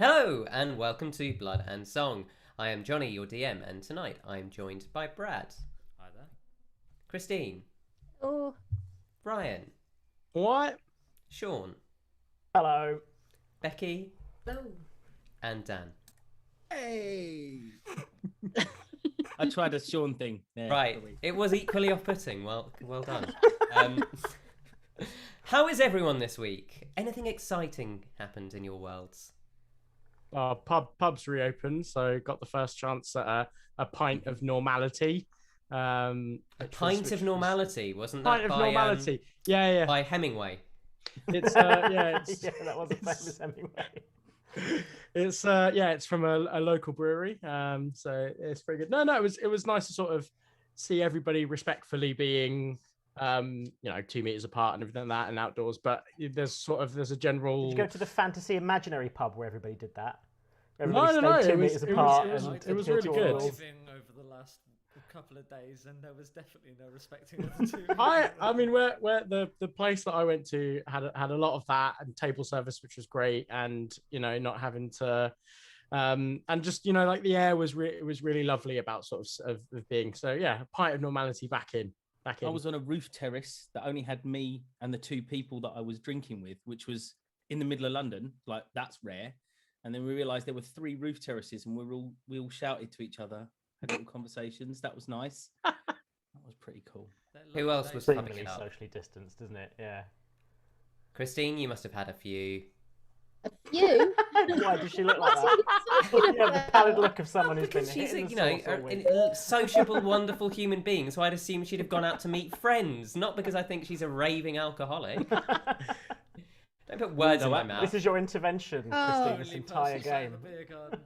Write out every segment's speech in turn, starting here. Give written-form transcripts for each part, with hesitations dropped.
Hello and welcome to Blood and Song. I am Johnny, your DM, and tonight I am joined by Brad. Hi there. Christine. Oh. Brian. What? Sean. Hello. Becki. Oh. And Dan. Hey! I tried a Sean thing. There, Right, it was equally off-putting. Well done. How is everyone this week? Anything exciting happened in your worlds? Pubs reopened, so got the first chance at a pint of normality. A pint of normality, wasn't that pint of normality? Yeah. By Hemingway. It's yeah, that was a famous Hemingway. It's from a local brewery. So it's pretty good. No, it was nice to sort of see everybody respectfully being 2 meters apart and everything like that and outdoors, but there's a general. Did you go to the fantasy imaginary pub where everybody did that? No. Stayed 2 meters apart. It was really good. Over the last couple of days, and there was definitely no respecting of the two. I mean, where the place that I went to had a lot of that and table service, which was great, and not having to, and just like the air was really lovely about sort of being so a pint of normality back in. I was on a roof terrace that only had me and the two people that I was drinking with, which was in the middle of London. Like, that's rare. And then we realized there were 3 roof terraces, and we all shouted to each other, had little conversations. That was nice. That was pretty cool. Who else was Seemingly coming up? socially distanced, isn't it? Yeah. Christine, you must have had a few. A few? Why does she look like that? Yeah, the pallid look of someone who's been Because she's hitting a sociable, wonderful human being, so I'd assume she'd have gone out to meet friends, not because I think she's a raving alcoholic. Don't put words in my mouth. This is your intervention, Christine, this Only entire person sat in game. the beer garden.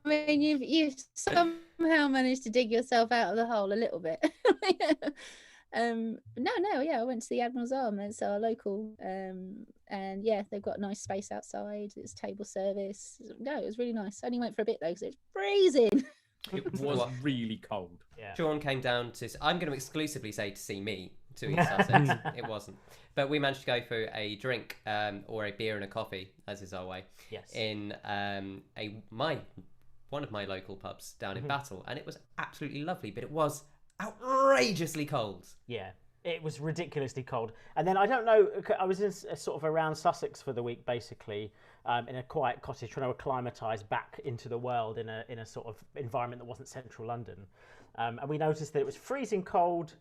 I mean, you've somehow managed to dig yourself out of the hole a little bit. I went to the Admiral's Arm. It's our local, and they've got a nice space outside. It's table service. No, it was really nice. Only went for a bit though because it's freezing. It was really cold. Yeah. Sean came down to, I'm going to exclusively say to see me, to East Sussex. It wasn't. But we managed to go for a drink or a beer and a coffee, as is our way, Yes. in one of my local pubs down in Battle. And it was absolutely lovely, but it was outrageously cold. Yeah, it was ridiculously cold. And then I don't know, I was in sort of around Sussex for the week, basically, in a quiet cottage, trying to acclimatise back into the world in a sort of environment that wasn't central London. And we noticed that it was freezing cold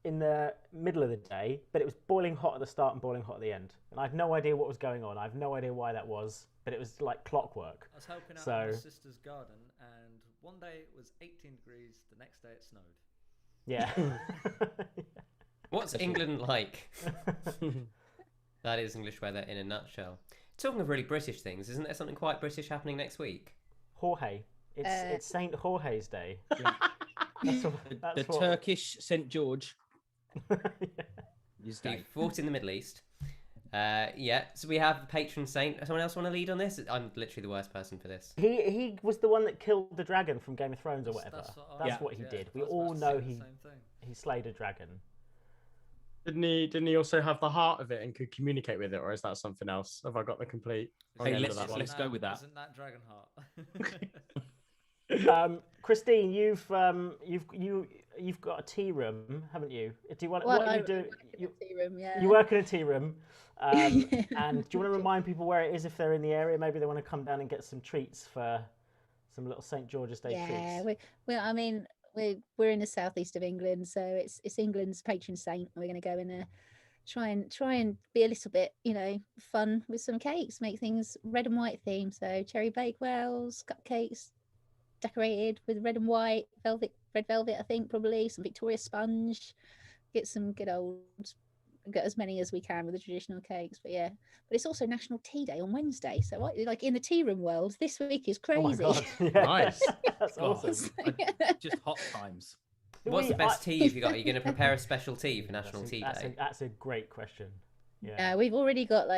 in the middle of the day, but it was boiling hot at the start and boiling hot at the end. And I had no idea what was going on. I have no idea why that was, but it was like clockwork. I was helping out in my sister's garden, and one day it was 18 degrees, the next day it snowed. Yeah. What's England like? That is English weather in a nutshell. Talking of really British things, isn't there something quite British happening next week? Jorge. It's Saint Jorge's Day. Yeah. That's the Turkish St. George. He fought in the Middle East. So we have the patron saint. Someone else want to lead on this? I'm literally the worst person for this. He was the one that killed the dragon from Game of Thrones or whatever. That's what he Yeah, did. I We was all about to know say the same thing. he slayed a dragon. Didn't he also have the heart of it and could communicate with it, or is that something else? Have I got the complete? Hey, end of that one? let's go with that. Isn't that Dragonheart? Christine, you've got a tea room, haven't you? Do you want? Well, what I you do? work in a tea room, yeah. You work in a tea room, and do you want to remind people where it is if they're in the area? Maybe they want to come down and get some treats for some little St George's Day treats. We're in the southeast of England, so it's England's patron saint. We're going to go in there, try and be a little bit, fun with some cakes, make things red and white theme. So cherry bakewells, cupcakes, decorated with red and white red velvet, I think, probably some Victoria sponge. Get as many as we can with the traditional cakes, but it's also National Tea Day on Wednesday, so like in the tea room world this week is crazy. Oh my God. Yeah. Nice. That's awesome. Just hot times. What's the best tea have you got? Are you going to prepare a special tea for National Tea Day? That's a great question. Yeah. We've already got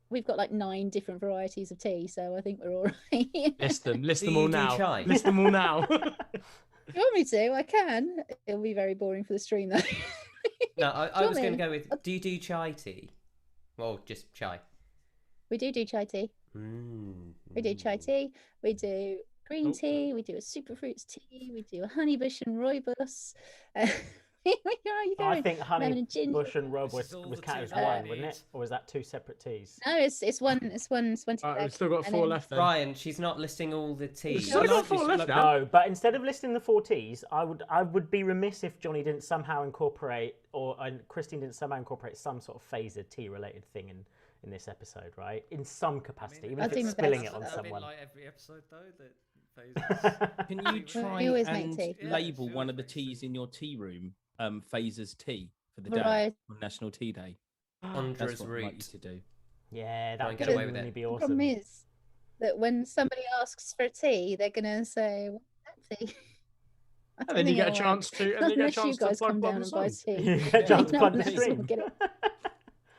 we've got 9 different varieties of tea, so I think we're all right. List them Do all you do now. chai? List them all now. If you want me to, I can. It'll be very boring for the stream though. No, I was going to go with, do you do chai tea? Well, just chai. We do chai tea. We do chai tea. We do green tea. We do a superfruits tea. We do a honey bush and rooibos. Where are you going? I think honey Lemon and ginger. bush and rooibos This is all was the counted as teas I one, need. wouldn't it? Or was that two separate teas? No, it's one. It's one tea We've bag. still got And 4 then- left then. Ryan, she's not listing all the teas. still got 4 left now. No, but instead of listing the 4 teas, I would be remiss if Johnny didn't somehow incorporate, and Christine didn't somehow incorporate some sort of Faeza tea related thing in this episode, right? In some capacity, even I'll if do it's my spilling best. it on That'll be someone. like every episode though that phases. Can you try We always make and tea. label Yeah, one of the sure. teas in your tea room, Faezer's tea for the day Variety. on National Tea Day? That's Andra's what I'd like you root. to do. Yeah, Try that and would get away with genuinely it. be The awesome. problem is that when somebody asks for a tea, they're gonna say, "What's that tea?" I And don't then you think get a it'll chance work. to, and you get a Unless you chance to guys plug come Blood down and and buy Song. tea. You get a chance to No plug one the else will stream. get it.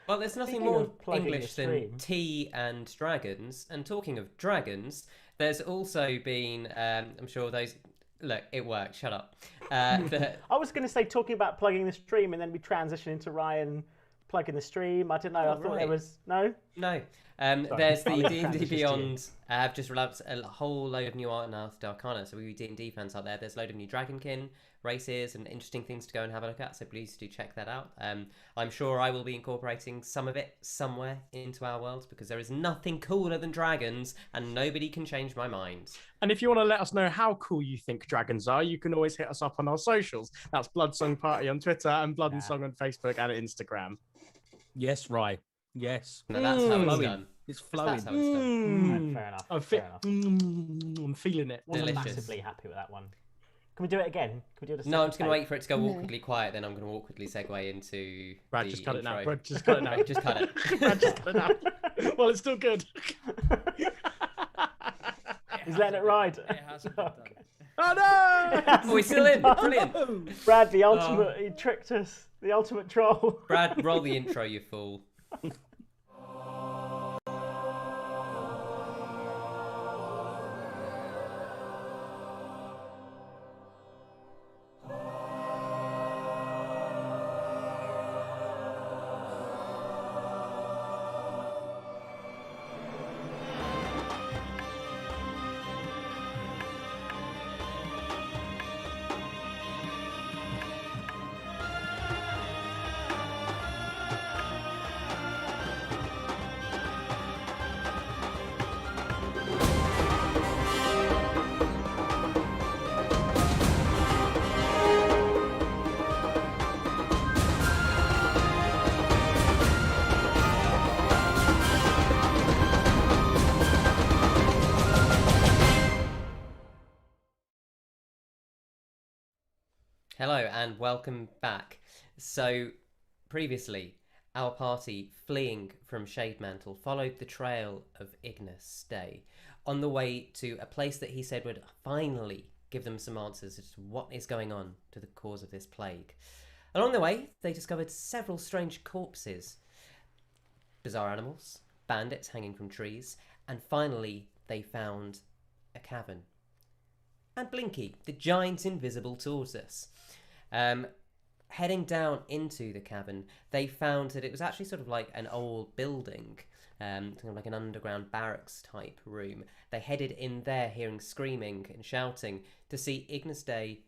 Well, there's nothing Speaking more of plugging the English than stream. tea and dragons. And talking of dragons, there's also been, I'm sure those. Look, it worked. Shut up. The, I was going to say talking about plugging the stream, and then we transition into Ryan plugging the stream. I don't know. I thought there right. was no. no. Sorry, There's I'll the leave D&D transitions to you. Beyond. I've just released a whole load of new art and Arcana. So we D&D fans out there. There's a load of new Dragonkin races and interesting things to go and have a look at. So please do check that out. I'm sure I will be incorporating some of it somewhere into our world because there is nothing cooler than dragons, and nobody can change my mind. And if you want to let us know how cool you think dragons are, you can always hit us up on our socials. That's Blood Song Party on Twitter and Blood and Yeah. Song on Facebook and Instagram. Yes, Rye. Yes. Now that's how it's Flowing. done. It's That's flowing. how it's done. Fair enough. I'm, Fair enough. I'm feeling it. Wasn't Delicious. massively happy with that one. Can we do it again? Can we do it? No, I'm just going to wait for it to go No. awkwardly quiet. Then I'm going to awkwardly segue into Brad, the just cut it now. intro. Brad, just cut it now. Right, just cut it. Brad, just cut it now. Well, it's still good. He's letting it ride. It hasn't been done. Oh no! Oh, he's still in. Brilliant. Brad, the ultimate, he tricked us. The ultimate troll. Brad, roll the intro, you fool. Hello and welcome back. So, previously, our party, fleeing from Shademantle, followed the trail of Ignis Day on the way to a place that he said would finally give them some answers as to what is going on to the cause of this plague. Along the way, they discovered several strange corpses, bizarre animals, bandits hanging from trees, and finally they found a cavern. And Blinky, the giant invisible tortoise. Heading down into the cavern, they found that it was actually sort of like an old building, kind of like an underground barracks type room. They headed in there, hearing screaming and shouting, to see Ignis Day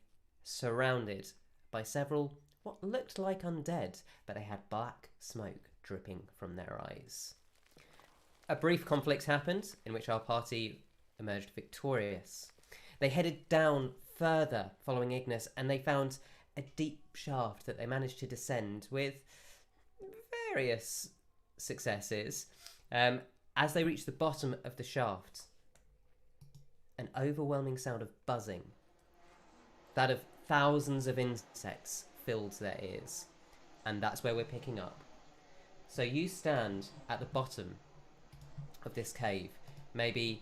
surrounded by several what looked like undead, but they had black smoke dripping from their eyes. A brief conflict happened, in which our party emerged victorious. They headed down further following Ignis, and they found a deep shaft that they managed to descend with various successes. As they reached the bottom of the shaft, an overwhelming sound of buzzing, that of thousands of insects, filled their ears. And that's where we're picking up. So you stand at the bottom of this cave, maybe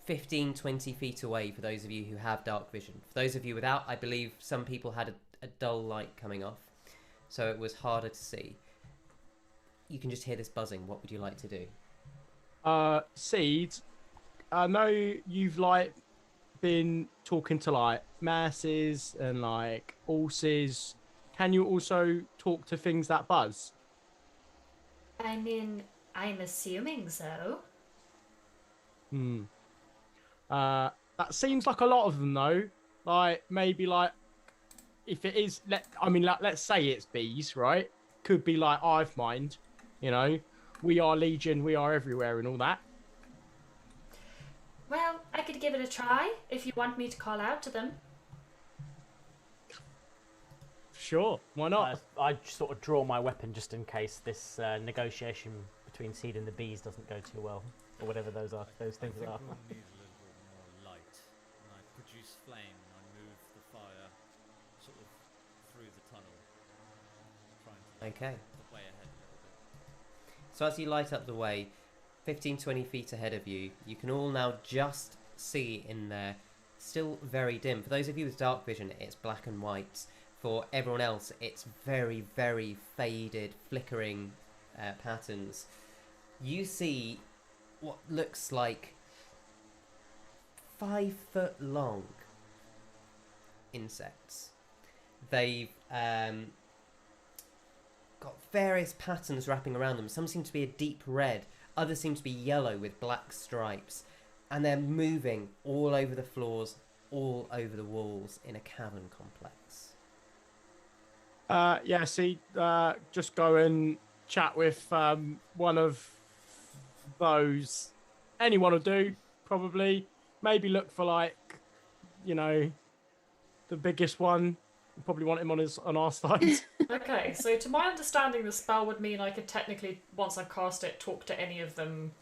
15, 20 feet away for those of you who have dark vision. For those of you without, I believe some people had a dull light coming off, so it was harder to see. You can just hear this buzzing. What would you like to do? Seeds, I know you've like been talking to like masses and like horses. Can you also talk to things that buzz? I mean, I'm assuming so. That seems like a lot of them, though. Like, maybe, like, if it is, let's say it's bees, right? Could be like hive mind, you know? We are legion, we are everywhere and all that. Well, I could give it a try if you want me to call out to them. Sure, why not? I sort of draw my weapon just in case this negotiation between Seed and the bees doesn't go too well, or whatever those things I think are. we'll need a little bit more light. And I produce flame and I move the fire sort of through the tunnel. Trying to Okay. the way ahead a little bit. So as you light up the way, 15-20 feet ahead of you, you can all now just see in there, still very dim. For those of you with dark vision, it's black and white. For everyone else, it's very, very faded, flickering patterns. You see what looks like 5 foot long insects. They've got various patterns wrapping around them. Some seem to be a deep red, others seem to be yellow with black stripes, and they're moving all over the floors, all over the walls in a cavern complex. Just go and chat with one of those. Anyone will do, probably. Maybe look for, like, you know, the biggest one. Probably want him on our side. Okay, so to my understanding, the spell would mean I could technically, once I've cast it, talk to any of them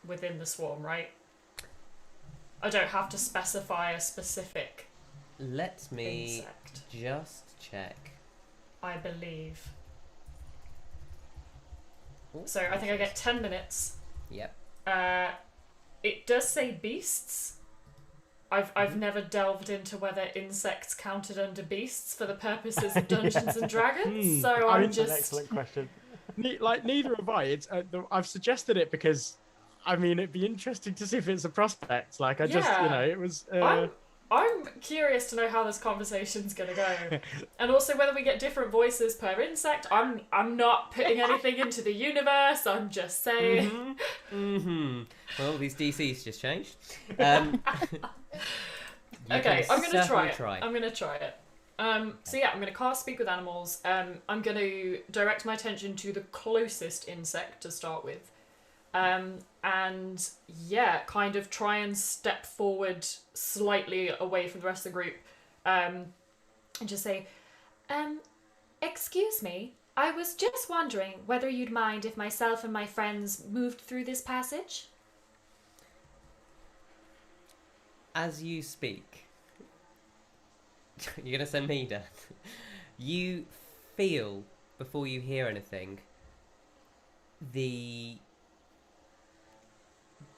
within the swarm, right? I don't have to specify a specific Let me insect, just check. I believe. Ooh, So I think I get 10 minutes. Yep. It does say beasts. I've never delved into whether insects counted under beasts for the purposes of Dungeons and Dragons, so I I'm mean, just... An excellent question. Neither have I. I've suggested it because, I mean, it'd be interesting to see if it's a prospect. Like, it was... I'm curious to know how this conversation's gonna go, and also whether we get different voices per insect. I'm not putting anything into the universe. I'm just saying. Well, these DCs just changed. Okay, I'm gonna try it. Try. I'm gonna try it. So yeah, I'm gonna cast Speak with Animals. I'm gonna direct my attention to the closest insect to start with. And yeah, kind of try and step forward slightly away from the rest of the group, and just say, excuse me, I was just wondering whether you'd mind if myself and my friends moved through this passage? As you speak, you're gonna send me down. You feel, before you hear anything, the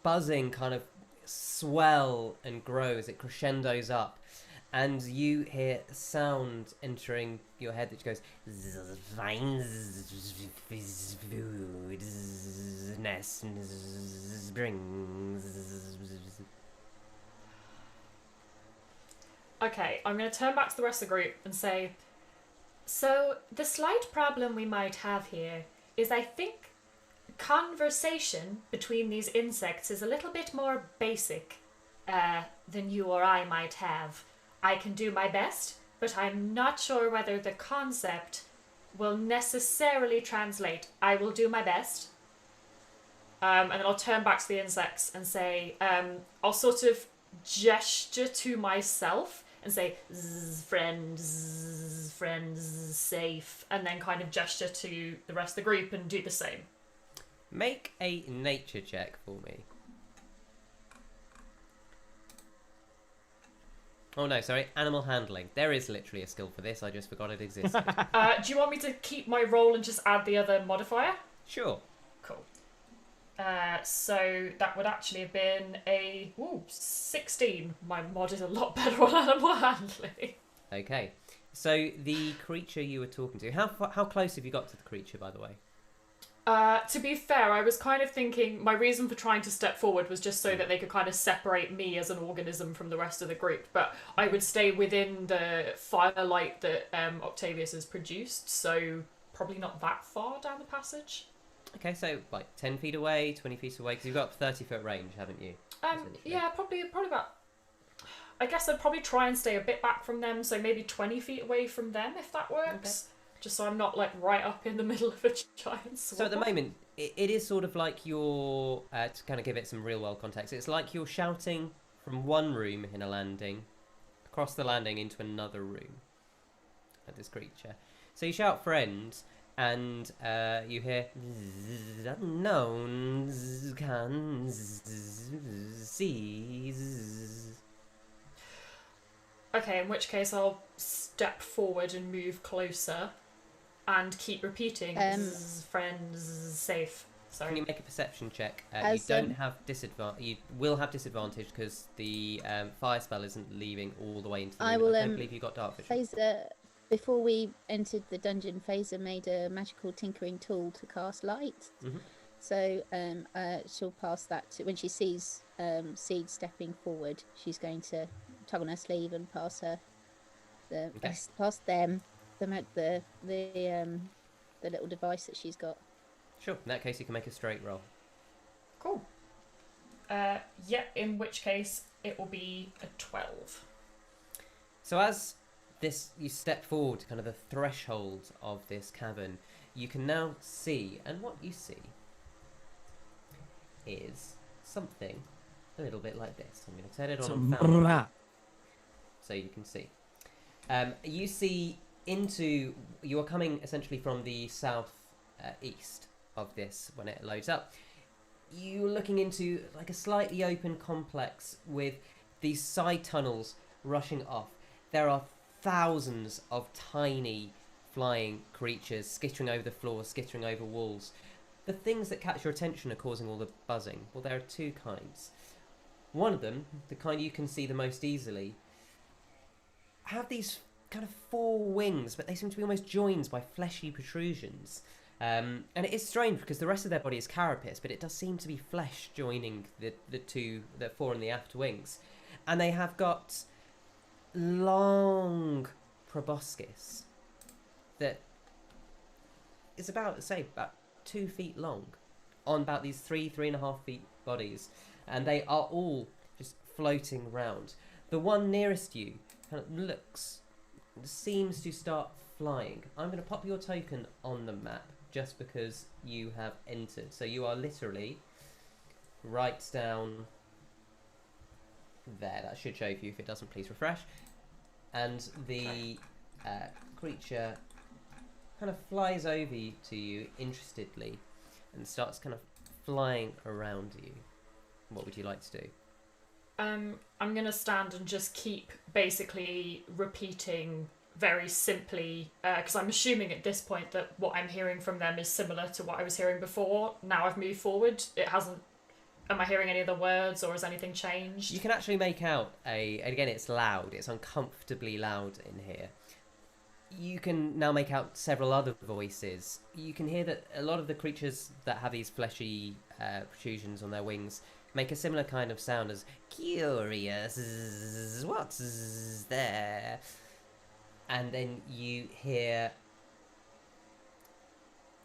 buzzing kind of swell and grow as it crescendos up, and you hear a sound entering your head that goes Okay, I'm going to turn back to the rest of the group and say, so the slight problem we might have here is I think conversation between these insects is a little bit more basic than you or I might have. I can do my best, but I'm not sure whether the concept will necessarily translate. I will do my best. And then I'll turn back to the insects and say, I'll sort of gesture to myself and say, friend, safe, and then kind of gesture to the rest of the group and do the same. Make a nature check for me. Oh no, sorry, animal handling. There is literally a skill for this, I just forgot it existed. Do you want me to keep my roll and just add the other modifier? Sure. Cool. So that would actually have been a 16. My mod is a lot better on animal handling. Okay, so the creature you were talking to, how close have you got to the creature, by the way? To be fair, I was kind of thinking my reason for trying to step forward was just so that they could kind of separate me as an organism from the rest of the group, but I would stay within the firelight that Octavius has produced, so probably not that far down the passage. Okay, so like 10 feet away, 20 feet away, because you've got 30-foot range, haven't you? essentially? Yeah, probably about. I guess I'd probably try and stay a bit back from them, so maybe 20 feet away from them, if that works. Just so I'm not like right up in the middle of a giant swamp. So at the moment, it is sort of like you're, to kind of give it some real world context, it's like you're shouting from one room in a landing, across the landing into another room at this creature. So you shout friends, and you hear unknowns can see. Okay, in which case I'll step forward and move closer and keep repeating friends safe. Sorry. Can you make a perception check? You As, don't have disadvantage. You will have disadvantage because the fire spell isn't leaving all the way into the room. I don't believe you got dark vision. Faeza, before we entered the dungeon, Faeza made a magical tinkering tool to cast light. Mhm. So she'll pass that to, when she sees Seed stepping forward, she's going to tug on her sleeve and pass her pass them the little device that she's got. Sure. In that case, you can make a straight roll. Cool. In which case it will be a 12. So as you step forward to kind of the threshold of this cavern, you can now see, and what you see is something a little bit like this. I'm going to turn it on and found so you can see. You see you are coming essentially from the south east of this when it loads up. You're looking into like a slightly open complex with these side tunnels rushing off. There are thousands of tiny flying creatures skittering over the floor, skittering over walls. The things that catch your attention are causing all the buzzing. Well, there are two kinds. One of them, the kind you can see the most easily, have these kind of four wings, but they seem to be almost joined by fleshy protrusions. And it is strange because the rest of their body is carapace, but it does seem to be flesh joining the fore and the aft wings. And they have got long proboscis that is about 2 feet long on about these 3.5 feet bodies, and they are all just floating around. The one nearest you kind of seems to start flying. I'm going to pop your token on the map just because you have entered. So you are literally right down there. That should show you. If it doesn't, please refresh. And the creature kind of flies over to you interestedly and starts kind of flying around you. What would you like to do? I'm going to stand and just keep basically repeating very simply, because I'm assuming at this point that what I'm hearing from them is similar to what I was hearing before. Now I've moved forward. It hasn't... Am I hearing any other words, or has anything changed? You can actually make out again, it's loud. It's uncomfortably loud in here. You can now make out several other voices. You can hear that a lot of the creatures that have these fleshy protrusions on their wings make a similar kind of sound as curious, what's there? And then you hear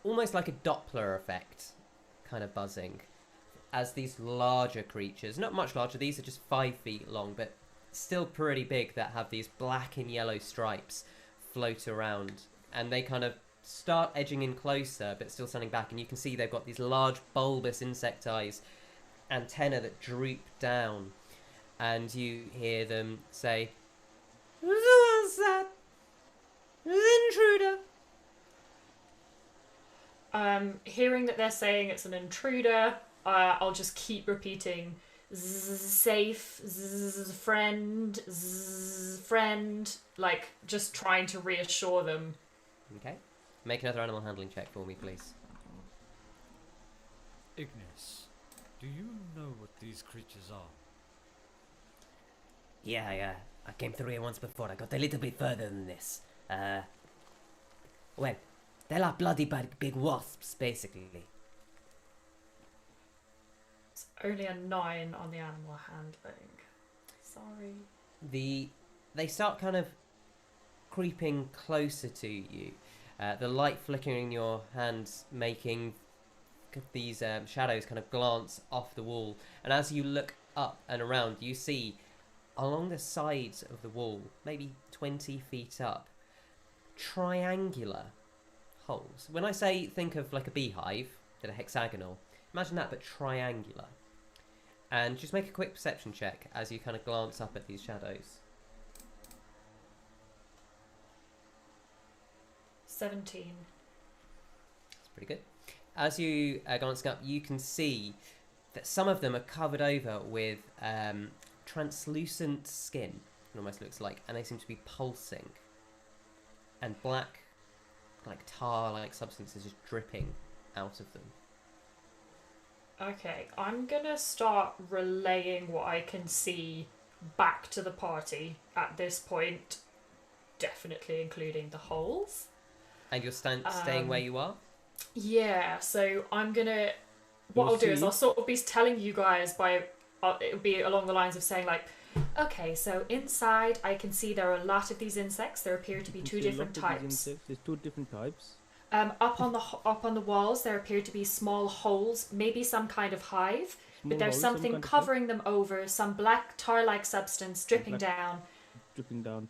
almost like a Doppler effect kind of buzzing as these larger creatures, not much larger, these are just 5 feet long, but still pretty big, that have these black and yellow stripes float around, and they kind of start edging in closer but still standing back, and you can see they've got these large bulbous insect eyes, antennae that droop down, and you hear them say, "What's that? Intruder." Hearing that they're saying it's an intruder, I'll just keep repeating safe, friend, friend, like just trying to reassure them. Okay. Make another animal handling check for me, please. Ignis, do you know what these creatures are? Yeah, I came through here once before. I got a little bit further than this. Well, they're like bloody big wasps, basically. It's only a 9 on the animal handling. Sorry. They start kind of creeping closer to you. The light flickering in your hands, making these shadows kind of glance off the wall, and as you look up and around, you see along the sides of the wall, maybe 20 feet up, triangular holes. When I say think of like a beehive that are hexagonal, imagine that but triangular. And just make a quick perception check as you kind of glance up at these shadows. 17. That's pretty good. As you glancing up, you can see that some of them are covered over with translucent skin, it almost looks like, and they seem to be pulsing. And black, like tar-like substances just dripping out of them. Okay, I'm gonna start relaying what I can see back to the party at this point, definitely including the holes. And you're staying where you are? Yeah, so I'm gonna... What I'll do is I'll sort of be telling you guys by... it'll be along the lines of saying like, okay, so inside I can see there are a lot of these insects. There appear to be two different types. There's 2 different types. Up on the walls there appear to be small holes, maybe some kind of hive, but there's something covering them over, some black tar-like substance dripping down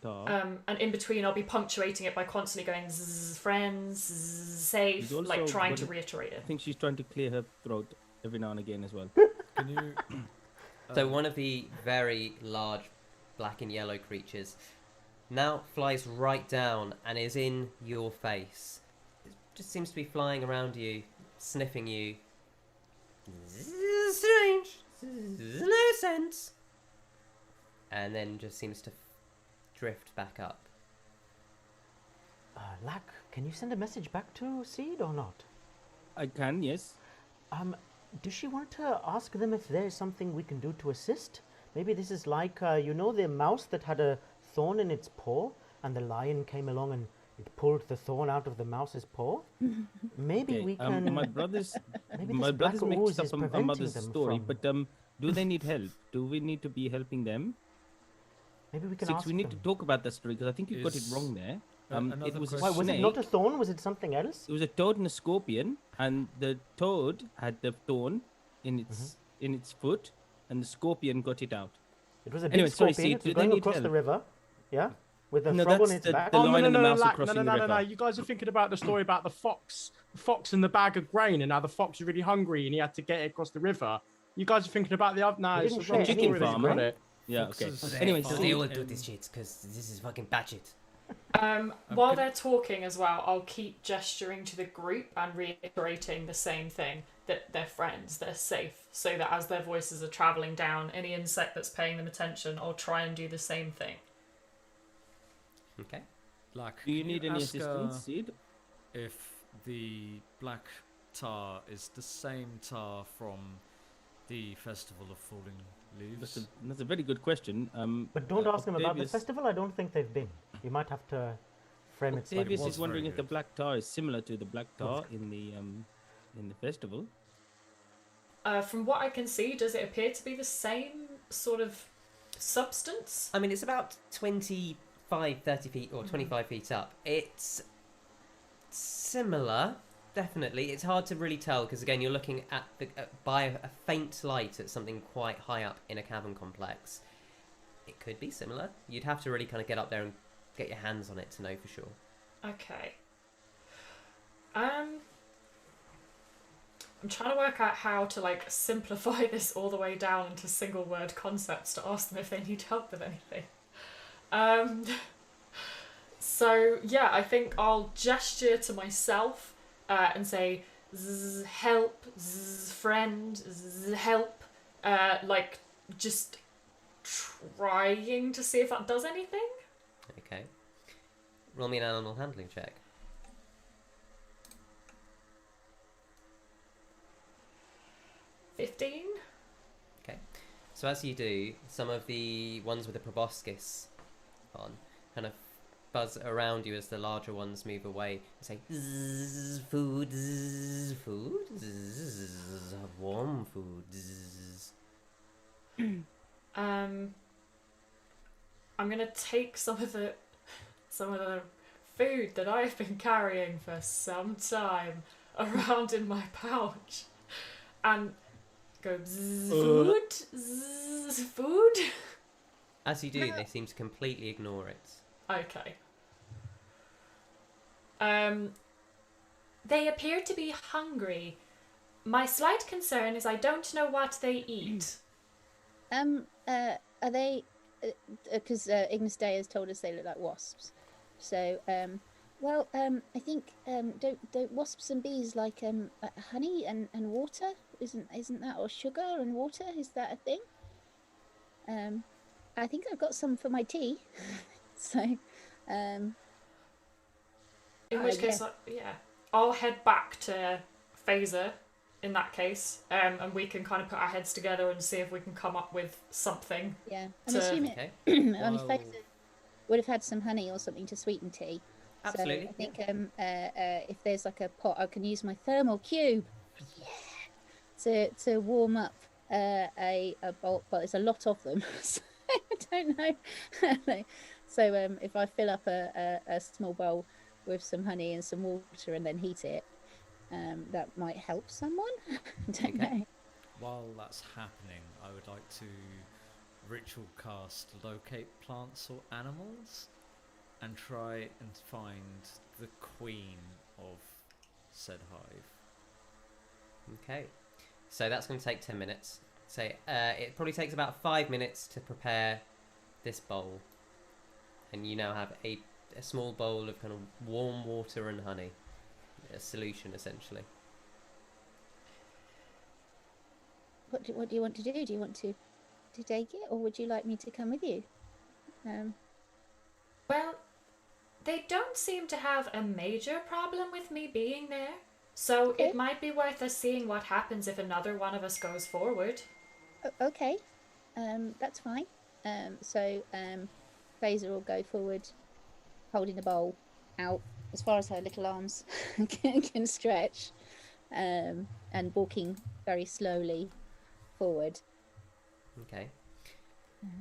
tar. And in between I'll be punctuating it by constantly going zzz, friends, zzz, safe, like trying to reiterate it. I think she's trying to clear her throat every now and again as well. Can you... So one of the very large black and yellow creatures now flies right down and is in your face. It just seems to be flying around you, sniffing you. Strange. No sense. And then just seems to drift back up. Lack, can you send a message back to Seed or not? I can, yes. Does she want to ask them if there's something we can do to assist? Maybe this is like, you know, the mouse that had a thorn in its paw, and the lion came along and it pulled the thorn out of the mouse's paw? Maybe we can... My brother's maybe mixed up a mother's them story, from... but do they need help? Do we need to be helping them? Maybe we can Six, ask we need them. to talk about that story, because I think you got it wrong there. It was a Why, was snake. it not a thorn? Was it something else? It was a toad and a scorpion, and the toad had the thorn in its foot, and the scorpion got it out. It was a big Anyway, sorry, scorpion. Sid, It was going across the river. Yeah? With the frog on its back. The lion and the mouse no, crossing the river. You guys are thinking about the story about the fox and the bag of grain, and how the fox was really hungry and he had to get it across the river. You guys are thinking about the other. No, it's the wrong chicken story that you farmer. got it. Yeah, okay. Anyway, Anyway, they all do this shit because this is fucking batshit. While they're talking as well, I'll keep gesturing to the group and reiterating the same thing, that they're friends, they're safe, so that as their voices are travelling down, any insect that's paying them attention, I'll try and do the same thing. Okay. Like, do you can need any ask, assistance, Sid? if the black tar is the same tar from the Festival of Falling Leaves? That's a very good question. But don't ask them about the Octavius- festival. I don't think they've been. You might have to frame it slightly. Octavius was is wondering very if the good. black tar is similar to the black tar in the festival. From what I can see, does it appear to be the same sort of substance? I mean, it's about 25, 30 feet or 25 feet up. It's similar, definitely. It's hard to really tell because, again, you're looking at by a faint light at something quite high up in a cavern complex. It could be similar. You'd have to really kind of get up there and get your hands on it to know for sure. Okay. I'm trying to work out how to like simplify this all the way down into single word concepts to ask them if they need help with anything. So yeah, I think I'll gesture to myself and say zzz, help, zzz, friend, zzz, help, like just trying to see if that does anything. Okay. Roll me an animal handling check. $15. Okay. So as you do, some of the ones with the proboscis on kind of buzz around you as the larger ones move away and say, zzz, food, zzz, warm food, zzz. I'm gonna take some of the food that I've been carrying for some time around in my pouch and go zzz, food, zzz, food. As you do, they seem to completely ignore it. Okay. They appear to be hungry. My slight concern is I don't know what they eat. Are they? Because Ignis Day has told us they look like wasps. So, I think don't wasps and bees like honey and water? Isn't that, or sugar and water? Is that a thing? I think I've got some for my tea. So, in which case, I'll head back to Faeza in that case, and we can kind of put our heads together and see if we can come up with something. Yeah, I'm assuming Okay. Faeza would have had some honey or something to sweeten tea. Absolutely. So I think if there's like a pot, I can use my thermal cube. Yeah. To warm up a bowl, but there's a lot of them, so I don't know. So if I fill up a small bowl with some honey and some water and then heat it, that might help someone. I don't know. While that's happening, I would like to ritual cast locate plants or animals and try and find the queen of said hive. Okay. So that's going to take 10 minutes. So it probably takes about 5 minutes to prepare this bowl. And you now have a small bowl of kind of warm water and honey. A solution, essentially. What do you want to do? Do you want to take it, or would you like me to come with you? Well, they don't seem to have a major problem with me being there, so Okay. it might be worth us seeing what happens if another one of us goes forward. Okay, that's fine. So Faeza will go forward, holding the bowl out as far as her little arms can stretch, and walking very slowly forward. Okay.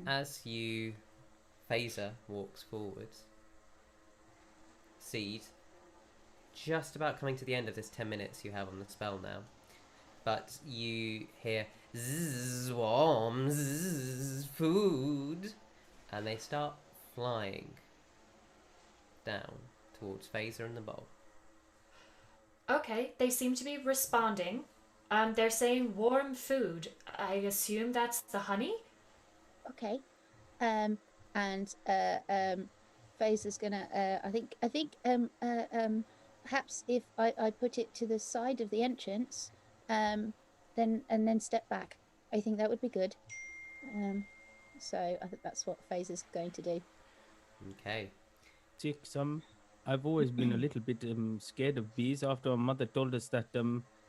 As Faeza walks forward, Seed, just about coming to the end of this 10 minutes you have on the spell now, but you hear zzz, warm, zzz, food, and they start flying down towards Faeza and the bowl. Okay, they seem to be responding. They're saying warm food. I assume that's the honey? Okay, and Faeza's gonna. I think perhaps if I put it to the side of the entrance, then step back. I think that would be good. So I think that's what Faeza's going to do. Okay. Chicks, I've always been a little bit scared of bees after our mother told us that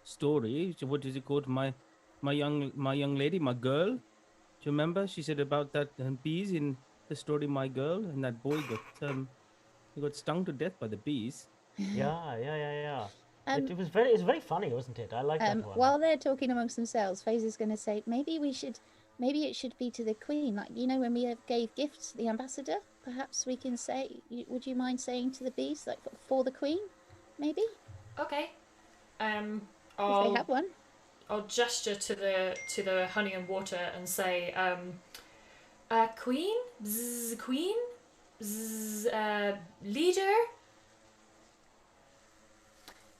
story. What is it called? My young lady, my girl. Do you remember? She said about that bees in the story, My Girl, and that boy got stung to death by the bees. Yeah. It was very funny, wasn't it? I like that one. While they're talking amongst themselves, Faeza's going to say, maybe it should be to the Queen, like, you know, when we gave gifts to the ambassador. Perhaps we can say, would you mind saying to the bees, like, for the Queen, maybe? Okay. If they have one. I'll gesture to the honey and water and say, Queen, bzz, Queen, bzz, leader.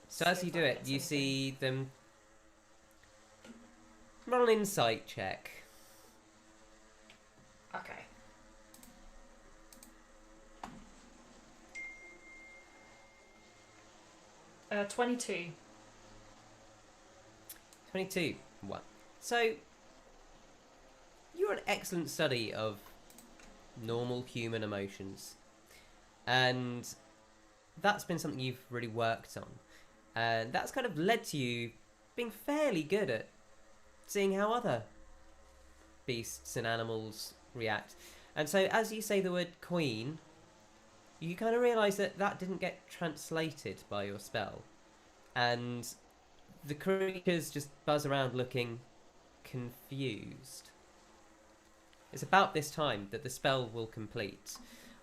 So as you do it, you see them roll an insight check. Okay. Uh, 22. 22. What? So, you're an excellent study of normal human emotions. And that's been something you've really worked on. And that's kind of led to you being fairly good at seeing how other beasts and animals react. And so, as you say the word queen, you kind of realise that didn't get translated by your spell. And the creatures just buzz around looking confused. It's about this time that the spell will complete.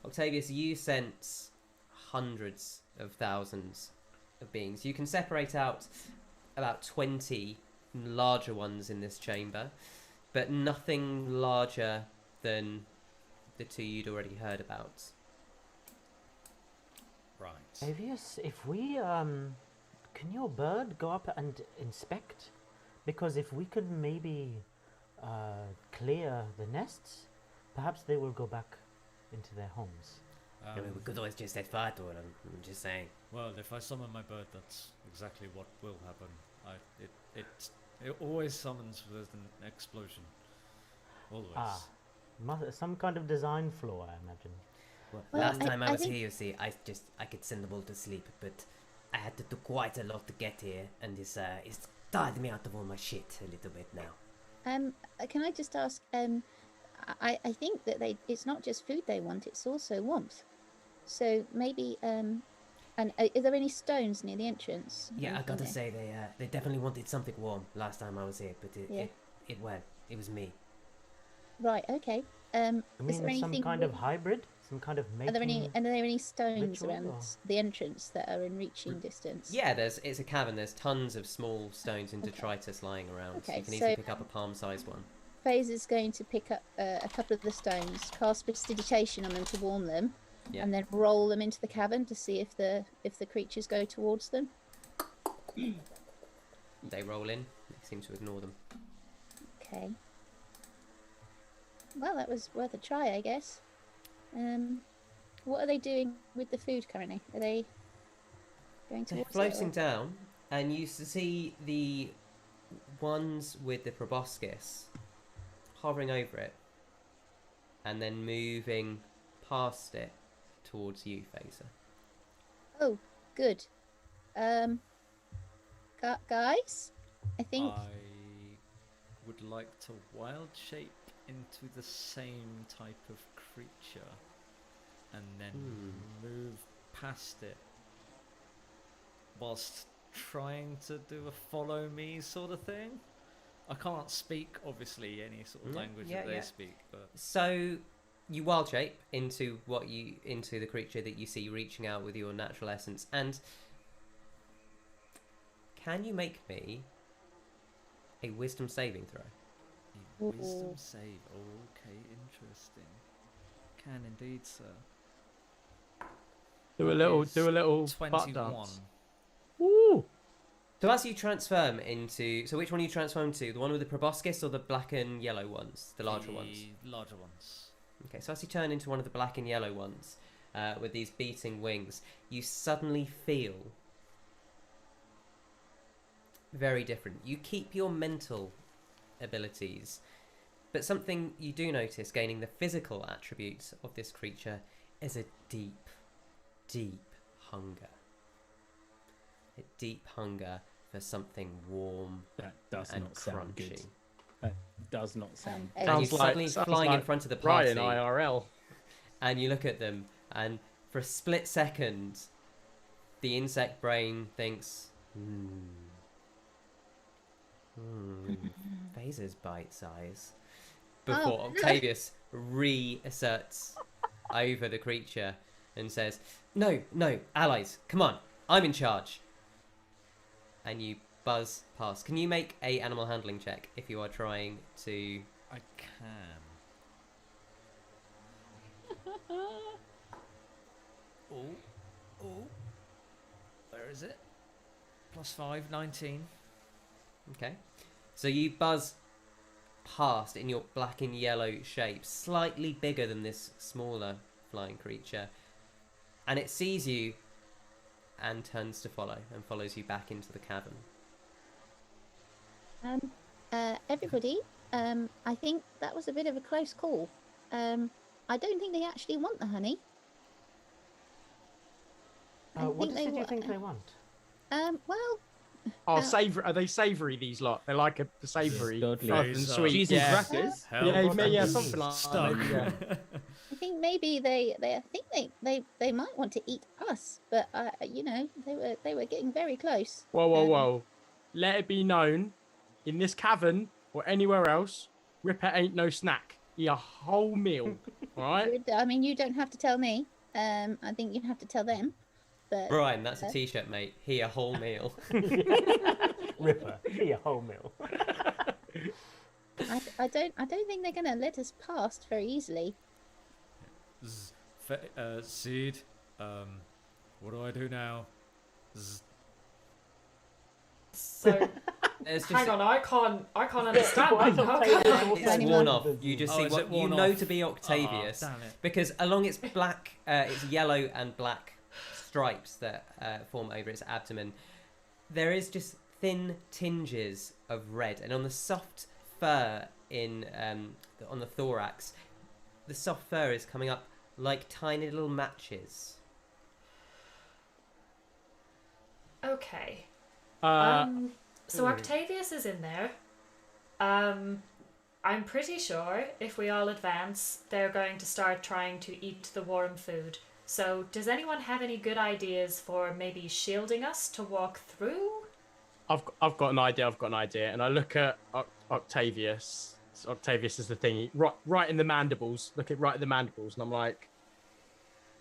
Octavius, you sense hundreds of thousands of beings. You can separate out about 20 larger ones in this chamber, but nothing larger than the two you'd already heard about. Right. Octavius, if we can your bird go up and inspect? Because if we could maybe clear the nests, perhaps they will go back into their homes. I mean, we could always just set fire to it. I'm just saying. Well, if I summon my bird, that's exactly what will happen. It always summons with an explosion. Always. Some kind of design flaw, I imagine. Well, Well, last time I I was think- here, you see, I could send them all to sleep, but I had to do quite a lot to get here, and it's tired me out of all my shit a little bit now. Can I just ask? I think that it's not just food they want; it's also warmth. So maybe and are there any stones near the entrance? Yeah, I Anything gotta there? say they definitely wanted something warm last time I was here, but Yeah. it was me. Right. Okay. I Is mean, there anything? some kind of hybrid, some kind of mating. Are there any stones ritual, around or- the entrance that are in reaching distance? Yeah, it's a cavern. There's tons of small stones and Okay. detritus lying around. So Okay, you can easily so- pick up a palm-sized one. Faeza is going to pick up a couple of the stones, cast prestidigitation on them to warm them, Yeah. and then roll them into the cavern to see if the creatures go towards them. They roll in. They seem to ignore them. Okay. Well, that was worth a try, I guess. What are they doing with the food currently? Are they going They're towards it, floating or- down, and you see the ones with the proboscis hovering over it, and then moving past it towards you, Faeza. Oh, good. Guys, I think I would like to wild shape into the same type of creature and then move past it whilst trying to do a follow me sort of thing. I can't speak obviously any sort of language that they speak, but So you wild shape into the creature that you see reaching out with your natural essence, and can you make me a wisdom saving throw? a wisdom save. Okay, interesting. Can indeed, sir. Do a little butt 21. dance. Woo! So as you transform into, so which one are you transform to? The one with the proboscis or the black and yellow ones, the larger ones? The larger ones. Okay, so as you turn into one of the black and yellow ones, with these beating wings, you suddenly feel very different. You keep your mental abilities, but something you do notice gaining the physical attributes of this creature is a deep, deep hunger. A deep hunger for something warm That does and not sound crunchy. good. That does not sound And And you Sounds suddenly sounds flying in like front of the party, Ryan IRL. and you look at them, and for a split second, the insect brain thinks, Faeza's bite size. Before Oh. Octavius reasserts over the creature and says, no, allies, come on, I'm in charge. And you buzz past. Can you make a animal handling check if you are trying to... I can. Oh. Where is it? +5, 19. Okay. So you buzz past in your black and yellow shape, slightly bigger than this smaller flying creature. And it sees you and turns to follow, and follows you back into the cavern. everybody, I think that was a bit of a close call. I don't think they actually want the honey. I What think they do you wa- think they want? Well, Oh, savoury. Are they savoury? These lot. They like a savoury Godly. rather than Faeza. sweet. Cheese and Yeah. crackers. Yeah, something like Stuck. that. Yeah. I think maybe they think they might want to eat us, but they were getting very close. Whoa. Let it be known, in this cavern or anywhere else, Ripper ain't no snack. He a whole meal. All right. I mean, you don't have to tell me. I think you have to tell them. But Brian, that's a t-shirt, mate. He a whole meal. Ripper, for your whole meal. I don't think they're gonna let us past very easily. Seed, what do I do now? So There's hang just on, I can't understand Why that. not How take come? this it's Anyone? worn off. You just Oh, see is what it you worn know off? to be Octavius, Oh, damn it. because along its black, its yellow and black stripes that form over its abdomen, there is just thin tinges of red, and on the soft fur on the thorax, the soft fur is coming up like tiny little matches. Okay. Uh, So Octavius is in there. I'm pretty sure if we all advance, they're going to start trying to eat the warm food. So does anyone have any good ideas for maybe shielding us to walk through? I've got an idea, and I look at Octavius. So Octavius is the thing, right in the mandibles. Right at the mandibles, and I'm like,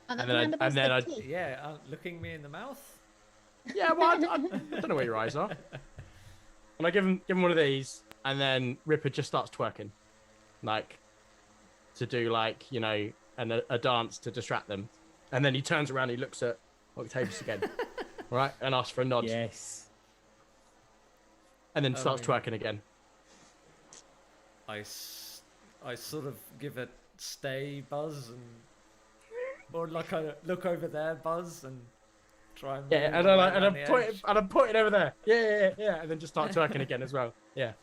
And And then I- teeth. Yeah, looking me in the mouth. yeah, well, I don't know where your eyes are. And I give him one of these, and then Ripper just starts twerking, like to do like a dance to distract them, and then he turns around, he looks at Octavius again, right, and asks for a nod, Yes. and then starts twerking again. I sort of give a stay buzz, or like a look over there buzz, and try and Yeah, move and away I'm around the edge. pointing over there. Yeah, and then just start twerking again as well. Yeah.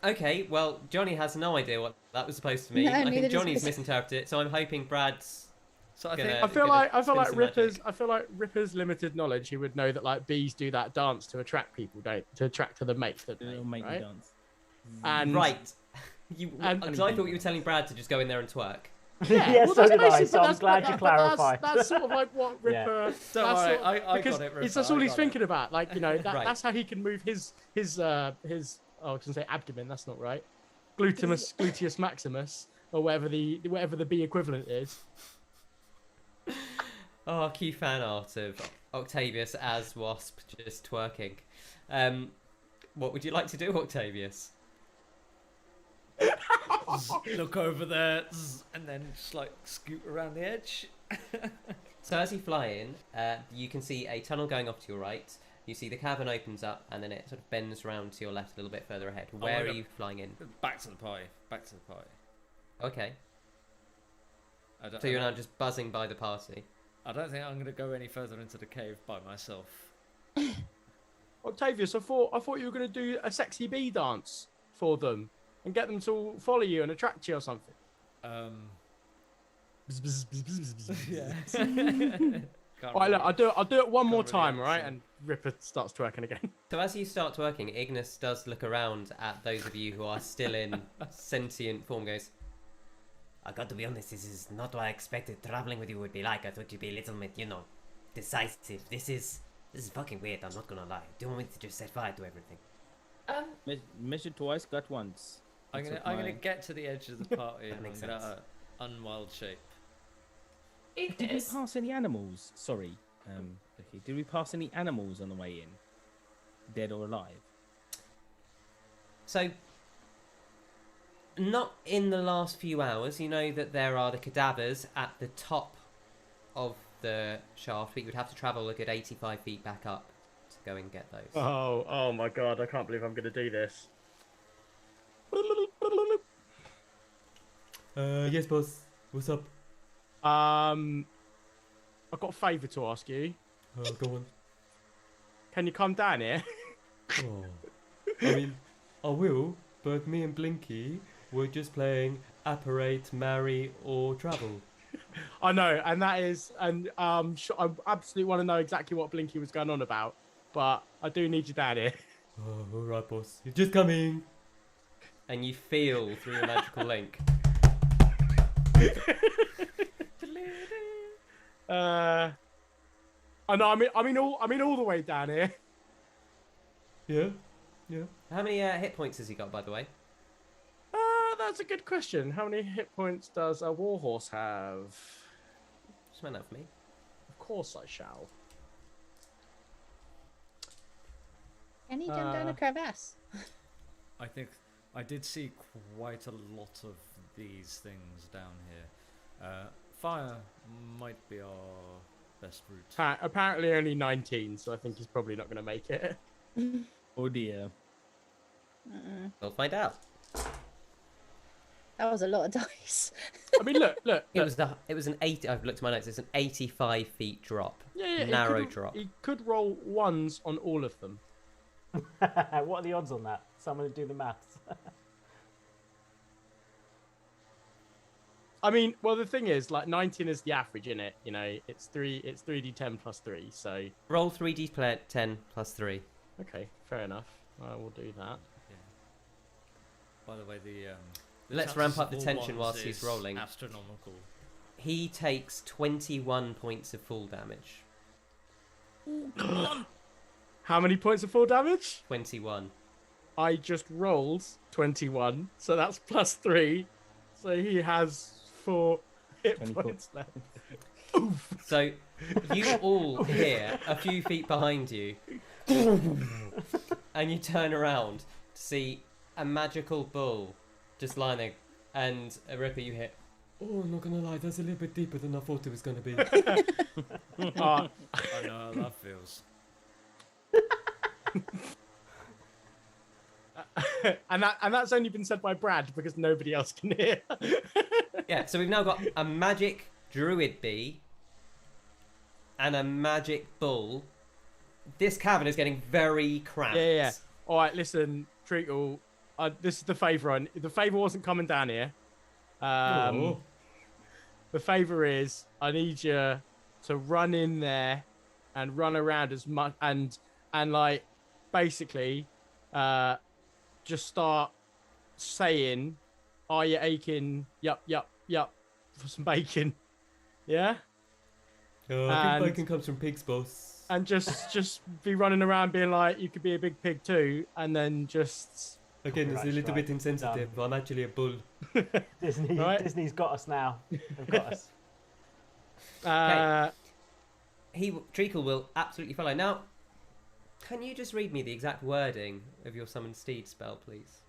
Okay, well, Johnny has no idea what that was supposed to mean. No, I neither think does Johnny's Chris. misinterpreted it, so I'm hoping Brad's. So I Gonna- think I feel spin like some magic. Ripper's limited knowledge. He would know that like bees do that dance to attract people, to attract to the mate that It'll mate, make me right? dance. And Right. And- Because I thought you were telling Brad to just go in there and twerk. Yeah, well, so that's did I. basically- So I'm that's- glad but you that- but clarified. That's sort of like what Yeah. Ripper. Don't that's worry, sort of- I because got it, Ripper. that's all I he's got thinking about. Like Right. that's how he can move his I was gonna say abdomen. That's not right. Gluteus maximus, or whatever the bee equivalent is. Oh, cue fan art of Octavius as Wasp just twerking. What would you like to do, Octavius? look over there, and then just like scoot around the edge. So as you fly in, you can see a tunnel going off to your right. You see the cavern opens up, and then it sort of bends round to your left a little bit further ahead. Where my are God. you flying in? Back to the pie. Back to the pie. Okay, I don't, so you're now just buzzing by the party. I don't think I'm going to go any further into the cave by myself. Octavius, I thought you were gonna do a sexy bee dance for them and get them to follow you and attract you or something. Yeah. All right, look, I'll do it one more Can't really time, right? answer. And Ripper starts twerking again. So as you start twerking, Ignis does look around at those of you who are still in sentient form. Goes, I got to be honest, this is not what I expected traveling with you would be like. I thought you'd be a little bit, decisive. This is fucking weird, I'm not gonna lie. Do you want me to just set fire to everything? Measure twice, cut once. I'm That's gonna what I'm gonna my- get to the edge of the party That and makes I'm gonna sense. unwild shape. Did we Ignis, pass any animals? Sorry, Becki. Did we pass any animals on the way in? Dead or alive? so not in the last few hours. You know that there are the cadavers at the top of the shaft, but you would have to travel a good 85 feet back up to go and get those. Oh my god, I can't believe I'm gonna do this. Yes, boss. What's up? I've got a favour to ask you. Go on. Can you come down here? Oh. I mean, I will, but me and Blinky were just playing apparate, marry, or travel. I know, and that is, and I absolutely want to know exactly what Blinky was going on about, but I do need you down here. Oh, alright, boss. You're just coming. And you feel through the magical link. I know. I mean all the way down here. Yeah? Yeah. How many hit points has he got, by the way? That's a good question. How many hit points does a warhorse have? Just find that for me. Of course I shall. Can he jump down a crevasse? I think I did see quite a lot of these things down here. Fire might be our best route. Apparently only 19, so I think he's probably not going to make it. Oh dear. We'll find out. That was a lot of dice. I mean, look. It was an 80. I've looked at my notes. It's an 85 feet drop. Yeah, narrow drop. He could roll ones on all of them. What are the odds on that? Someone do the maths. I mean, well, the thing is, like 19 is the average, in it. You know, it's 3d10 plus 3. So Roll 3d10 plus 3. okay, fair enough. I will do that. Yeah. By the way, the Let's chances ramp up of the all tension ones whilst he's is rolling. Astronomical. He takes 21 points of full damage. How many points of full damage? 21. I just rolled 21, so that's plus 3. So he has 4 hit 24. points left. So you all hear a few feet behind you, and you turn around to see a magical bull just lying there, and a Ripper you hit. Oh, I'm not gonna lie, that's a little bit deeper than I thought it was gonna be. Uh, I know how that feels. and that's only been said by Brad because nobody else can hear. Yeah, so we've now got a magic druid bee and a magic bull. This cavern is getting very cramped. Yeah. All right, listen, Treacle. This is the favour. The favour wasn't coming down here. The favour is I need you to run in there and run around as much and like basically just start saying, "Are you aching? Yup, for some bacon." Yeah. I And- think bacon comes from pigs, boss. And just be running around being like, "You could be a big pig too," and then just. Again, it's a little Right, bit insensitive. I'm actually a bull. Disney, Disney's got us now. They've got us. Treacle will absolutely follow. Now, can you just read me the exact wording of your summon steed spell, please?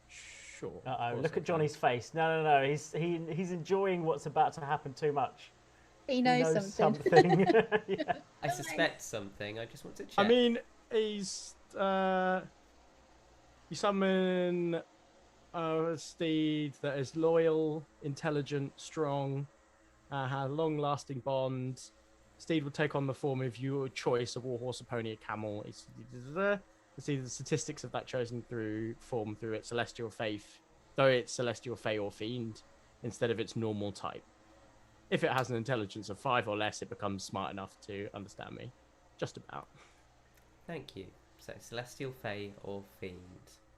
Sure. Uh-oh, course look I at Johnny's face. No. He's enjoying what's about to happen too much. He knows something. something. Yeah. I suspect something. I just want to check. I mean, he's you summon a steed that is loyal, intelligent, strong, has a long-lasting bond. Steed will take on the form of your choice: a war horse, a pony, a camel. See the statistics of that chosen through its celestial faith, though it's celestial fey or fiend, instead of its normal type. If it has an intelligence of 5 or less, it becomes smart enough to understand me. Just about. Thank you. So, celestial fae or fiend.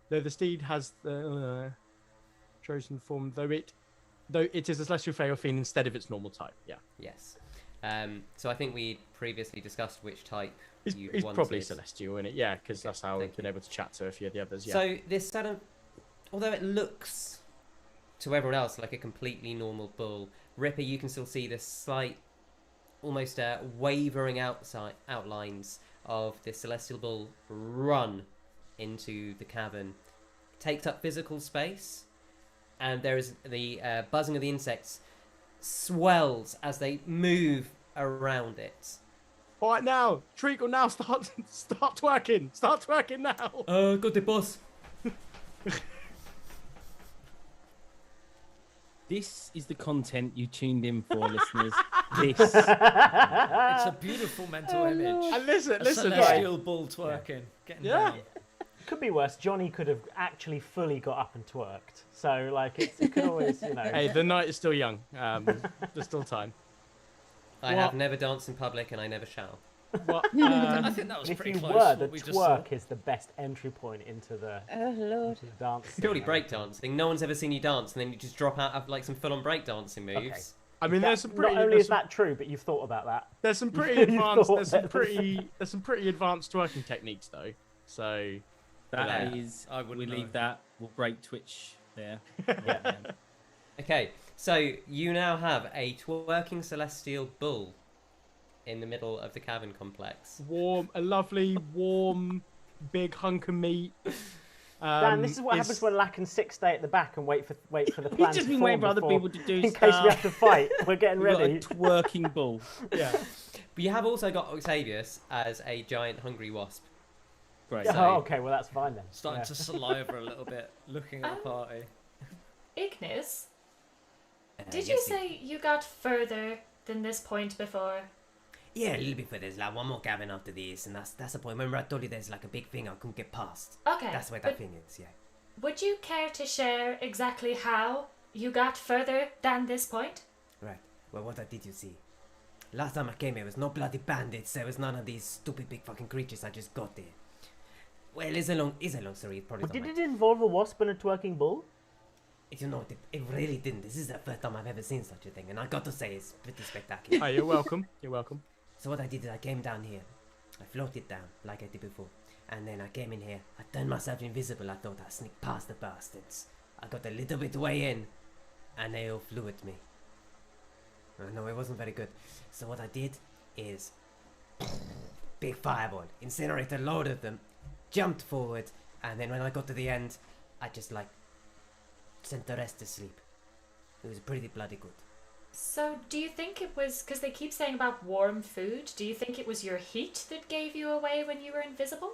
Though the steed has the chosen form, though it is a celestial fey or fiend instead of its normal type. Yeah. Yes. So I think we previously discussed which type He's wanted. probably celestial in it, yeah, because that's how thank we've been able to chat to a few of the others. Yeah. So this sort of, although it looks to everyone else like a completely normal bull, Ripper, you can still see the slight, almost wavering outlines of the celestial bull run into the cavern. It takes up physical space, and there is the buzzing of the insects swells as they move around it. All right, now, Treacle, now start twerking. Start twerking now. Got the boss. This is the content you tuned in for, listeners. This. It's a beautiful mental image. And listen, A celestial bull twerking. Getting Yeah. down. Could be worse. Johnny could have actually fully got up and twerked. So, like, it could always, Hey, the night is still young. There's still time. I What? have never danced in public, and I never shall. What? I think that was If pretty you close. were, the what we just saw. twerk is the best entry point into the Oh Lord. dance. Purely breakdancing. No one's ever seen you dance, and then you just drop out of like some full-on breakdancing moves. Okay. I mean, there's some pretty. Not only there's is some- that true, but you've thought about that. There's some pretty You advanced. thought There's some that. pretty. There's some pretty advanced twerking techniques though. So That Yeah. is. I wouldn't we know. leave that. We'll break Twitch there. Yeah. Okay, so you now have a twerking celestial bull in the middle of the cavern complex. a lovely warm big hunk of meat. Dan, this is what happens when Lack and Six stay at the back and wait for the plan just to been form waiting for other before- people to do in case we stuff. have to fight. We're getting We've got ready. a twerking bull. Yeah. But you have also got Octavius as a giant hungry wasp. Great. Yeah, So- oh, okay, well that's fine then. Starting Yeah. to saliva a little bit, looking at the party. Ignis, did yes, you say you got further than this point before? Yeah, a little bit further. There's like one more cabin after this, and that's the point. Remember I told you there's like a big thing I couldn't get past. Okay. That's where but that thing is, yeah. would you care to share exactly how you got further than this point? Right. Well, what did you see? Last time I came here, was no bloody bandits. There was none of these stupid big fucking creatures. I just got there. Well, it's a long story. It probably But don't did matter. it involve a wasp and a twerking bull? You know, it really didn't. This is the first time I've ever seen such a thing, and I got to say, it's pretty spectacular. Oh, you're welcome. You're welcome. So what I did is I came down here. I floated down like I did before. And then I came in here. I turned myself invisible. I thought I'd sneak past the bastards. I got a little bit way in. And they all flew at me. No, it wasn't very good. So what I did is... big fireball. Incinerator, load of them. Jumped forward. And then when I got to the end, I just like... sent the rest to sleep. It was pretty bloody good. So, do you think it was, because they keep saying about warm food, do you think it was your heat that gave you away when you were invisible?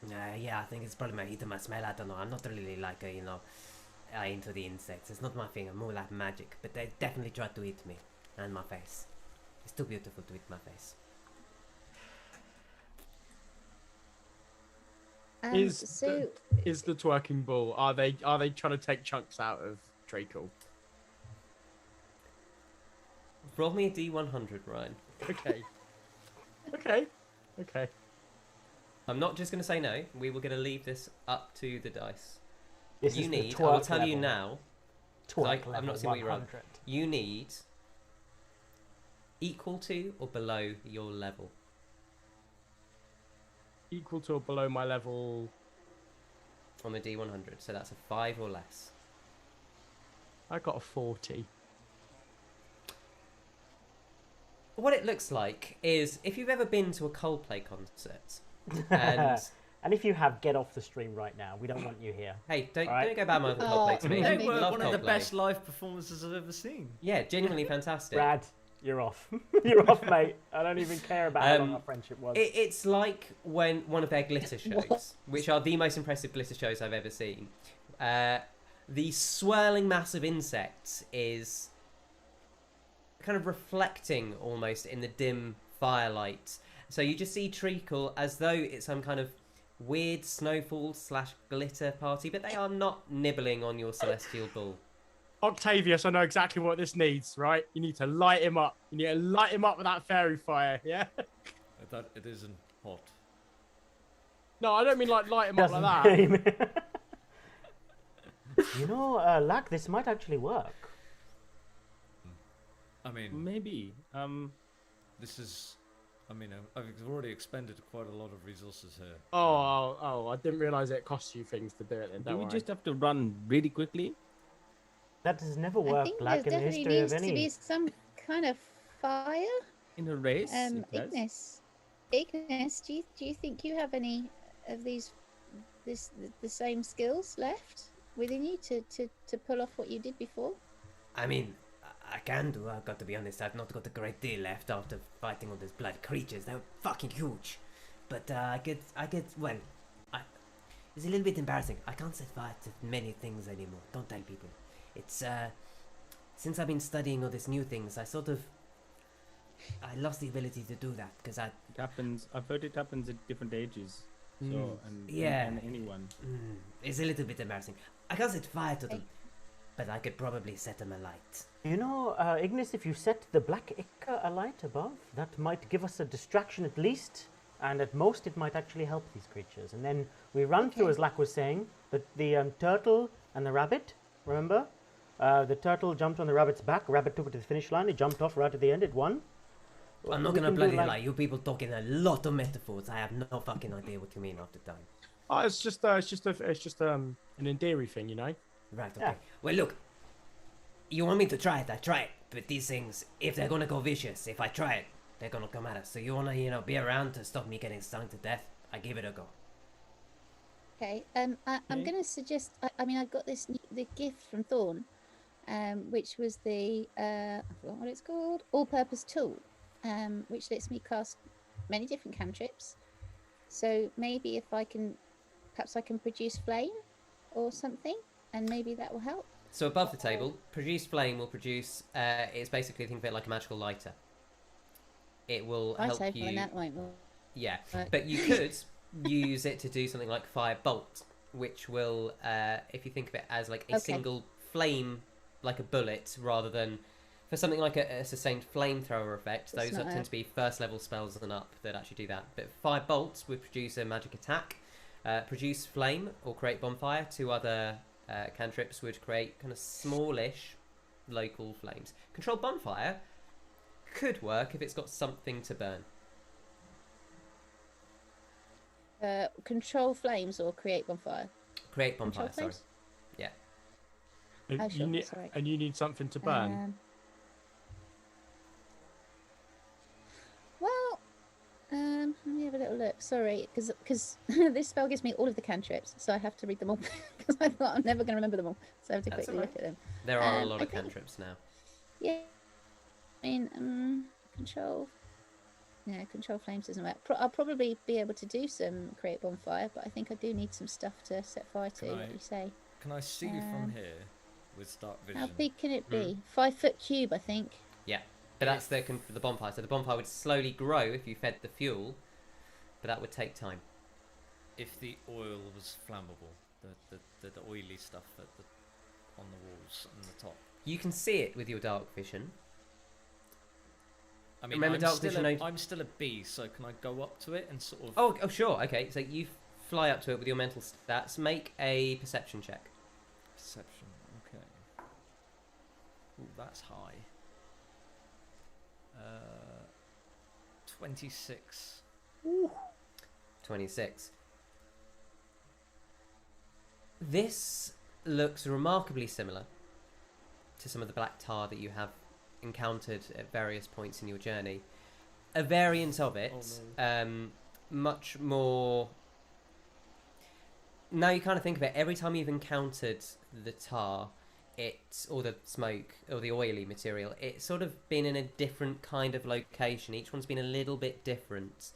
Yeah, I think it's probably my heat and my smell. I don't know. I'm not really like into the insects. It's not my thing. I'm more like magic. But they definitely tried to eat me and my face. It's too beautiful to eat my face. So Is the twerking bull? Are they trying to take chunks out of Draco? Roll me a D100, Ryan. Okay. I'm not just going to say no. We were going to leave this up to the dice. This You is the need, I will twerk tell you level. now, Twerk like, I'm level not seeing what you rolled. 100. You need equal to or below your level. Equal to or below my level. On the D100, so that's a 5 or less. I got a 40. What it looks like is if you've ever been to a Coldplay concert, and And if you have, get off the stream right now. We don't want you here. hey, don't Alright. go bad mouth Coldplay to me. They They were Love one of the Coldplay. best live performances I've ever seen. Yeah, genuinely fantastic. Brad, you're off. You're off, mate. I don't even care about how long our friendship was. It's like when one of their glitter shows, which are the most impressive glitter shows I've ever seen. The swirling mass of insects is kind of reflecting almost in the dim firelight. So you just see treacle as though it's some kind of weird snowfall / glitter party, but they are not nibbling on your celestial bull. Octavius, I know exactly what this needs, right? You need to light him up. You need to light him up with that fairy fire, yeah? That it isn't hot. No, I don't mean like light him up like that. Doesn't mean- You know, Lack, this might actually work. I mean, Maybe. this is. I mean, I've already expended quite a lot of resources here. Oh, I didn't realise it costs you things to do it then. Do Don't we worry. just have to run really quickly? That has never I worked, think there Lack, in the definitely history needs of to any. be some kind of fire. In a race? it does. Ignis, do you think you have any of the same skills left within you to pull off what you did before? I mean, I can do. I've got to be honest. I've not got a great deal left after fighting all those blood creatures. They're fucking huge. But I get. Well, it's a little bit embarrassing. I can't set fire to many things anymore. Don't tell people. It's since I've been studying all these new things, I lost the ability to do that because It happens. I've heard it happens at different ages. So, Yeah. and anyone. it's a little bit embarrassing. I can't set fire to them, but I could probably set them alight. You know, Ignis, if you set the black ichor alight above, that might give us a distraction at least, and at most it might actually help these creatures. And then we run through, Okay. as Lack was saying, the turtle and the rabbit, remember? The turtle jumped on the rabbit's back, rabbit took it to the finish line, it jumped off right at the end, it won. I'm not We gonna can do, bloody like- lie. You people talking a lot of metaphors. I have no fucking idea what you mean half the time. Oh, it's just an endearing thing, you know. Right, okay. Yeah. Well, look, you want me to try it, I try it. But these things, if they're gonna go vicious, if I try it, they're gonna come at us. So you wanna, be around to stop me getting stung to death? I give it a go. Okay. I'm going to suggest. I mean, I've got the gift from Thorn, which was the I forgot what it's called, all-purpose tool, which lets me cast many different cantrips. So maybe if perhaps I can produce flame or something, and maybe that will help. So above the table, produce flame will produce. It's basically, think of it like a magical lighter. It will help you. And that won't work. Yeah, but you could use it to do something like fire bolt, which will, if you think of it as like a single flame, like a bullet, rather than for something like a sustained flamethrower effect. Those tend to be first level spells and up that actually do that. But fire bolts would produce a magic attack. Produce flame or create bonfire. Two other cantrips would create kind of smallish local flames. Control bonfire could work if it's got something to burn. Control flames or create bonfire? Create bonfire, sorry. Yeah. And you need something to burn. Well, let me have a little look. Sorry, because this spell gives me all of the cantrips, so I have to read them all because I thought I'm never going to remember them all. So I have to quickly look at them. There are a lot of cantrips now. Yeah. I mean, control. Yeah, control flames doesn't work. I'll probably be able to do some create bonfire, but I think I do need some stuff to set fire to. What do you say? Can I see you from here with dark vision? How big can it be? 5 foot cube, I think. Yeah, but that's the bonfire. So the bonfire would slowly grow if you fed the fuel, but that would take time. If the oil was flammable, the oily stuff on the walls and the top. You can see it with your dark vision. I mean, remember dark vision. I'm still a bee, so can I go up to it and sort of? Oh, sure. Okay, so you fly up to it with your mental stats. Make a perception check. Perception. Okay. Ooh, that's high. 26. Ooh. 26. This looks remarkably similar to some of the black tar that you have encountered at various points in your journey. A variant of it, much more. Now you kind of think of it, every time you've encountered the tar, or the smoke, or the oily material, it's sort of been in a different kind of location. Each one's been a little bit different.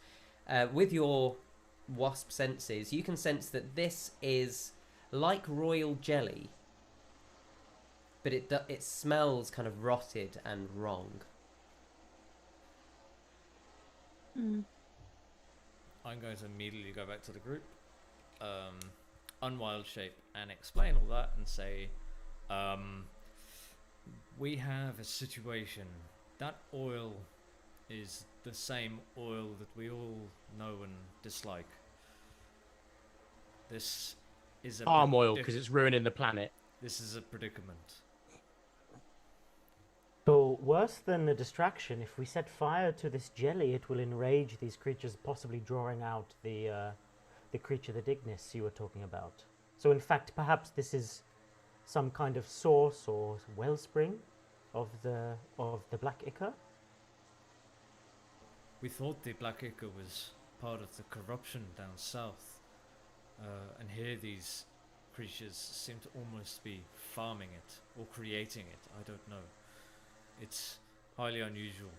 With your wasp senses, you can sense that this is like royal jelly, but it smells kind of rotted and wrong. I'm going to immediately go back to the group, unwild shape, and explain all that and say, we have a situation. That oil is the same oil that we all know and dislike. This is a palm oil because it's ruining the planet. This is a predicament. So worse than a distraction, if we set fire to this jelly, it will enrage these creatures, possibly drawing out the creature, the Dignus you were talking about. So in fact, perhaps this is some kind of source or wellspring of the black ichor. We thought the black ichor was part of the corruption down south, and here these creatures seem to almost be farming it or creating it. I don't know. It's highly unusual.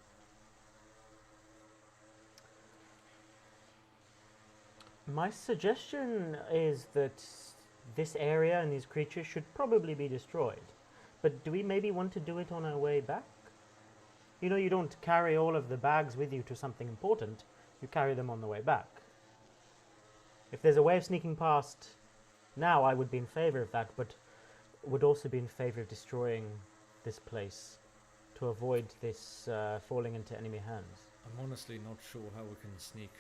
My suggestion is that this area and these creatures should probably be destroyed. But do we maybe want to do it on our way back? You know, you don't carry all of the bags with you to something important. You carry them on the way back. If there's a way of sneaking past now, I would be in favor of that, but would also be in favor of destroying this place to avoid this falling into enemy hands. I'm honestly not sure how we can sneak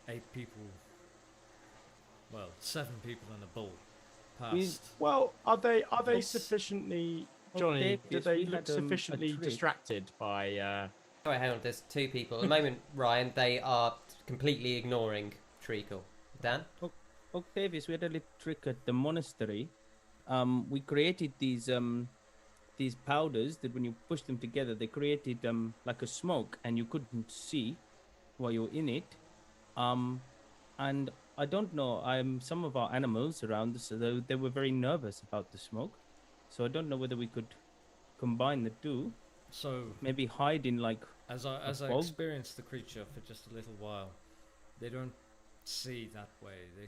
8 people, well, 7 people in a bull past. Are they sufficiently, Johnny? Do they look sufficiently distracted by? Sorry, hang on. There's 2 people at the moment, Ryan. They are completely ignoring treacle. Dan? Octavius, we had a little trick at the monastery. We created these powders that when you push them together, they created like a smoke, and you couldn't see while you're in it. And I don't know. Some of our animals around us, they were very nervous about the smoke. So I don't know whether we could combine the two. So Maybe hide in like as I fog? experienced the creature for just a little while, they don't see that way. They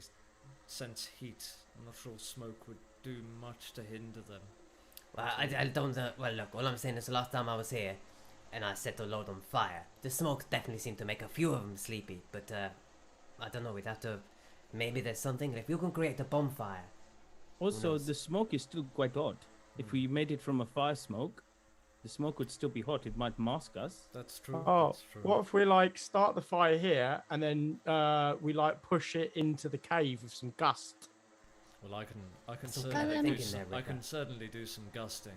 sense heat. I'm not sure smoke would do much to hinder them. Well, I don't know. Well, look, all I'm saying is the last time I was here and I set the load on fire, the smoke definitely seemed to make a few of them sleepy, but I don't know, we'd have to... Maybe there's something, if you can create a bonfire... Also, knows? the smoke is still quite hot. If we made it from a fire smoke, the smoke would still be hot. It might mask us. That's true. Oh, that's true. what if we like start the fire here and then we like push it into the cave with some gust? Well, I can Some kind of certainly do thinking some, there, I can Ricker. certainly do some gusting.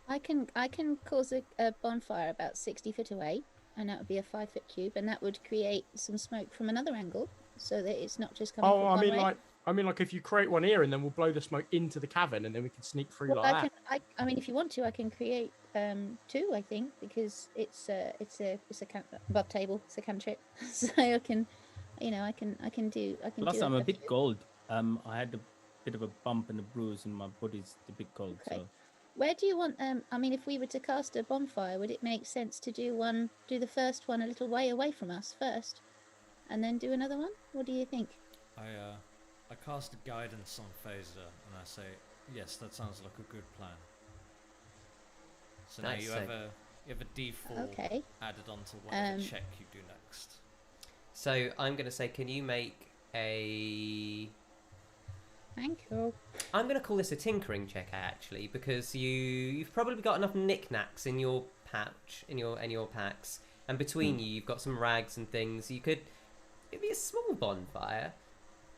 I can cause a bonfire about 60 foot away, and that would be a 5-foot cube, and that would create some smoke from another angle, so that it's not just coming from Oh, one way. I mean like if you create one here and then we'll blow the smoke into the cavern and then we can sneak through Well, like that. I mean, if you want to, I can create two. I think because it's a above table. It's a cantrip, so I can, I can do. Plus, do I'm a few. bit cold. I had a bit of a bump and a bruise, and my body's a bit cold. Okay. So Where do you want I mean, if we were to cast a bonfire, would it make sense to do the first one a little way away from us first, and then do another one? What do you think? I cast a guidance on Faeza and I say, yes, that sounds like a good plan. So Nice, now so- you have a D4 Okay. added onto whatever Um, check you do next. So I'm going to say, can you make a... Thank you. I'm going to call this a tinkering check, actually, because you've probably got enough knickknacks in your pouch, in your packs, and between you, you've got some rags and things. It'd be a small bonfire,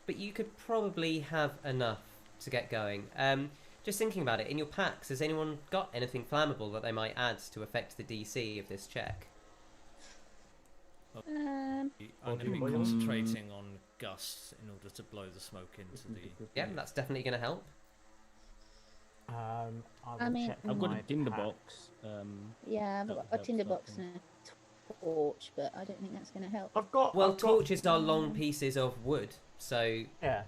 but you could probably have enough to get going. Just thinking about it, in your packs, has anyone got anything flammable that they might add to affect the DC of this check? I'm going to be boils. concentrating on gusts in order to blow the smoke into the... Yeah, that's definitely going to help. I I will mean- check I've got my a tinder pack. box. Yeah, I've That got would a tinderbox help and a torch, but I don't think that's going to help. I've got Well, I've got- torches are long pieces of wood, so Yeah.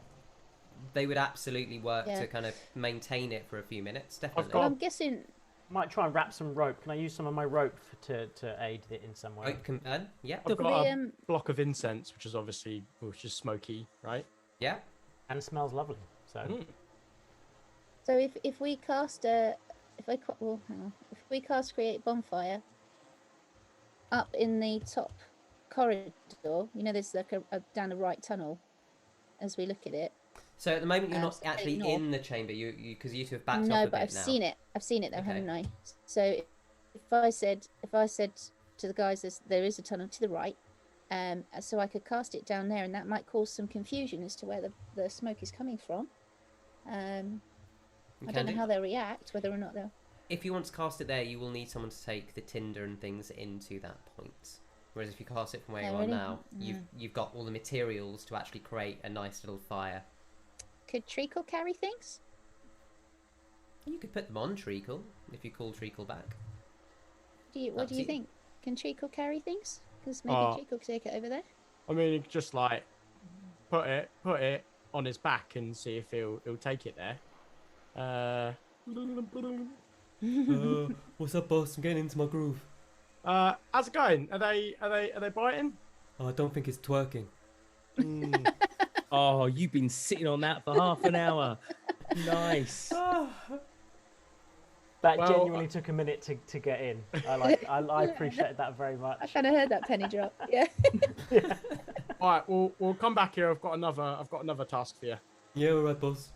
they would absolutely work Yeah. to kind of maintain it for a few minutes, definitely. Well, got- I'm guessing. Might try and wrap some rope. Can I use some of my rope to aid it in some way? Oak yeah, I've got a um, block of incense, which is smoky, right? yeah. And smells lovely. So Mm. So if we cast if we cast create bonfire up in the top corridor, there's like a down the right tunnel as we look at it. So at the moment you're not so actually ignore. in the chamber, because you two have backed No, off a but bit I've now. seen it. I've seen it though, Okay. haven't I? So if I said to the guys, there is a tunnel to the right, so I could cast it down there, and that might cause some confusion as to where the smoke is coming from. I can don't know do. how they'll react, whether or not they'll. If you want to cast it there, you will need someone to take the tinder and things into that point. Whereas if you cast it from where Oh, you are really? now, Yeah. you've got all the materials to actually create a nice little fire. Could Treacle carry things? You could put them on Treacle if you call Treacle back. What Up do to you you. think? Can Treacle carry things? Because maybe Oh. Treacle could take it over there. I mean, you could just like put it on his back and see if he'll take it there. What's up, boss? I'm getting into my groove. How's it going? Are they biting? Oh, I don't think it's twerking. Mm. oh, you've been sitting on that for half an hour. Nice. that Well, genuinely took a minute to get in. I appreciate that very I much. kind of heard that penny drop. Yeah. All right, we'll come back here. I've got another task for you. Yeah, all right, boss.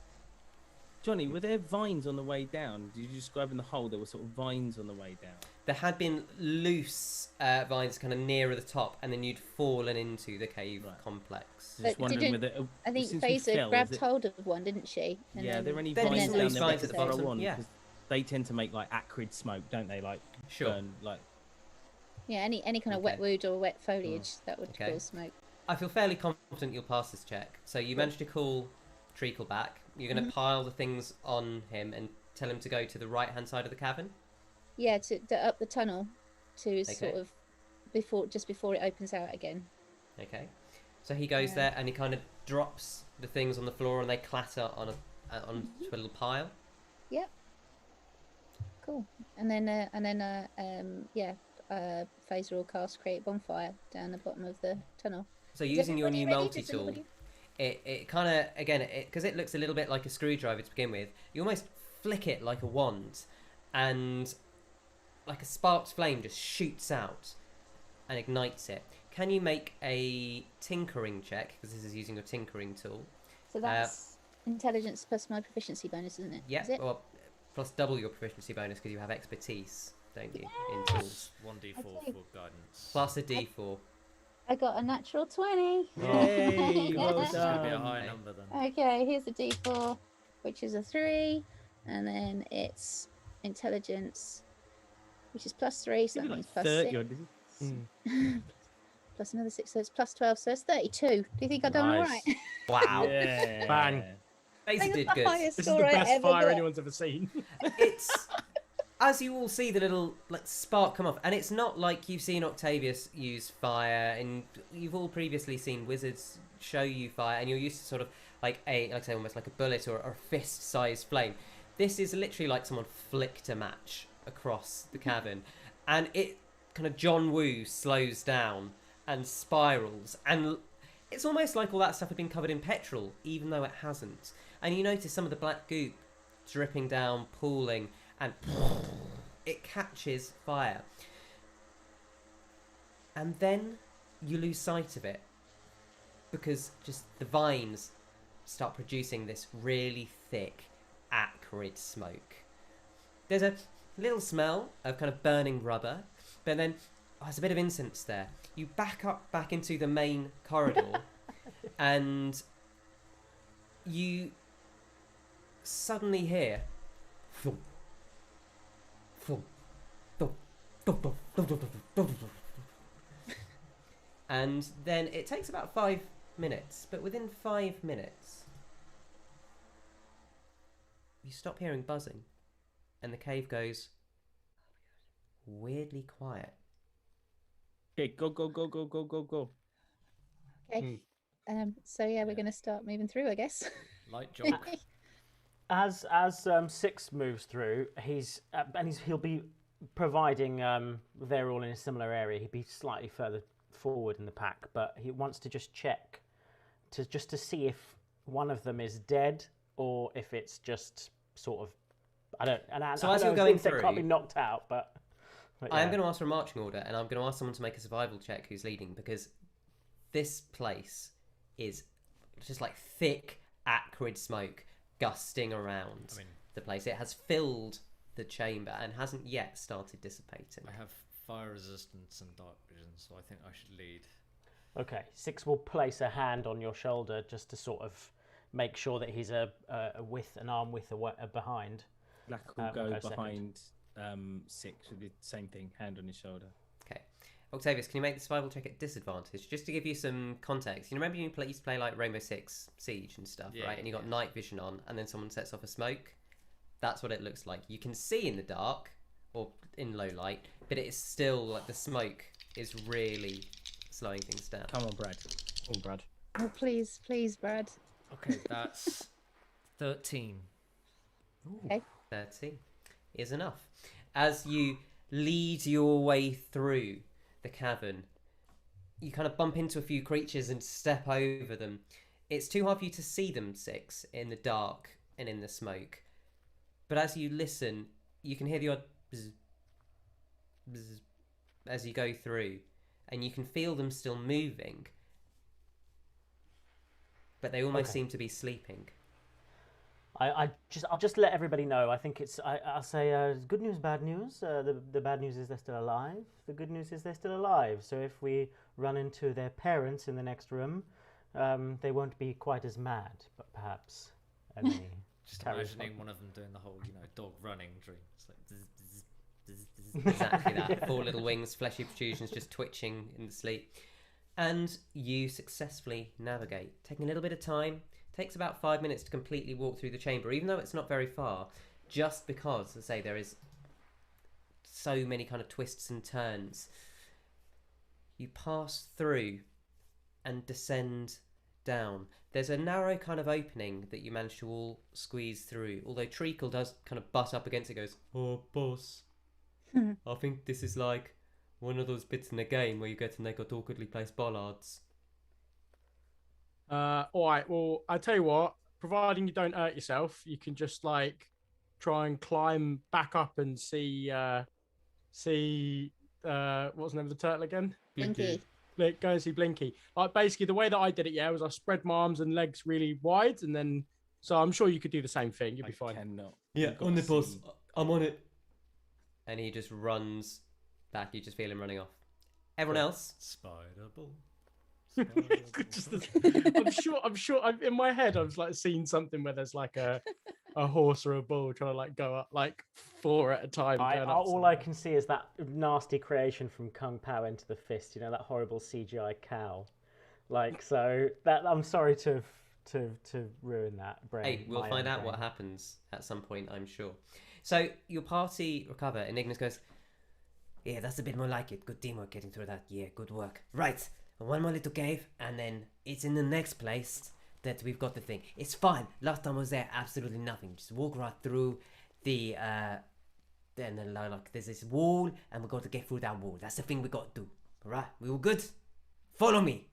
Johnny, were there vines on the way down? Did you describe in the hole there were sort of vines on the way down? There had been loose vines kind of nearer the top, and then you'd fallen into the cave Right. complex. Just wondering didn't- whether. I think since we Faeza fell, grabbed is it- hold of one, didn't she? And Yeah, are there any There's vines loose down there vines we at the could throw bottom, on? yeah. 'Cause they tend to make like acrid smoke, don't they? Like Sure. burn, like Yeah, any kind of Okay. wet wood or wet foliage that would Okay. cause smoke. I feel fairly confident you'll pass this check. So you managed to call Treacle back. You're going to pile the things on him and tell him to go to the right-hand side of the cavern. Yeah, to up the tunnel to Okay. sort of just before it opens out again. Okay. So he goes there and he kind of drops the things on the floor and they clatter on onto a little pile. Yep. Cool. And then Faeza will cast create bonfire down the bottom of the tunnel. So Is using your new everybody ready? Does multi-tool, everybody- it kind of, again, because it looks a little bit like a screwdriver to begin with, you almost flick it like a wand and like a sparked flame just shoots out and ignites it. Can you make a tinkering check, because this is using your tinkering tool? So that's intelligence plus my proficiency bonus, isn't it? Yeah, Is it? or plus double your proficiency bonus because you have expertise, don't you, in tools. 1d4 Okay. for guidance. Plus a d4. I got a natural 20. Yay, well This is going to be a done. high number then. Okay, here's the d4, which is a 3, and then it's intelligence, which is plus 3, so that means plus 6. Plus another 6, so it's plus 12, so it's 32. Do you think I've done all right? Nice. Wow. Yeah. Bang. Faeza did the good. highest This is score the I best ever fire got. anyone's ever seen. It's as you all see the little like spark come off, and it's not like you've seen Octavius use fire, and you've all previously seen wizards show you fire, and you're used to sort of like like I say, almost like a bullet or a fist-sized flame. This is literally like someone flicked a match across the cavern, and it kind of John Woo slows down and spirals, and it's almost like all that stuff had been covered in petrol, even though it hasn't. And you notice some of the black goop dripping down, pooling, and it catches fire. And then you lose sight of it because just the vines start producing this really thick, acrid smoke. There's a little smell of kind of burning rubber, but then there's a bit of incense there. You back into the main corridor, and you suddenly hear thump, thump, thump, thump, thump, thump, thump, thump, thump. And then it takes about 5 minutes, but within 5 minutes you stop hearing buzzing and the cave goes weirdly quiet. Okay, go, go, go, go, go, go, go. Okay. So yeah, we're going to start moving through, I guess. Light jog. As Six moves through, he'll be providing they're all in a similar area. He'd be slightly further forward in the pack, but he wants to just check to see if one of them is dead or if it's just sort of So as you're going through, can't be knocked out, but I am going to ask for a marching order, and I'm going to ask someone to make a survival check who's leading, because this place is just like thick, acrid smoke gusting around the place. It has filled the chamber and hasn't yet started dissipating. I have fire resistance and dark vision, so I think I should lead. Okay, Six will place a hand on your shoulder just to sort of make sure that he's an arm width behind. Black will I'll go second. behind Six with the same thing, hand on his shoulder. Okay. Octavius, can you make the survival check at disadvantage? Just to give you some context. You remember you used to play like Rainbow Six Siege and stuff, Yeah, right? And you got night vision on, and then someone sets off a smoke. That's what it looks like. You can see in the dark or in low light, but it's still like the smoke is really slowing things down. Come on, Brad. Oh, Brad. Oh, please, Brad. Okay, that's 13. Okay. 30 is enough. As you lead your way through the cavern, you kind of bump into a few creatures and step over them. It's too hard for you to see them, Six, in the dark and in the smoke. But as you listen, you can hear the odd bzz, bzz, as you go through, and you can feel them still moving, but they almost seem to be sleeping. I'll just let everybody know. I think I'll say good news, bad news. The bad news is they're still alive. The good news is they're still alive. So if we run into their parents in the next room, they won't be quite as mad, but perhaps. Just carries imagining on. one of them doing the whole, dog running dream. It's like bzz, bzz, bzz, bzz. Exactly that. 4 little wings, fleshy protrusions just twitching in the sleep. And you successfully navigate. Taking a little bit of time. Takes about 5 minutes to completely walk through the chamber, even though it's not very far, just because, as I say, there is so many kind of twists and turns. You pass through and descend down. There's a narrow kind of opening that you manage to all squeeze through, although Treacle does kind of butt up against it, goes, "Oh, boss, I think this is like one of those bits in the game where you get to make out awkwardly placed bollards." All right. Well, I tell you what. Providing you don't hurt yourself, you can just like try and climb back up and see what's the name of the turtle again? Blinky. Go and see Blinky. Like basically, the way that I did it, was I spread my arms and legs really wide, and then so I'm sure you could do the same thing. You'll be fine. Cannot. Yeah, You've got on the to boss. see- I'm on it. And he just runs back. You just feel him running off. Everyone else? Spider ball. I'm sure. In my head, I've like seen something where there's like a horse or a bull trying to like go up like 4 at a time. All I can see is that nasty creation from Kung Pao Into the Fist. You know, that horrible CGI cow. Like, so that I'm sorry to ruin that. Brain. Hey, we'll find out what happens at some point, I'm sure. So your party recover, and Ignis goes, Yeah, that's a bit more like it. Good teamwork getting through that. Yeah, good work. Right, one more little cave, and then it's in the next place that we've got the thing. It's fine. Last time I was there, absolutely nothing. Just walk right through the, then like there's this wall, and we've got to get through that wall. That's the thing we got to do. Alright, we all good? Follow me.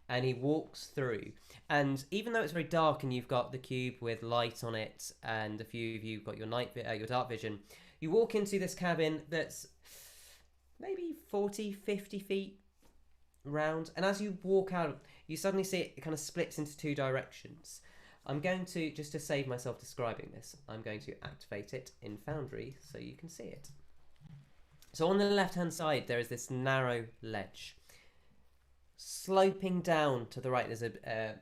and he walks through. And even though it's very dark and you've got the cube with light on it, and a few of you have got your your dark vision, you walk into this cabin that's maybe 40, 50 feet round. And as you walk out, you suddenly see it kind of splits into two directions. I'm going to, just to save myself describing this, I'm going to activate it in Foundry so you can see it. So on the left-hand side, there is this narrow ledge. Sloping down to the right, there's a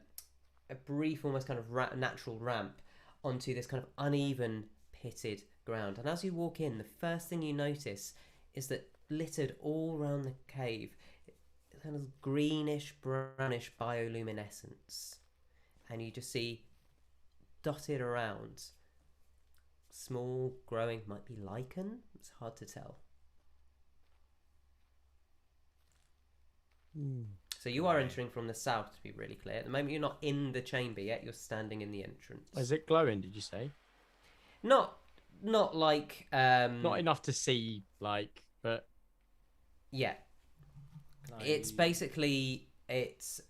brief, almost kind of natural ramp onto this kind of uneven, pitted ground. And as you walk in, the first thing you notice is that littered all around the cave, kind of greenish, brownish bioluminescence. And you just see dotted around small, growing, might be lichen, it's hard to tell. So you are entering from the south, to be really clear. At the moment, you're not in the chamber yet. You're standing in the entrance. Is it glowing? Did you say? Not like not enough to see, like, but yeah. It's basically let's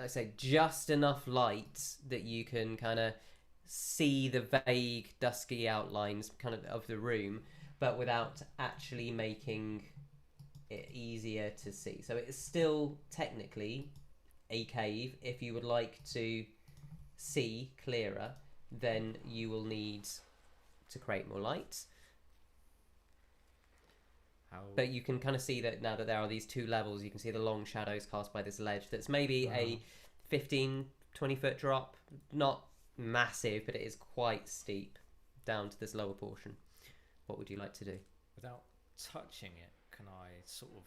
say just enough light that you can kind of see the vague, dusky outlines kind of the room, but without actually making it easier to see. So it is still technically a cave. If you would like to see clearer, then you will need to create more light. But you can kind of see that now that there are these two levels, you can see the long shadows cast by this ledge that's maybe a 15-20 foot drop. Not massive, but it is quite steep down to this lower portion. What would you like to do? Without touching it, can I sort of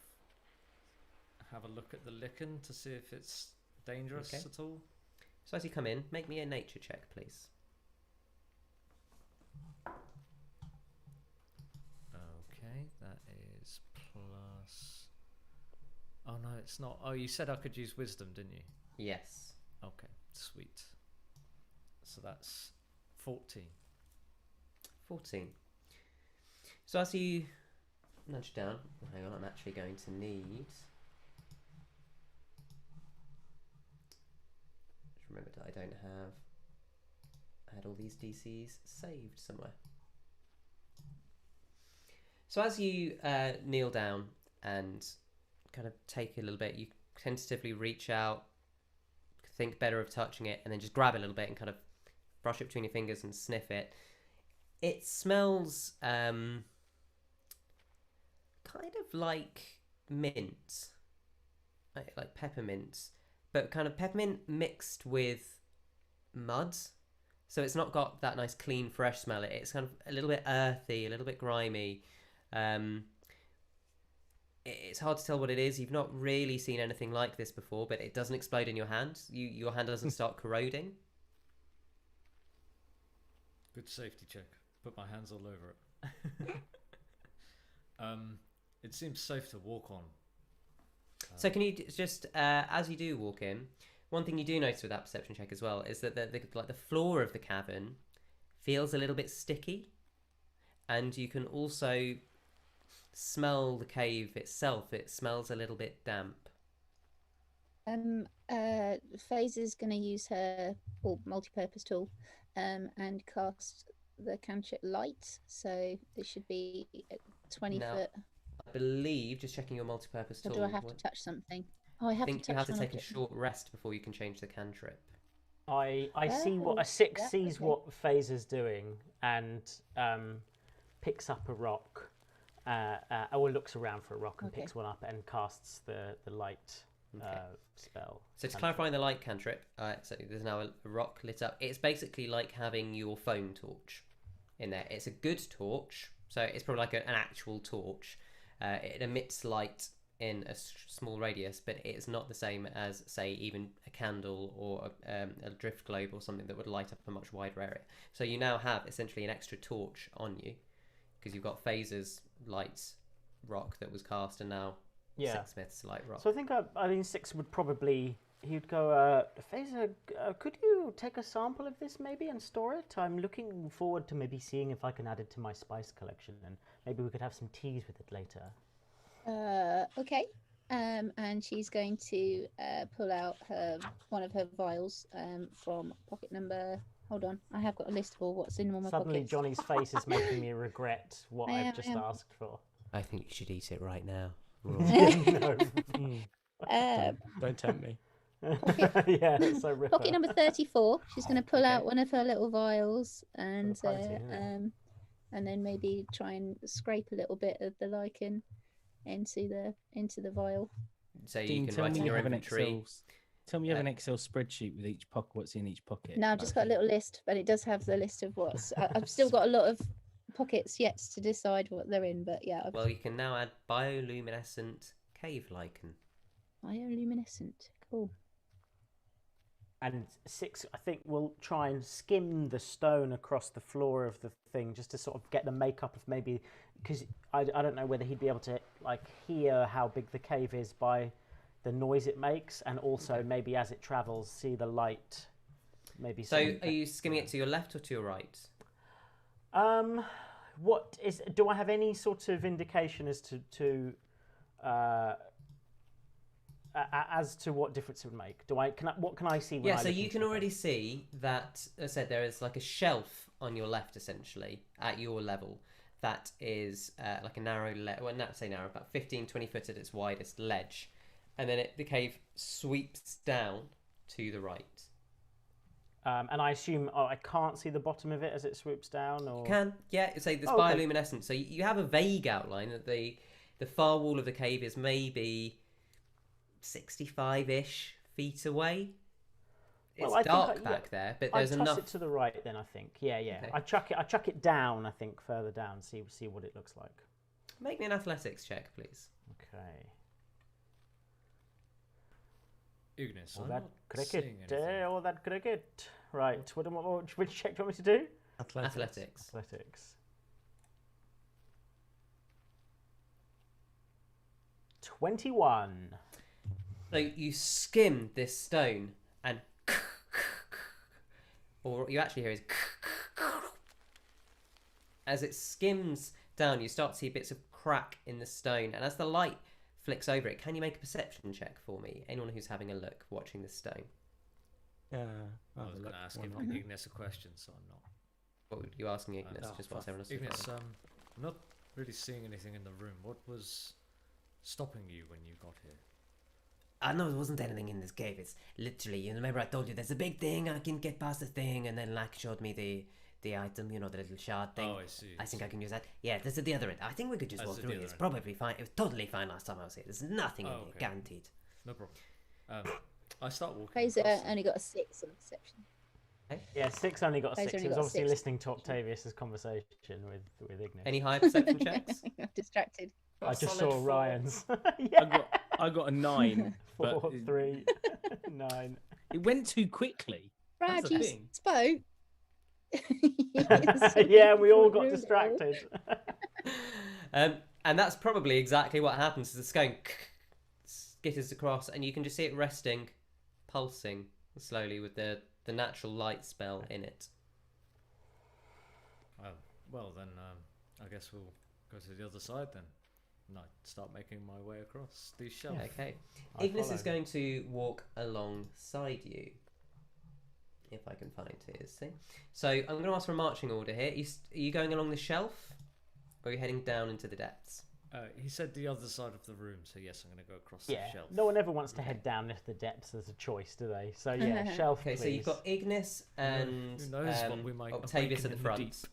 have a look at the lichen to see if it's dangerous at all? So as you come in, make me a nature check, please. Okay, that is plus... Oh no, it's not. Oh, you said I could use wisdom, didn't you? Yes. Okay, sweet. So that's 14. 14. So as you nudge down, hang on, I'm actually going to need... Just remember that I don't have... I had all these DCs saved somewhere. So as you kneel down and kind of take a little bit, you tentatively reach out, think better of touching it, and then just grab a little bit and kind of brush it between your fingers and sniff it. It smells kind of like mint, like peppermint, but kind of peppermint mixed with mud. So it's not got that nice clean fresh smell. It's kind of a little bit earthy, a little bit grimy. It's hard to tell what it is. You've not really seen anything like this before, but it doesn't explode in your hand. Your hand doesn't start corroding. Good safety check. Put my hands all over it. It seems safe to walk on. So can you just, as you do walk in, one thing you do notice with that perception check as well is that the floor of the cavern feels a little bit sticky, and you can also smell the cave itself. It smells a little bit damp. Faeza's going to use her multi-purpose tool and cast the cantrip light. So it should be 20 foot. I believe, just checking your multi-purpose tool. Or do I have to touch something? Oh, I have to touch. You have to take a object. short rest before you can change the cantrip. I see what a sees what Faeza's doing and picks up a rock, or looks around for a rock and picks one up and casts the light spell. So to clarify the light cantrip, so there's now a rock lit up. It's basically like having your phone torch in there. It's a good torch, so it's probably like an actual torch. It emits light in a small radius, but it's not the same as, say, even a candle or a drift globe or something that would light up a much wider area. So you now have essentially an extra torch on you because you've got Faeza's light rock that was cast and now Sixsmith's light rock. So I think Six would probably, he'd go, Faeza, could you take a sample of this maybe and store it? I'm looking forward to maybe seeing if I can add it to my spice collection, and maybe we could have some teas with it later. Okay. And she's going to pull out one of her vials from pocket number. Hold on, I have got a list of all what's in all my Suddenly pockets. Johnny's face is making me regret what I've just asked for. I think you should eat it right now. No. Don't tempt me. Yeah, that's so ripper. Pocket number 34. She's going to pull out one of her little vials and then maybe try and scrape a little bit of the lichen into the vial. So Dean, you can write in your inventory. Tell me you have an Excel spreadsheet with each pocket, what's in each pocket. No, I've just got a little list, but it does have the list of what's. I've still got a lot of pockets yet to decide what they're in, but yeah. Well, you can now add bioluminescent cave lichen. Bioluminescent, cool. And Six, I think, will try and skim the stone across the floor of the thing just to sort of get the makeup of maybe, because I don't know whether he'd be able to like hear how big the cave is by the noise it makes, and also maybe as it travels see the light. Maybe. So are you skimming it to your left or to your right? Do I have any sort of indication as to what difference it would make? What can I see? When So you can already see that, as I said, there is like a shelf on your left, essentially, at your level, that is like a narrow, not say narrow, about 15-20 foot at its widest ledge. And then the cave sweeps down to the right. And I assume I can't see the bottom of it as it swoops down? Or... You can, yeah. So there's bioluminescent. So you have a vague outline that the far wall of the cave is maybe 65-ish feet away. It's dark back there, but there's enough. I toss it to the right then, I think. Yeah. Okay. I chuck it down, I think, further down, see what it looks like. Make me an athletics check, please. Okay. Ignis, All I'm that not cricket, seeing anything. all that cricket. Right, which check do you want me to do? Athletics. 21. So you skim this stone and or what you actually hear is as it skims down, you start to see bits of crack in the stone, and as the light flicks over it, can you make a perception check for me? Anyone who's having a look, watching the stone. Yeah. I was going to ask Ignis a question, so I'm not. What were you asking Ignis? Just whilst everyone else is Ignis, I'm not really seeing anything in the room. What was stopping you when you got here? No, there wasn't anything in this cave. It's literally, you remember I told you there's a big thing, I can get past the thing, and then Lack showed me the item, the little shard thing. Oh, I see. I think I can use that. Yeah, this is the other end. I think we could just walk through it. It's probably fine. It was totally fine last time I was here. There's nothing in here, guaranteed. No problem. I start walking. Faeza only got a 6 on perception. Yeah, 6 only got a 6. Only He was got a obviously 6. listening to Octavius's conversation with Ignis. Any high perception checks? I'm distracted. I just saw Ryan's. I got a 9. 4, but 3, 9. It went too quickly. Brad, That's the you thing. spoke. Yeah, we all got distracted. And that's probably exactly what happens. It's going skitters across, and you can just see it resting, pulsing slowly with the natural light spell in it. Well, then I guess we'll go to the other side then. And I start making my way across these shelves. Okay. Ignis is going to walk alongside you. If I can find his thing. So I'm going to ask for a marching order here. Are you going along the shelf? Or are you heading down into the depths? He said the other side of the room, so yes, I'm going to go across the shelf. No one ever wants to head down into the depths as a choice, do they? So yeah, shelf, okay, please. so you've got Ignis and Who knows what we might Octavius at the front.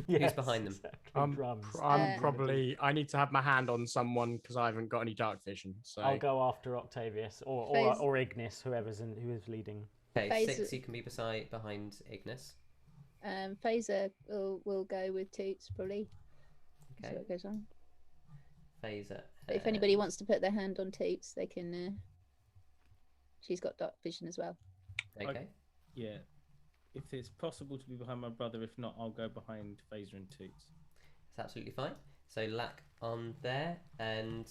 Who's behind them? Exactly. Drums. I'm probably. I need to have my hand on someone because I haven't got any dark vision. So I'll go after Octavius or Ignis, who's leading. Okay, Faeza- 6 you can be behind Ignis. Faeza will go with Toots probably. Okay. See what goes on. Faeza. But if anybody wants to put their hand on Toots, they can. She's got dark vision as well. Okay. Yeah. If it's possible to be behind my brother, if not, I'll go behind Faeza and Toots. That's absolutely fine. So Lack on there, and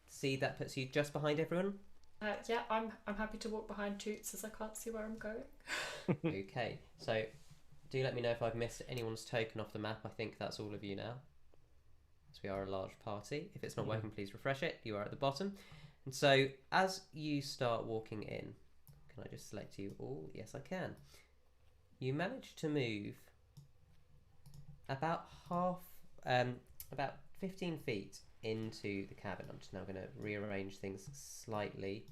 see that puts you just behind everyone. Yeah, I'm happy to walk behind Toots as I can't see where I'm going. Okay, so do let me know if I've missed anyone's token off the map. I think that's all of you now, as we are a large party. If it's not working, please refresh it. You are at the bottom. And so as you start walking in, can I just select you all? Yes, I can. You manage to move about about 15 feet into the cabin. I'm just now going to rearrange things slightly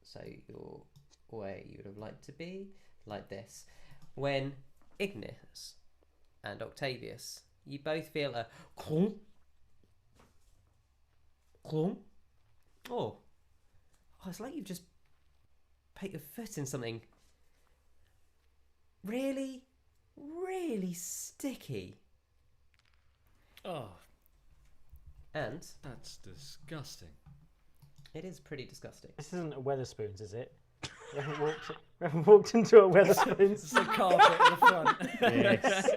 so you're where you would have liked to be, like this. When Ignis and Octavius, you both feel a clunk, clunk. Oh, it's like you've just put your foot in something really, really sticky. Oh, And that's disgusting. it is pretty disgusting. This isn't a Weatherspoons, is it? You haven't walked into a Weatherspoons. It's the carpet at the front. Yes.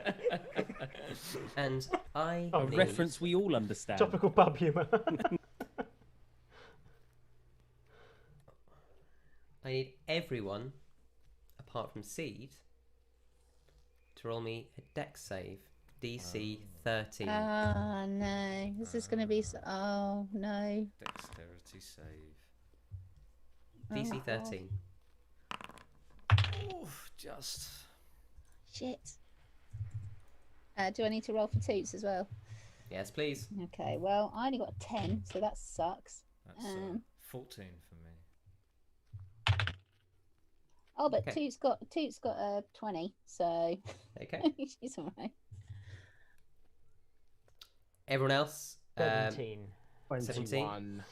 And I A need- reference we all understand. Topical pub humour. I need everyone, apart from Seed, to roll me a dex save. DC 13. Oh no, this is going to be. Oh no. Dexterity save. DC Oh, 13. Oof, just. Shit. Do I need to roll for Toots as well? Yes, please. Okay, well, I only got a 10, so that sucks. That's 14 for me. Oh, but Okay. Toots got a 20, so Okay. she's all right. Everyone else? 17. 21.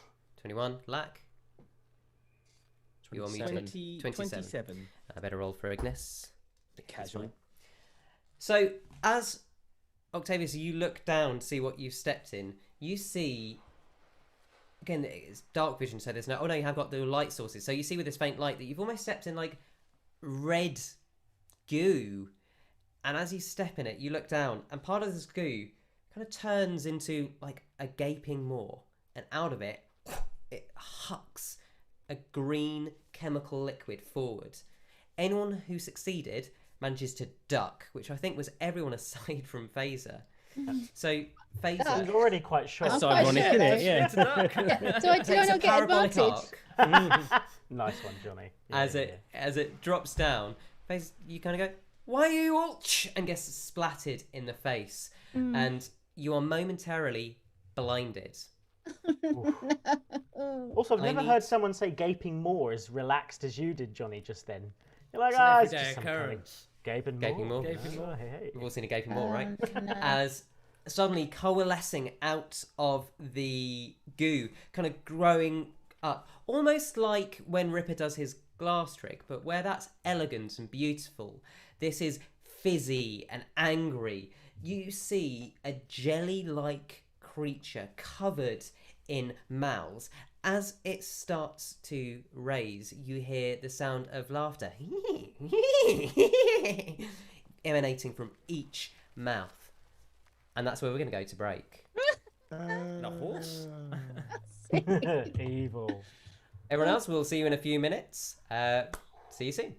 21. Lack? You want me to? 27. I better roll for Ignis. Casual. So, as Octavius, you look down to see what you've stepped in, you see. Again, it's dark vision, so there's no. Oh no, you have got the light sources. So you see with this faint light that you've almost stepped in like red goo. And as you step in it, you look down, and part of this goo kind of turns into like a gaping maw. And out of it, it hucks a green chemical liquid forward. Anyone who succeeded manages to duck, which I think was everyone aside from Faeza. So Faeza. He's already quite short. That's I'm quite ironic, sure, isn't though. it? Yeah. Do I takes a not get parabolic advantage? arc Nice one, Johnny. as it drops down. Faeza, you kind of go, "Why are you all?" and gets splattered in the face, and you are momentarily blinded. Also, I've I never need- heard someone say gaping maw as relaxed as you did, Johnny, just then. You're like, It's an ah, it's everyday just some kind of occurrence. gaping maw. Gaping maw. Gaping maw. Oh, hey. We've all seen a gaping maw, right? No. As suddenly coalescing out of the goo, kind of growing up, almost like when Ripper does his glass trick, but where that's elegant and beautiful, this is fizzy and angry. You see a jelly-like creature covered in mouths. As it starts to raise, you hear the sound of laughter emanating from each mouth. And that's where we're going to go to break. And a horse? Evil. Everyone else, we'll see you in a few minutes. See you soon.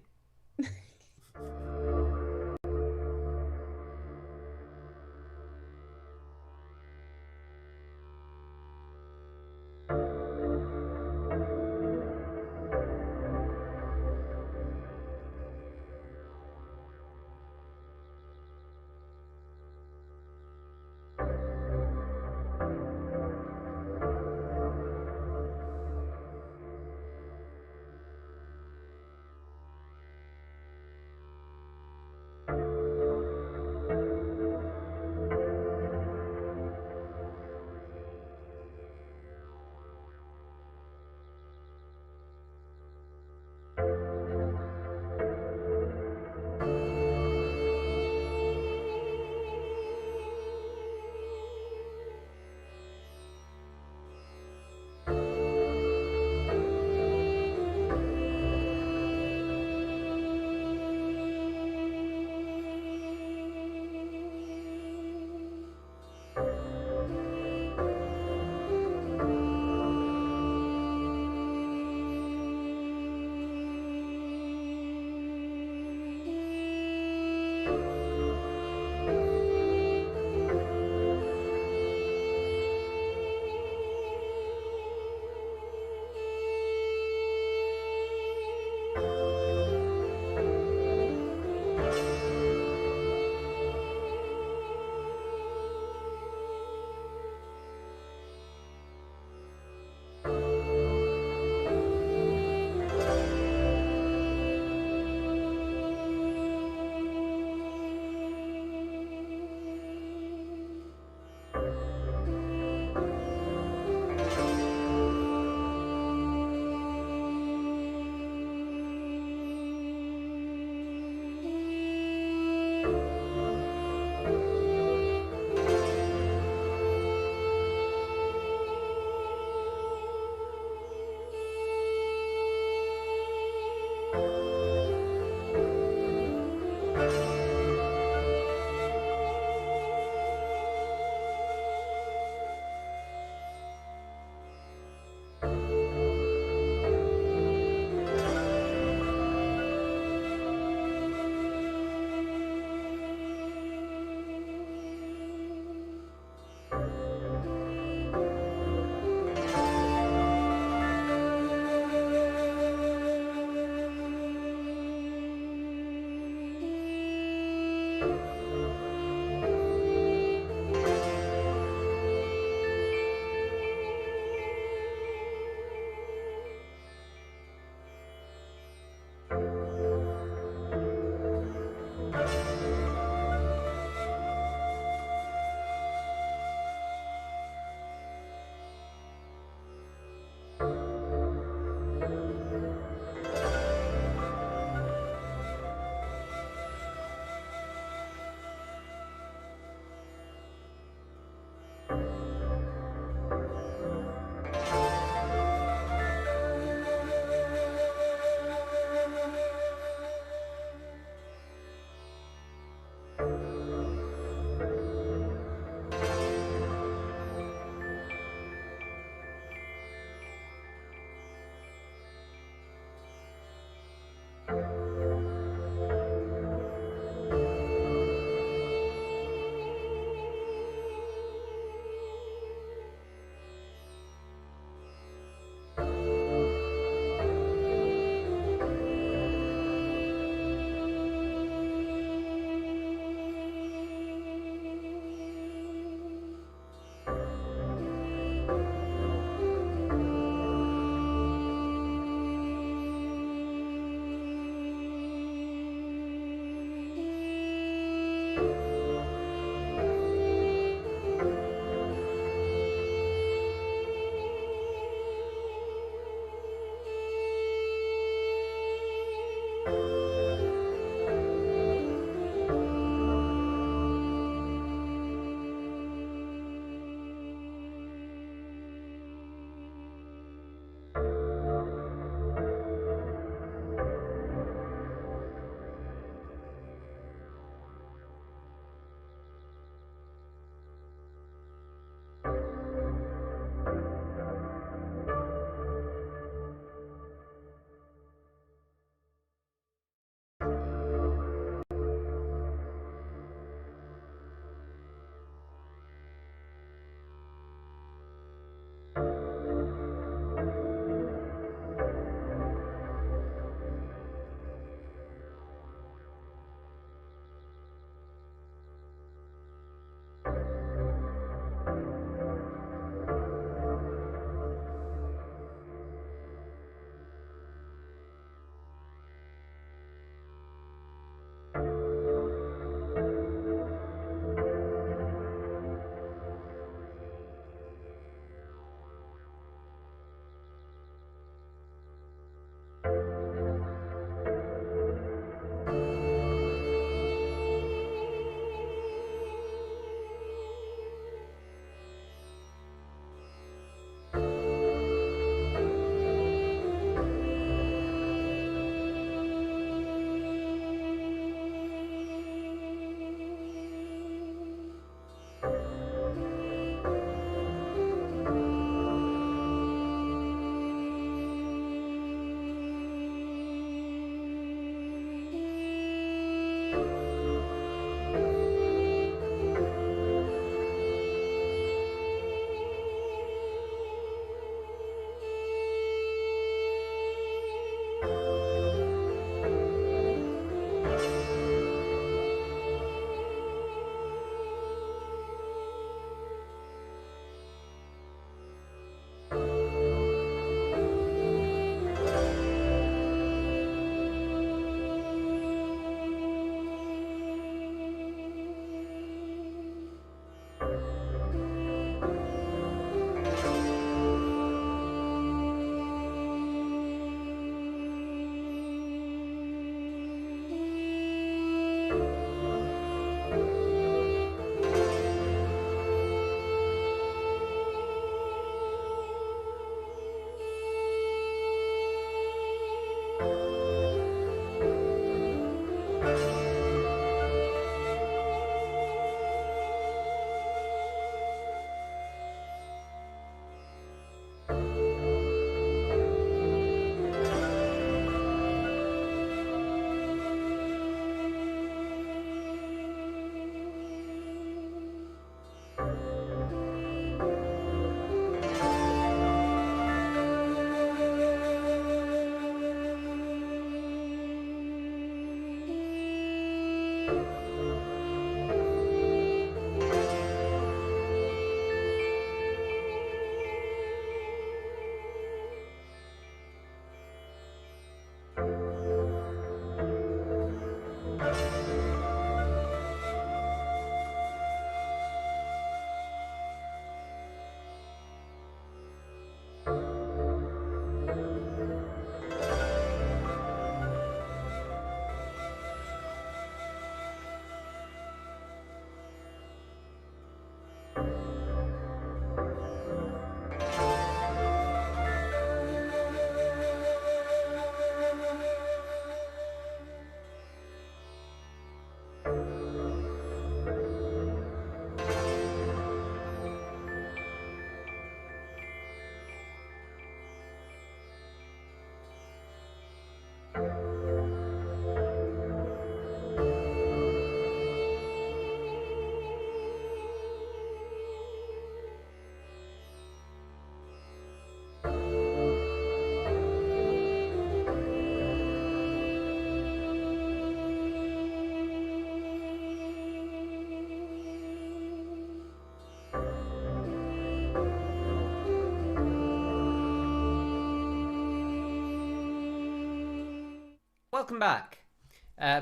Welcome back.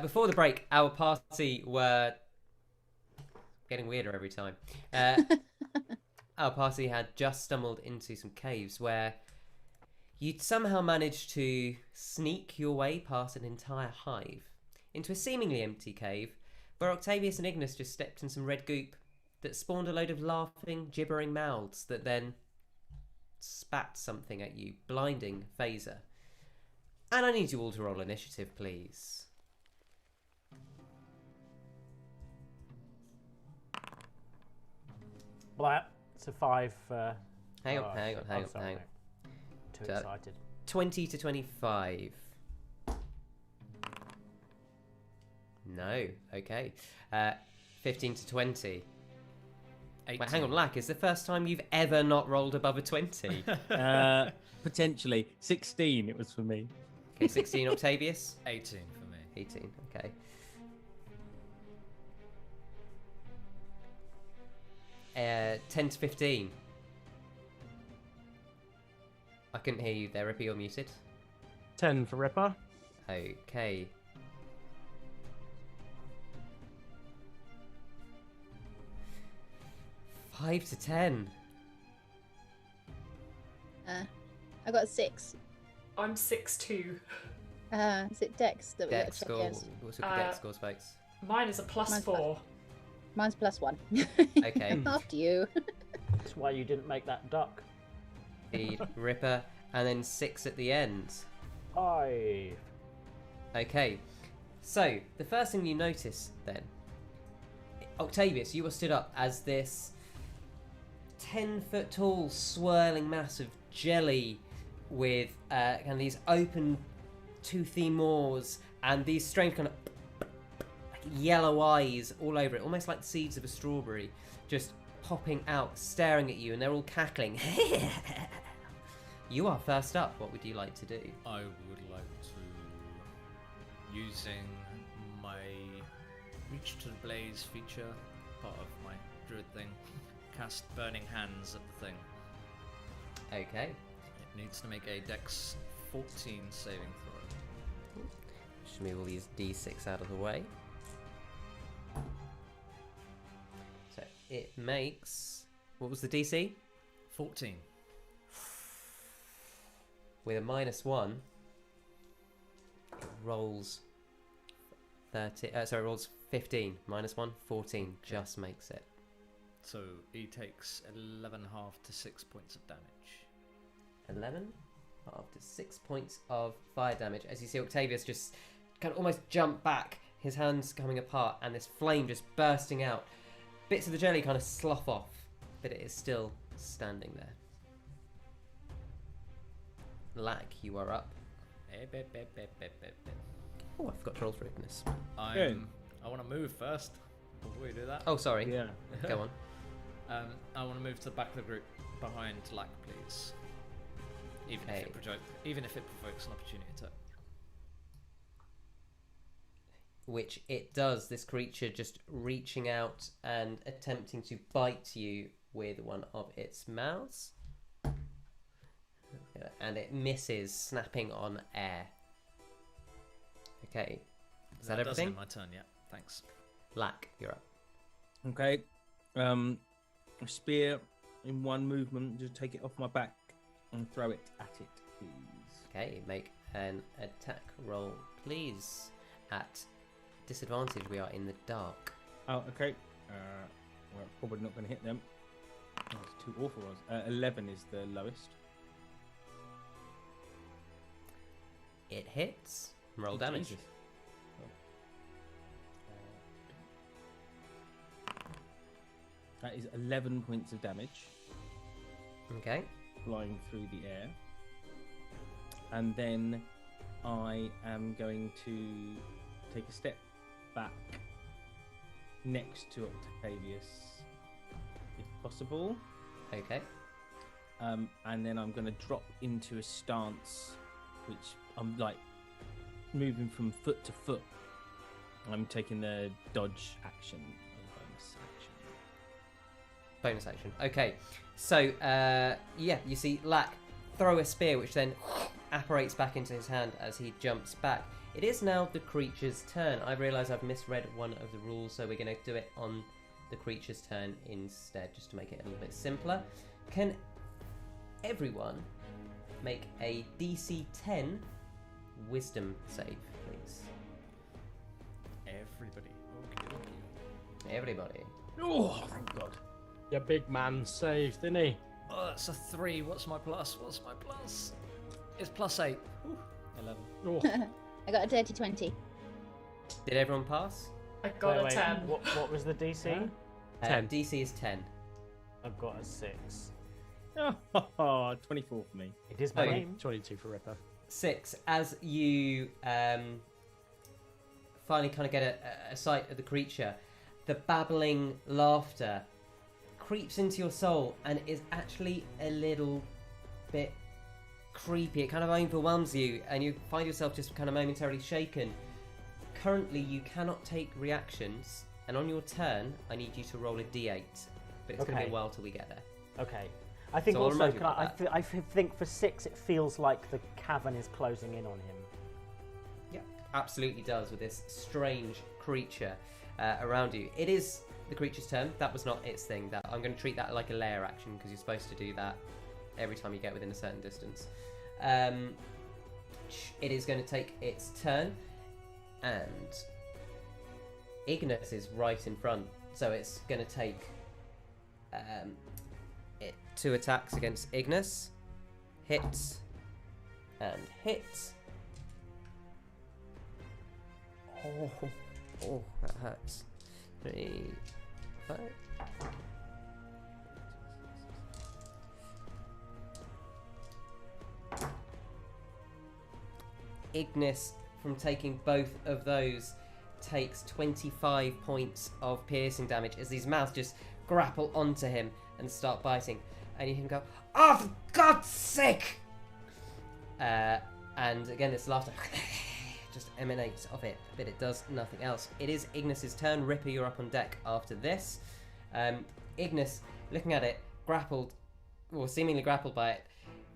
Before the break, our party were getting weirder every time. Our party had just stumbled into some caves where you'd somehow managed to sneak your way past an entire hive into a seemingly empty cave where Octavius and Ignis just stepped in some red goop that spawned a load of laughing, gibbering mouths that then spat something at you, blinding Faeza. And I need you all to roll initiative, please. Well, it's a 5. Hang on. Too excited. 20 to 25. No, okay. 15 to 20. 18. Wait, hang on, Lack, is the first time you've ever not rolled above a 20? Potentially 16. It was for me. Okay, 16, Octavius? 18 for me. 18, okay. Uh, 10 to 15. I couldn't hear you there, Ripper, you're muted. 10 for Ripper. Okay. Five to 10. I got a 6. I'm 6'2". Is it Dex that we got Dex to check? score. Yes. What's your Dex score, folks? Mine is a Mine's +4. Mine's +1. Okay. After you. That's why you didn't make that duck. The Ripper, and then 6 at the end. 5. Okay. So, the first thing you notice then, Octavius, you were stood up as this 10-foot tall swirling mass of jelly with kind of these open toothy maws and these strange kind of like yellow eyes all over it, almost like the seeds of a strawberry, just popping out, staring at you, and they're all cackling. You are first up. What would you like to do? I would like to, using my Reach to the Blaze feature, part of my druid thing, cast Burning Hands at the thing. Okay. It needs to make a Dex 14 saving throw. Just move all these d6 out of the way. So it makes... What was the DC? 14. With a -1, it rolls 30. Sorry, it rolls 15. -1, 14. Just makes it. So he takes 11.5 to 6 points of damage. 11 after 6 points of fire damage. As you see Octavius just kind of almost jump back, his hands coming apart, and this flame just bursting out. Bits of the jelly kind of slough off, but it is still standing there. Lack, you are up. Oh, I forgot to roll for Ignis. I want to move first before we do that. Oh, sorry. Yeah. Go on. I want to move to the back of the group behind Lack, please. Even if it provokes an opportunity attack. Which it does. This creature just reaching out and attempting to bite you with one of its mouths. And it misses, snapping on air. Okay. Is that everything? Does end my turn, yeah. Thanks. Lack, you're up. Okay. A spear in one movement. Just take it off my back and throw it at it, please. Okay, make an attack roll, please. At disadvantage, we are in the dark. Oh, okay. Well, probably not going to hit them. Oh, it's too awful. 11 is the lowest. It hits. Roll Oh, damage. Jesus. That is 11 points of damage. Okay. Flying through the air. And then I am going to take a step back next to Octavius, if possible. Okay. And then I'm going to drop into a stance, which I'm like moving from foot to foot. I'm taking the dodge action as a bonus action. Bonus action. Okay. So, yeah, you see Lack throw a spear, which then apparates back into his hand as he jumps back. It is now the creature's turn. I realise I've misread one of the rules, so we're going to do it on the creature's turn instead, just to make it a little bit simpler. Can everyone make a DC 10 wisdom save, please? Everybody. Okay. Everybody. Oh, thank God. Your big man saved, didn't he? Oh, that's a 3. What's my plus? It's +8. Ooh, 11. Oh, I got a dirty 20. Did everyone pass? I got Wait, a 10. What was the DC? 10. DC is 10. I've got a 6. Oh, 24 for me. It is my Okay. name. 22 for Ripper. 6. As you finally kind of get a sight of the creature, the babbling laughter creeps into your soul and is actually a little bit creepy. It kind of overwhelms you and you find yourself just kind of momentarily shaken. Currently, you cannot take reactions, and on your turn, I need you to roll a d8, but it's going to be a while till we get there. Okay. I think So I'll also, remind you can about I think for 6, it feels like the cavern is closing in on him. Yeah, absolutely does, with this strange creature around you. It is the creature's turn. That was not its thing. That I'm going to treat that like a lair action, because you're supposed to do that every time you get within a certain distance. It is going to take its turn, and Ignis is right in front, so it's going to take 2 attacks against Ignis. Hits and hits. Oh, that hurts. 3, 5. Ignis, from taking both of those, takes 25 points of piercing damage as these mouths just grapple onto him and start biting. And you hear him go, "Oh, for God's sake!" And again, this laughter just emanates of it, but it does nothing else. It is Ignis's turn. Ripper, you're up on deck after this. Ignis, looking at it, grappled, or seemingly grappled by it,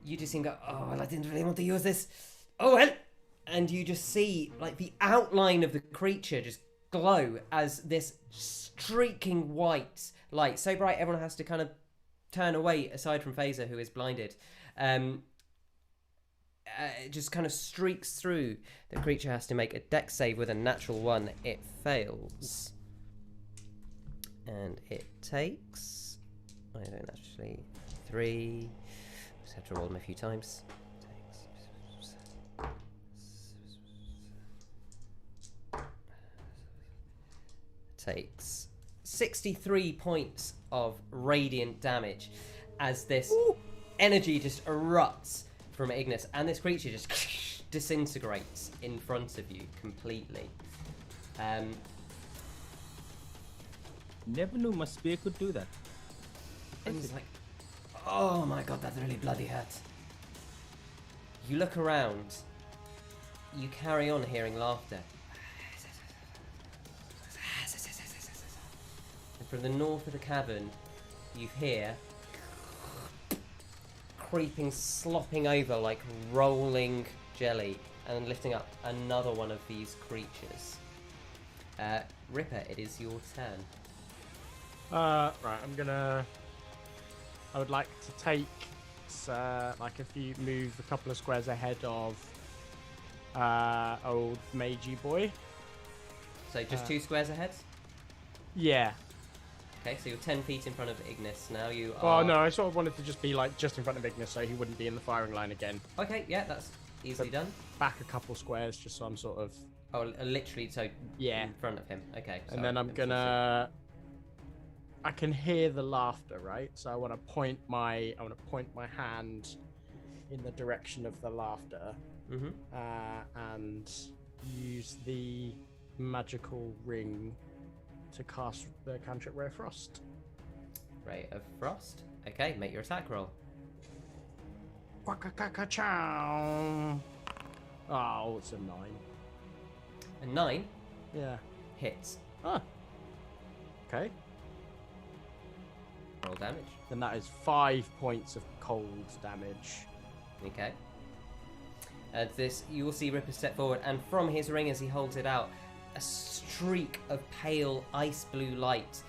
you just see him go, "Oh, well, I didn't really want to use this. Oh, well." And you just see, like, the outline of the creature just glow as this streaking white light, so bright everyone has to kind of turn away, aside from Faeza, who is blinded. It just kind of streaks through. The creature has to make a dex save with a natural 1. It fails. And it takes... I don't actually... 3... Just have to roll them a few times. takes 63 points of radiant damage as this energy just erupts from Ignis, and this creature just disintegrates in front of you completely. Never knew my spear could do that. And it's like, oh my god, that really bloody hurt. You look around, you carry on hearing laughter. And from the north of the cavern, you hear creeping, slopping over like rolling jelly, and then lifting up another one of these creatures. Ripper, it is your turn. Right, I would like to take like move a couple of squares ahead of old Magey boy. So just 2 squares ahead? Yeah. Okay, so you're 10 feet in front of Ignis. Now you are... Oh no, I sort of wanted to just be like just in front of Ignis so he wouldn't be in the firing line again. Okay, yeah, that's easily done. Back a couple squares just so I'm sort of... Oh, literally, so in front of him. Okay. And then I'm gonna... I can hear the laughter, right? So I want to point my hand in the direction of the laughter, and use the magical ring to cast the cantrip Ray of Frost. Ray of Frost. Okay, make your attack roll. Quack-a-caca-chow. Oh, it's a 9. A 9? Yeah. Hits. Ah. Okay. Roll damage. Then that is 5 points of cold damage. Okay. You will see Ripper step forward, and from his ring as he holds it out, a streak of pale ice blue light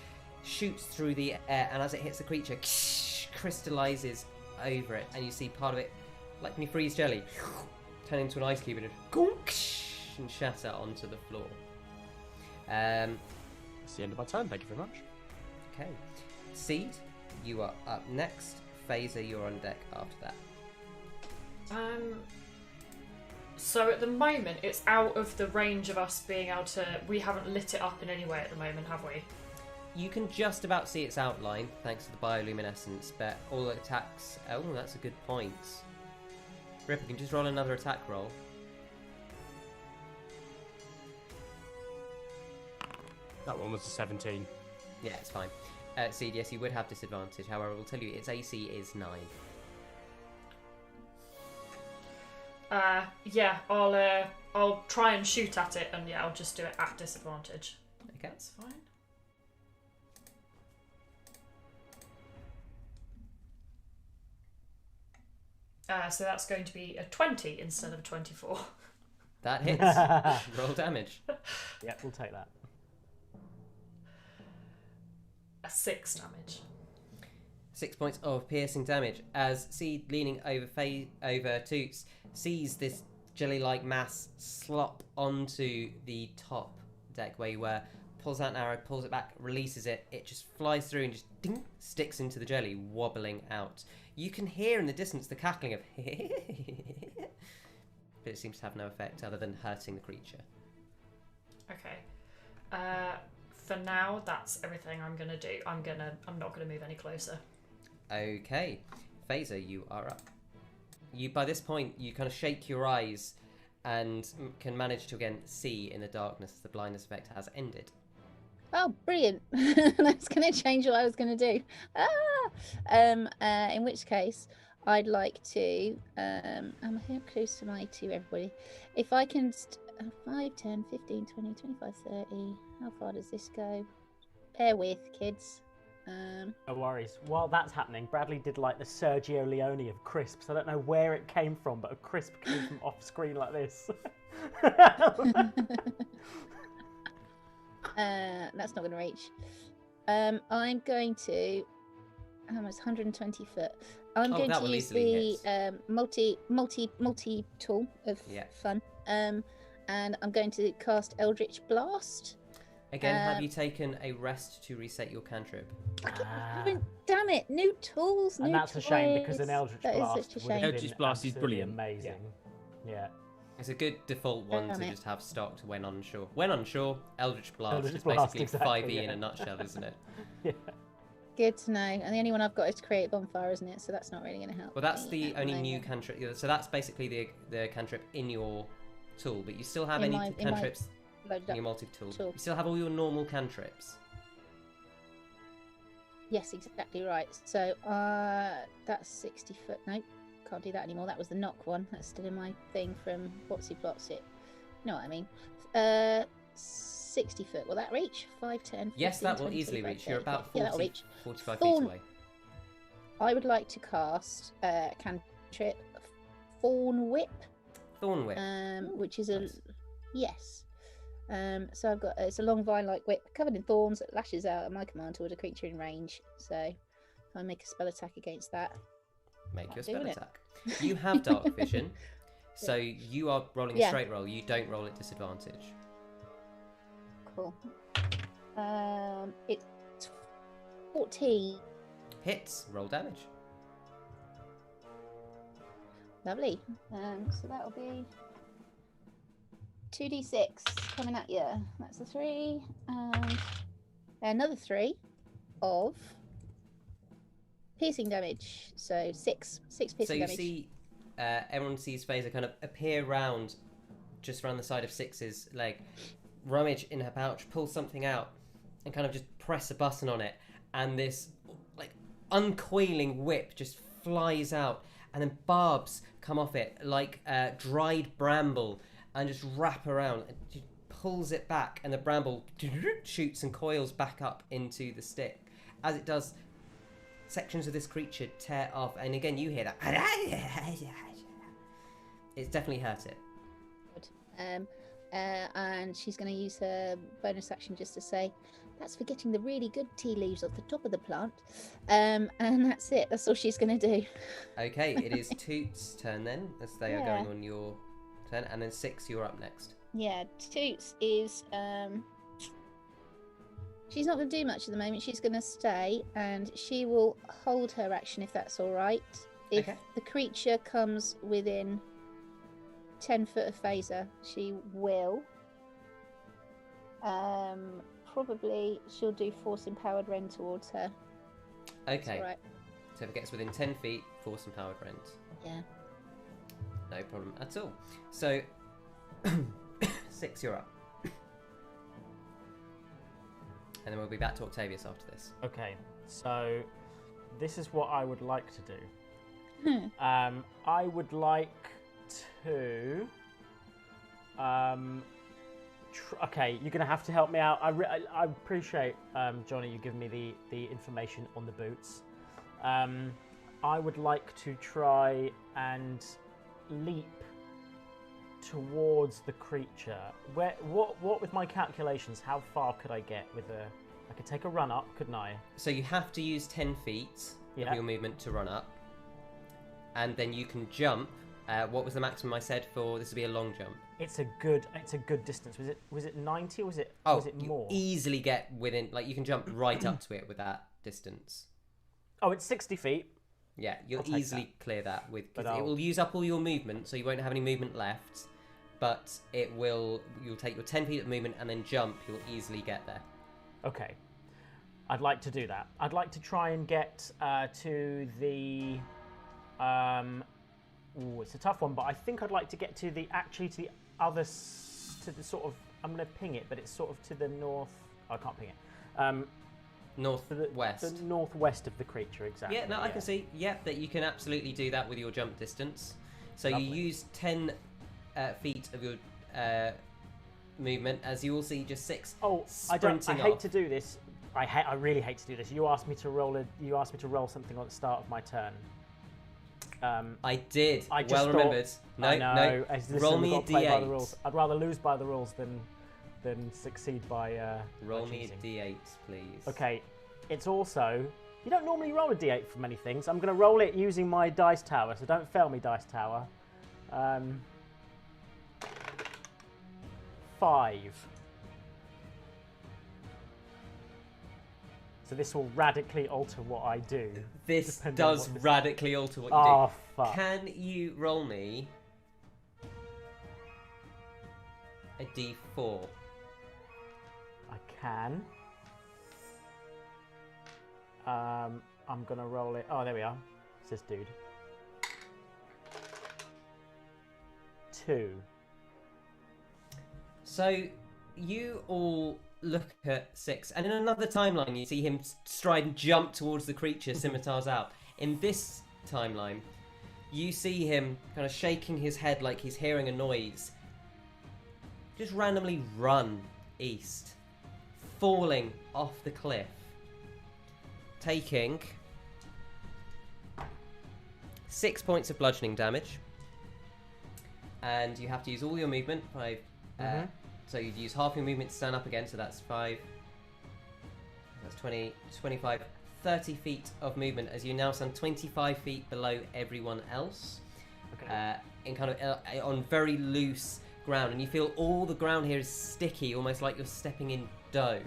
shoots through the air, and as it hits the creature, crystallizes over it, and you see part of it, like when you freeze jelly, turn into an ice cube and shatter onto the floor. That's the end of my turn. Thank you very much. Okay. Seed, you are up next. Faeza, you're on deck after that. So at the moment, it's out of the range of us being able to... We haven't lit it up in any way at the moment, have we? You can just about see its outline, thanks to the bioluminescence, but all the attacks... Oh, that's a good point. Ripper, can you just roll another attack roll? That one was a 17. Yeah, it's fine. Seed, yes, you would have disadvantage. However, I will tell you its AC is 9. Yeah, I'll try and shoot at it, and yeah, I'll just do it at disadvantage. Okay, that's fine. So that's going to be a 20 instead of a 24. That hits. Roll damage. Yeah, we'll take that. A 6 damage. 6 points of piercing damage as Seed, leaning over Toots, sees this jelly-like mass slop onto the top deck where you were, pulls out an arrow, pulls it back, releases it, it just flies through and just ding, sticks into the jelly, wobbling out. You can hear in the distance the cackling of but it seems to have no effect other than hurting the creature. Okay. For now, that's everything I'm gonna do. I'm not gonna move any closer. Okay, Faeza, you are up. You, by this point, you kind of shake your eyes and can manage to again see in the darkness as the blindness effect has ended. Oh, brilliant. That's going to change what I was going to do. In which case, I'd like to... I'm here close to my 2, everybody. If I can... 5, 10, 15, 20, 25, 30... How far does this go? Bear with, kids. No worries. While that's happening, Bradley did like the Sergio Leone of crisps. I don't know where it came from, but a crisp came from off screen like this. That's not going to reach. I'm going to... How much? 120 foot. I'm going to use the multi tool of fun. And I'm going to cast Eldritch Blast. Again, have you taken a rest to reset your cantrip? Damn it! New tools, and that's a shame because an Eldritch Blast is brilliant. Amazing. Yeah. It's a good default one to just have stocked when unsure. When unsure, Eldritch Blast Eldritch is Blast, basically exactly, 5e in yeah. a nutshell, isn't it? Yeah. Good to know. And the only one I've got is Create Bonfire, isn't it? So that's not really going to help. Well, that's me the at the only new moment. cantrip. So that's basically the cantrip in your tool, but you still have In any my- in my cantrips Loaded in your up. multi-tool. tool. You still have all your normal cantrips. Yes, exactly right. So that's 60 foot. No, can't do that anymore. That was the knock one. That's still in my thing from Botsy Plots It. You know what I mean? 60 foot. Will that reach? 5, 10, 15, Yes, that will 20, easily 25, reach. You're 30, about 40. Yeah, that'll 40, reach. 45 Thorn- feet away. I would like to cast cantrip Thorn Whip, Thorn whip. which is a Nice. yes. So I've got it's a long vine-like whip covered in thorns that lashes out at my command toward a creature in range. So if I make a spell attack against that, Make your doing spell it. attack. You have dark vision, so you are rolling a Yeah. straight roll. You don't roll at disadvantage. cool. It's 14. Hits. Roll damage. Lovely. So that'll be 2d6 coming at you. That's a 3 and another 3 of piercing damage. So 6 piercing So you damage. see, everyone sees Faeza kind of appear round, just around the side of Six's leg, rummage in her pouch, pull something out, and kind of just press a button on it, and this like uncoiling whip just flies out, and then barbs come off it like dried bramble, and just wrap around, and just pulls it back, and the bramble shoots and coils back up into the stick. As it does, sections of this creature tear off, and again you hear that. It's definitely hurt it. And she's going to use her bonus action just to say, that's for getting the really good tea leaves off the top of the plant. And that's it. That's all she's going to do. Okay, it is Toots' turn then, as they are Yeah. going on your turn, and then Six, you're up next. Yeah, Toots is... she's not going to do much at the moment. She's going to stay, and she will hold her action if that's all right. If Okay. the creature comes within 10 foot of Faeza, she will. Probably she'll do Force Empowered Rend towards her. That's Okay, all right. so if it gets within 10 feet, Force Empowered Rend. Yeah. No problem at all. So, Six, you're up. And then we'll be back to Octavius after this. Okay, so this is what I would like to do. Hmm. I would like to. Okay, you're going to have to help me out. I appreciate, Johnny, you giving me the information on the boots. I would like to try and leap towards the creature. What with my calculations, how far could I get with a... I could take a run up, couldn't I? So you have to use 10 feet Yeah. of your movement to run up. And then you can jump. What was the maximum I said for this? Would be a long jump. It's a good distance. Was it 90 or was it You more? easily get within, like you can jump right up to it with that distance. Oh, it's 60 feet. Yeah, you'll I'll take easily clear that with, But because it will use up all your movement, so you won't have any movement left. But you'll take your 10 feet of movement and then jump. You'll easily get there. Okay. I'd like to do that. I'd like to try and get to the... it's a tough one, but I think I'd like to get to the other... to the sort of... I'm going to ping it, but it's sort of to the north... I can't ping it. Northwest. The northwest of the creature, exactly. Yeah, no, I can see. Yeah, that you can absolutely do that with your jump distance. So Lovely. you use 10 feet of your movement, as you will see, just Six. Oh, I sprinting hate off. to do this. I really hate to do this. You asked me to roll something on the start of my turn. I did. I just well thought- remembered. No, I know. no. Listen, Roll we've me a got to play by the D8. rules. I'd rather lose by the rules than succeed by. Roll by me cheating. a D8, please. Okay, it's also. You don't normally roll a D8 for many things. I'm going to roll it using my dice tower, so don't fail me, dice tower. 5. So this will radically alter what I do. This depending on does what this- radically alter what you Oh, do. fuck. Can you roll me d4. I can. I'm gonna roll it. Oh, there we are. It's this dude. 2. So you all look at Six, and in another timeline, you see him stride and jump towards the creature, scimitars out. In this timeline, you see him kind of shaking his head like he's hearing a noise, just randomly run east, falling off the cliff, taking 6 points of bludgeoning damage. And you have to use all your movement. So you'd use half your movement to stand up again, so that's 5. That's 20, 25, 30 feet of movement as you now stand 25 feet below everyone else. Okay. In kind of on very loose ground, and you feel all the ground here is sticky, almost like you're stepping in dough.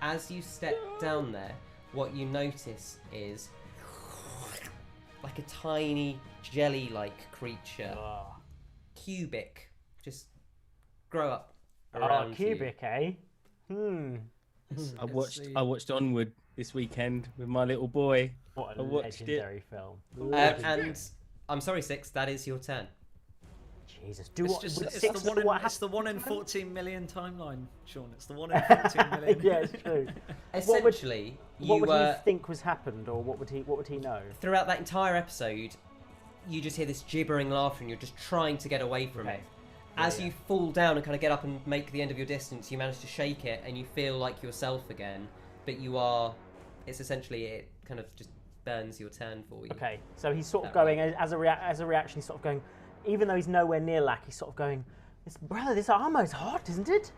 As you step down there, what you notice is like a tiny jelly-like creature, cubic, just grow up around cubic, eh? I watched Onward this weekend with my little boy. What a I watched legendary film. And I'm sorry, Six, that is your turn. Jesus, it's the 1 in 14 million timeline, Sean. It's the 1 in 14 million. Yeah, it's true. Essentially, what would he think was happened, or what would he know? Throughout that entire episode, you just hear this gibbering laughter, and you're just trying to get away from it. As you fall down and kind of get up and make the end of your distance, you manage to shake it, and you feel like yourself again. But you are. It's essentially it kind of just burns your turn for you. Okay, so he's sort of going as a reaction. He's sort of going. Even though he's nowhere near Lack, he's sort of going, this armor is hot, isn't it?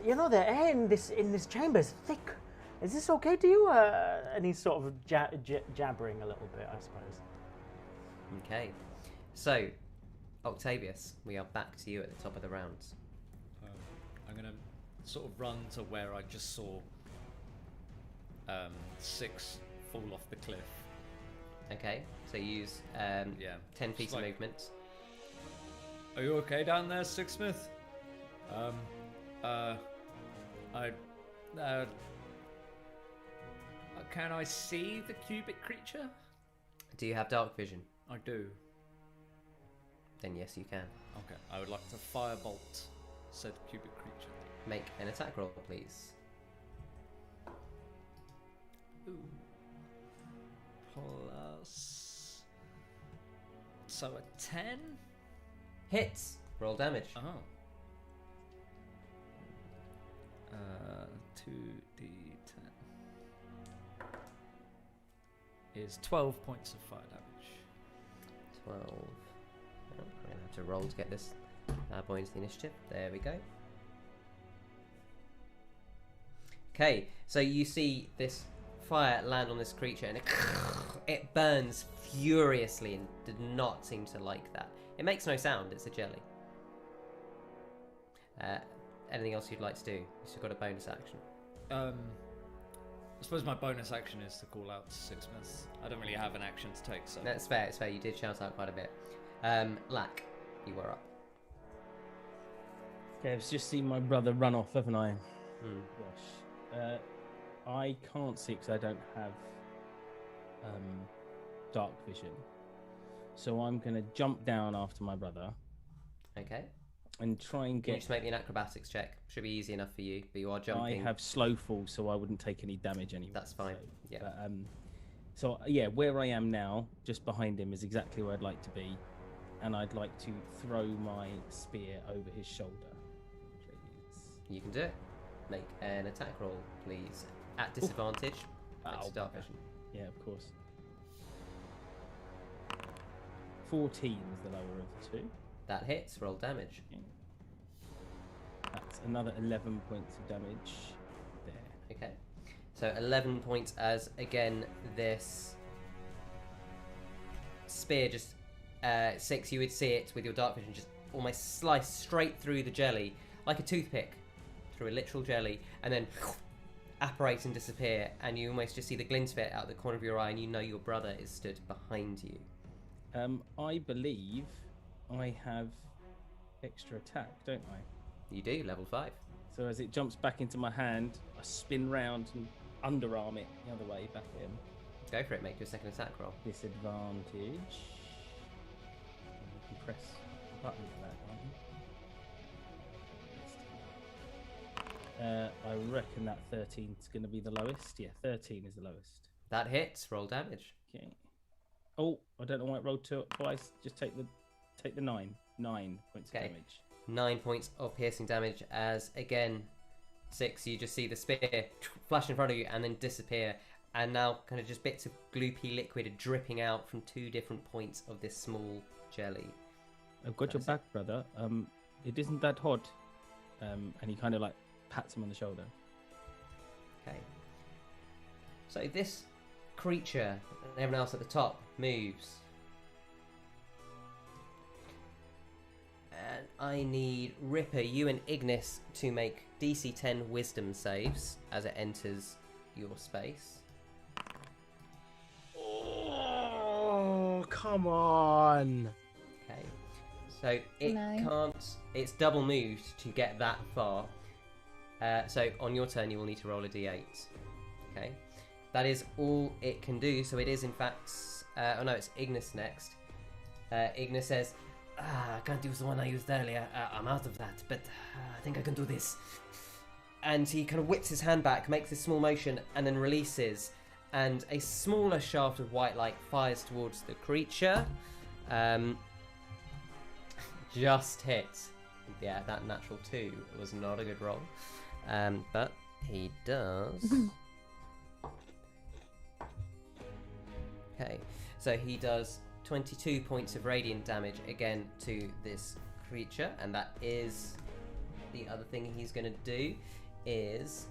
You know, the air in this chamber is thick. Is this okay to you? And he's sort of jabbering a little bit, I suppose. Okay. So, Octavius, we are back to you at the top of the round. I'm going to sort of run to where I just saw Six fall off the cliff. Okay, so you use 10 feet of movement. Are you okay down there, Sixsmith? Can I see the cubic creature? Do you have dark vision? I do. Then yes, you can. Okay, I would like to firebolt said cubic creature. Make an attack roll, please. Ooh. Plus... So a 10? Hits. Roll damage. Oh. 2d10 is 12 points of fire damage. 12. Oh, I'm going to have to roll to get this bad boy into the initiative. There we go. Okay, so you see this fire land on this creature, and it burns furiously and did not seem to like that. It makes no sound, it's a jelly. Anything else you'd like to do? You've still got a bonus action. I suppose my bonus action is to call out to Sixsmith. I don't really have an action to take, so... That's fair, it's fair. You did shout out quite a bit. Lack, you were up. Okay, I've just seen my brother run off, haven't I? Mm. Gosh. I can't see because I don't have dark vision. So I'm going to jump down after my brother. Okay. And try and Can you get... just make me an acrobatics check? Should be easy enough for you, but you are jumping. I have slow fall, so I wouldn't take any damage anyway. That's fine, So, yeah. But, so, yeah, where I am now, just behind him, is exactly where I'd like to be. And I'd like to throw my spear over his shoulder. Please. You can do it. Make an attack roll, please. At disadvantage. Thanks to dark vision. Yeah, of course. 14 is the lower of the two. That hits. Roll damage. Okay. That's another 11 points of damage there. Okay. So 11 points as, again, this spear just... Six, you would see it with your dark vision just almost slice straight through the jelly, like a toothpick, through a literal jelly, and then apparate and disappear, and you almost just see the glint of it out the corner of your eye, and you know your brother is stood behind you. I believe I have extra attack, don't I? You do, level 5. So as it jumps back into my hand, I spin round and underarm it the other way back in. Go for it, make your second attack roll. Disadvantage. You can press the button for that, can't you? I reckon that 13 is going to be the lowest. Yeah, 13 is the lowest. That hits, roll damage. Okay. Oh, I don't know why it rolled twice. Just take the 9. 9 points of damage. 9 points of piercing damage as, again, Six, you just see the spear flash in front of you and then disappear. And now kind of just bits of gloopy liquid are dripping out from 2 different points of this small jelly. I've got your back, brother. It isn't that hot. And he kind of like pats him on the shoulder. Okay. So this creature and everyone else at the top moves. And I need Ripper, you and Ignis to make DC 10 wisdom saves as it enters your space. Oh, come on. Okay. So it can't... It's double moved to get that far. So on your turn, you will need to roll a d8. Okay. That is all it can do. So it is, in fact... oh, no, it's Ignis next. Ignis says... I can't use the one I used earlier. I'm out of that, but I think I can do this. And he kind of whips his hand back, makes this small motion, and then releases. And a smaller shaft of white light fires towards the creature. Just hits. Yeah, that natural 2 was not a good roll. But he does... Okay, so he does 22 points of radiant damage again to this creature, and that is the other thing he's going to do is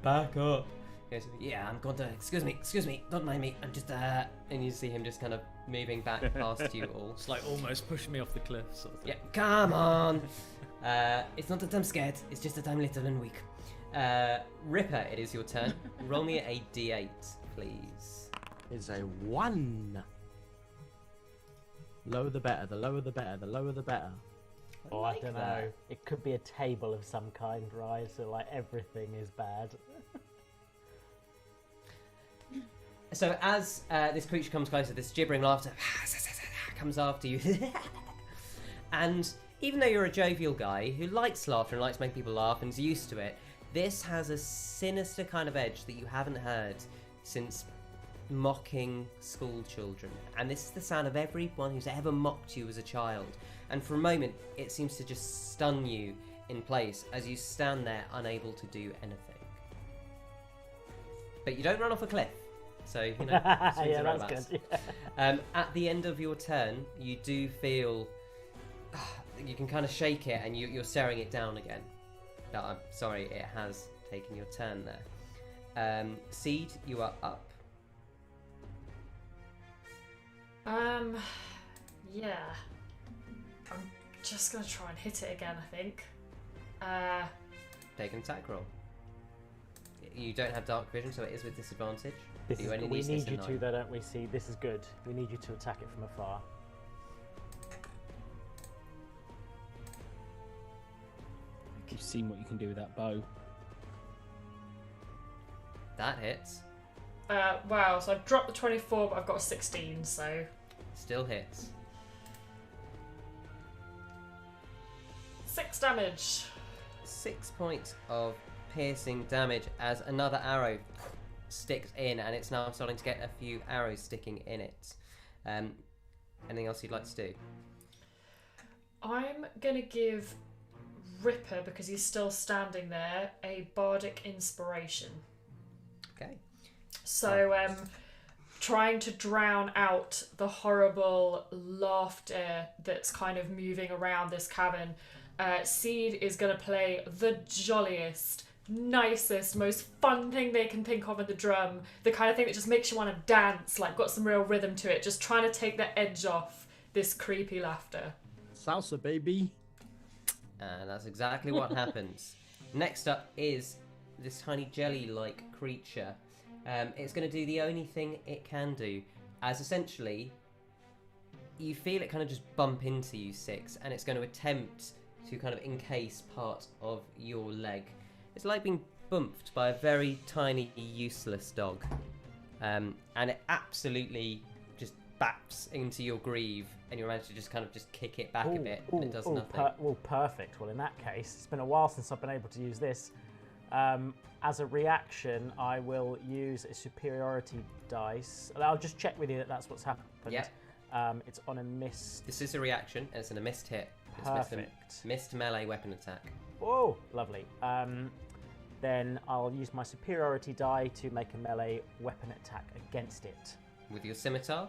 back up. He goes, yeah, I'm going to, excuse me, don't mind me, I'm just, and you see him just kind of moving back past you all. It's like almost pushing me off the cliff sort of thing. Yeah, come on. It's not that I'm scared, it's just that I'm little and weak. Ripper, it is your turn. Roll me a d8, please. It's a 1. Lower the better, the lower the better, the lower the better. Oh, I don't know. It could be a table of some kind, right? So, like, everything is bad. So as this creature comes closer, this gibbering laughter comes after you. And even though you're a jovial guy who likes laughter and likes making people laugh and is used to it, this has a sinister kind of edge that you haven't heard since mocking school children. And this is the sound of everyone who's ever mocked you as a child. And for a moment, it seems to just stun you in place as you stand there unable to do anything. But you don't run off a cliff. So, you know, yeah, that's good. Yeah. At the end of your turn, you do feel... you can kind of shake it and you're staring it down again. No, I'm sorry, it has taken your turn there. Seed, you are up. Yeah. I'm just gonna try and hit it again, I think. Take an attack roll. You don't have dark vision, so it is with disadvantage. We need you to, though, don't we? See, this is good. We need you to attack it from afar. You've seen what you can do with that bow. That hits. Wow, so I've dropped the 24, but I've got a 16, so... Still hits. 6 damage. 6 points of piercing damage as another arrow sticks in, and it's now starting to get a few arrows sticking in it. Anything else you'd like to do? I'm gonna give Ripper, because he's still standing there, a bardic inspiration. Okay. So, trying to drown out the horrible laughter that's kind of moving around this cavern, Seed is going to play the jolliest, nicest, most fun thing they can think of in the drum. The kind of thing that just makes you want to dance, like got some real rhythm to it, just trying to take the edge off this creepy laughter. Salsa, baby. And that's exactly what happens. Next up is this tiny jelly-like creature. It's going to do the only thing it can do, as essentially you feel it kind of just bump into you, Six, and it's going to attempt to kind of encase part of your leg. It's like being bumped by a very tiny, useless dog. And it absolutely just baps into your greave, and you manage to just kind of just kick it back a bit, and it does nothing. Perfect. Well, in that case, it's been a while since I've been able to use this. As a reaction, I will use a superiority dice. I'll just check with you that that's what's happened. Yeah. It's on a missed. This is a reaction, and it's on a missed hit. Perfect. It's missed melee weapon attack. Whoa, lovely. Then I'll use my superiority die to make a melee weapon attack against it. With your scimitar?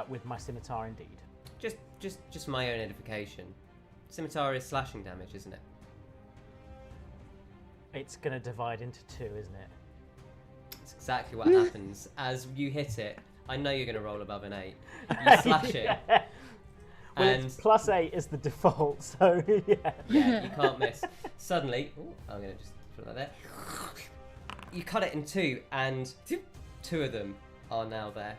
With my scimitar, indeed. Just my own edification. Scimitar is slashing damage, isn't it? It's going to divide into two, isn't it? It's exactly what happens. As you hit it, I know you're going to roll above an 8. You slash it. Well, it's +8 is the default, so yeah. Yeah, you can't miss. Suddenly, I'm going to just put that there. You cut it in two, and two of them are now there.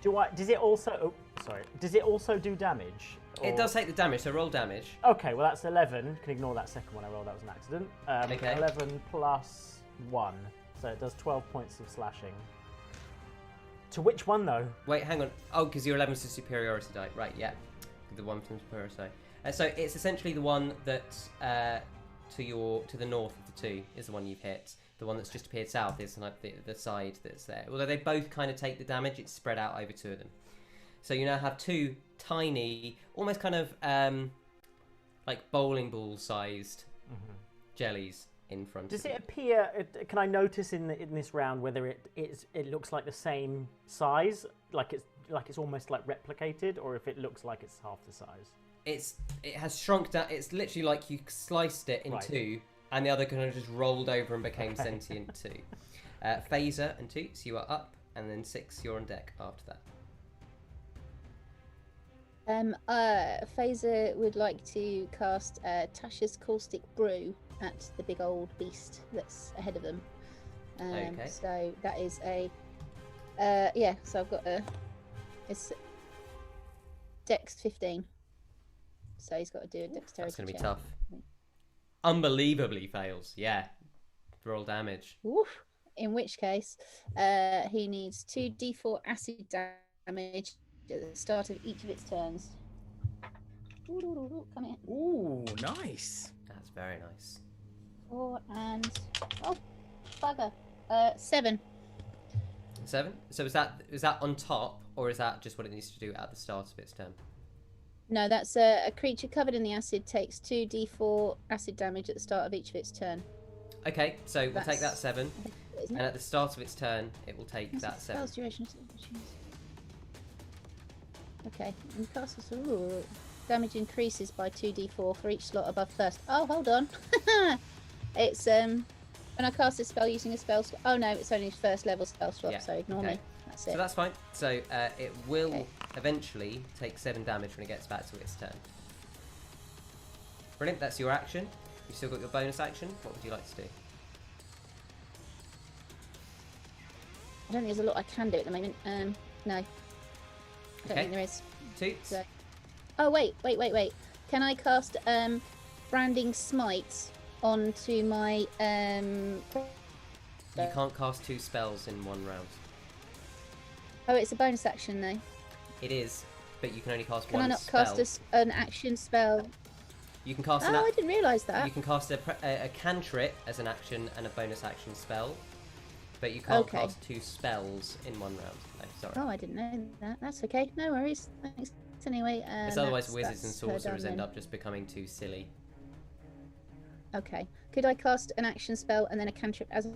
Does it also? Oh, sorry. Does it also do damage? It does take the damage, so roll damage. Okay, well that's 11. Can ignore that second one I rolled. That was an accident. Okay. 11 plus 1, so it does 12 points of slashing. To which one though? Wait, hang on. Oh, because your 11 is a superiority die. Right, yeah. The one from superiority die. So it's essentially the one that to the north of the two is the one you've hit. The one that's just appeared south is like the side that's there. Although they both kind of take the damage, it's spread out over two of them. So you now have two tiny, almost kind of like bowling ball sized jellies in front Does of you. it appear, can I notice in this round whether it looks like the same size, like it's almost like replicated, or if it looks like it's half the size? It has shrunk down. It's literally like you sliced it in two, and the other kind of just rolled over and became sentient too. Faeza and Toots, you are up, and then Six, you're on deck after that. Faeza would like to cast Tasha's Caustic Brew at the big old beast that's ahead of them. Okay. So that is a so I've got it's Dex 15. So he's got to do a dexterity That's going to be check. tough. Unbelievably fails. Yeah. Roll damage. Woof. In which case, he needs 2d4 acid damage at the start of each of its turns. Come here. Ooh, nice. That's very nice. 4 and bugger. 7. 7? So is that on top, or is that just what it needs to do at the start of its turn? No, that's a creature covered in the acid takes 2d4 acid damage at the start of each of its turn. Okay, so we'll take that 7, Isn't and it? at the start of its turn, it will take What's that the 7. spell's duration? Okay, and cast damage increases by 2d4 for each slot above first. Oh, hold on. It's when I cast a spell using a spell slot. Oh no, it's only first level spell slot, Yeah, so ignore me. That's it. So that's fine. So it will eventually take 7 damage when it gets back to its turn. Brilliant, that's your action. You've still got your bonus action. What would you like to do? I don't think there's a lot I can do at the moment. No. I don't think there is. Toots? So... Oh wait. Can I cast Branding Smite onto my You can't cast 2 spells in one round. Oh, it's a bonus action though. It is, but you can only cast Can one I not spell. cast an action spell? You can cast I didn't realise that. You can cast a cantrip as an action and a bonus action spell, but you can't cast 2 spells in one round. No, sorry. Oh, I didn't know that. That's okay. No worries. Thanks. Anyway, Because otherwise wizards and that's her sorcerers done end then. up just becoming too silly. Okay. Could I cast an action spell and then a cantrip as?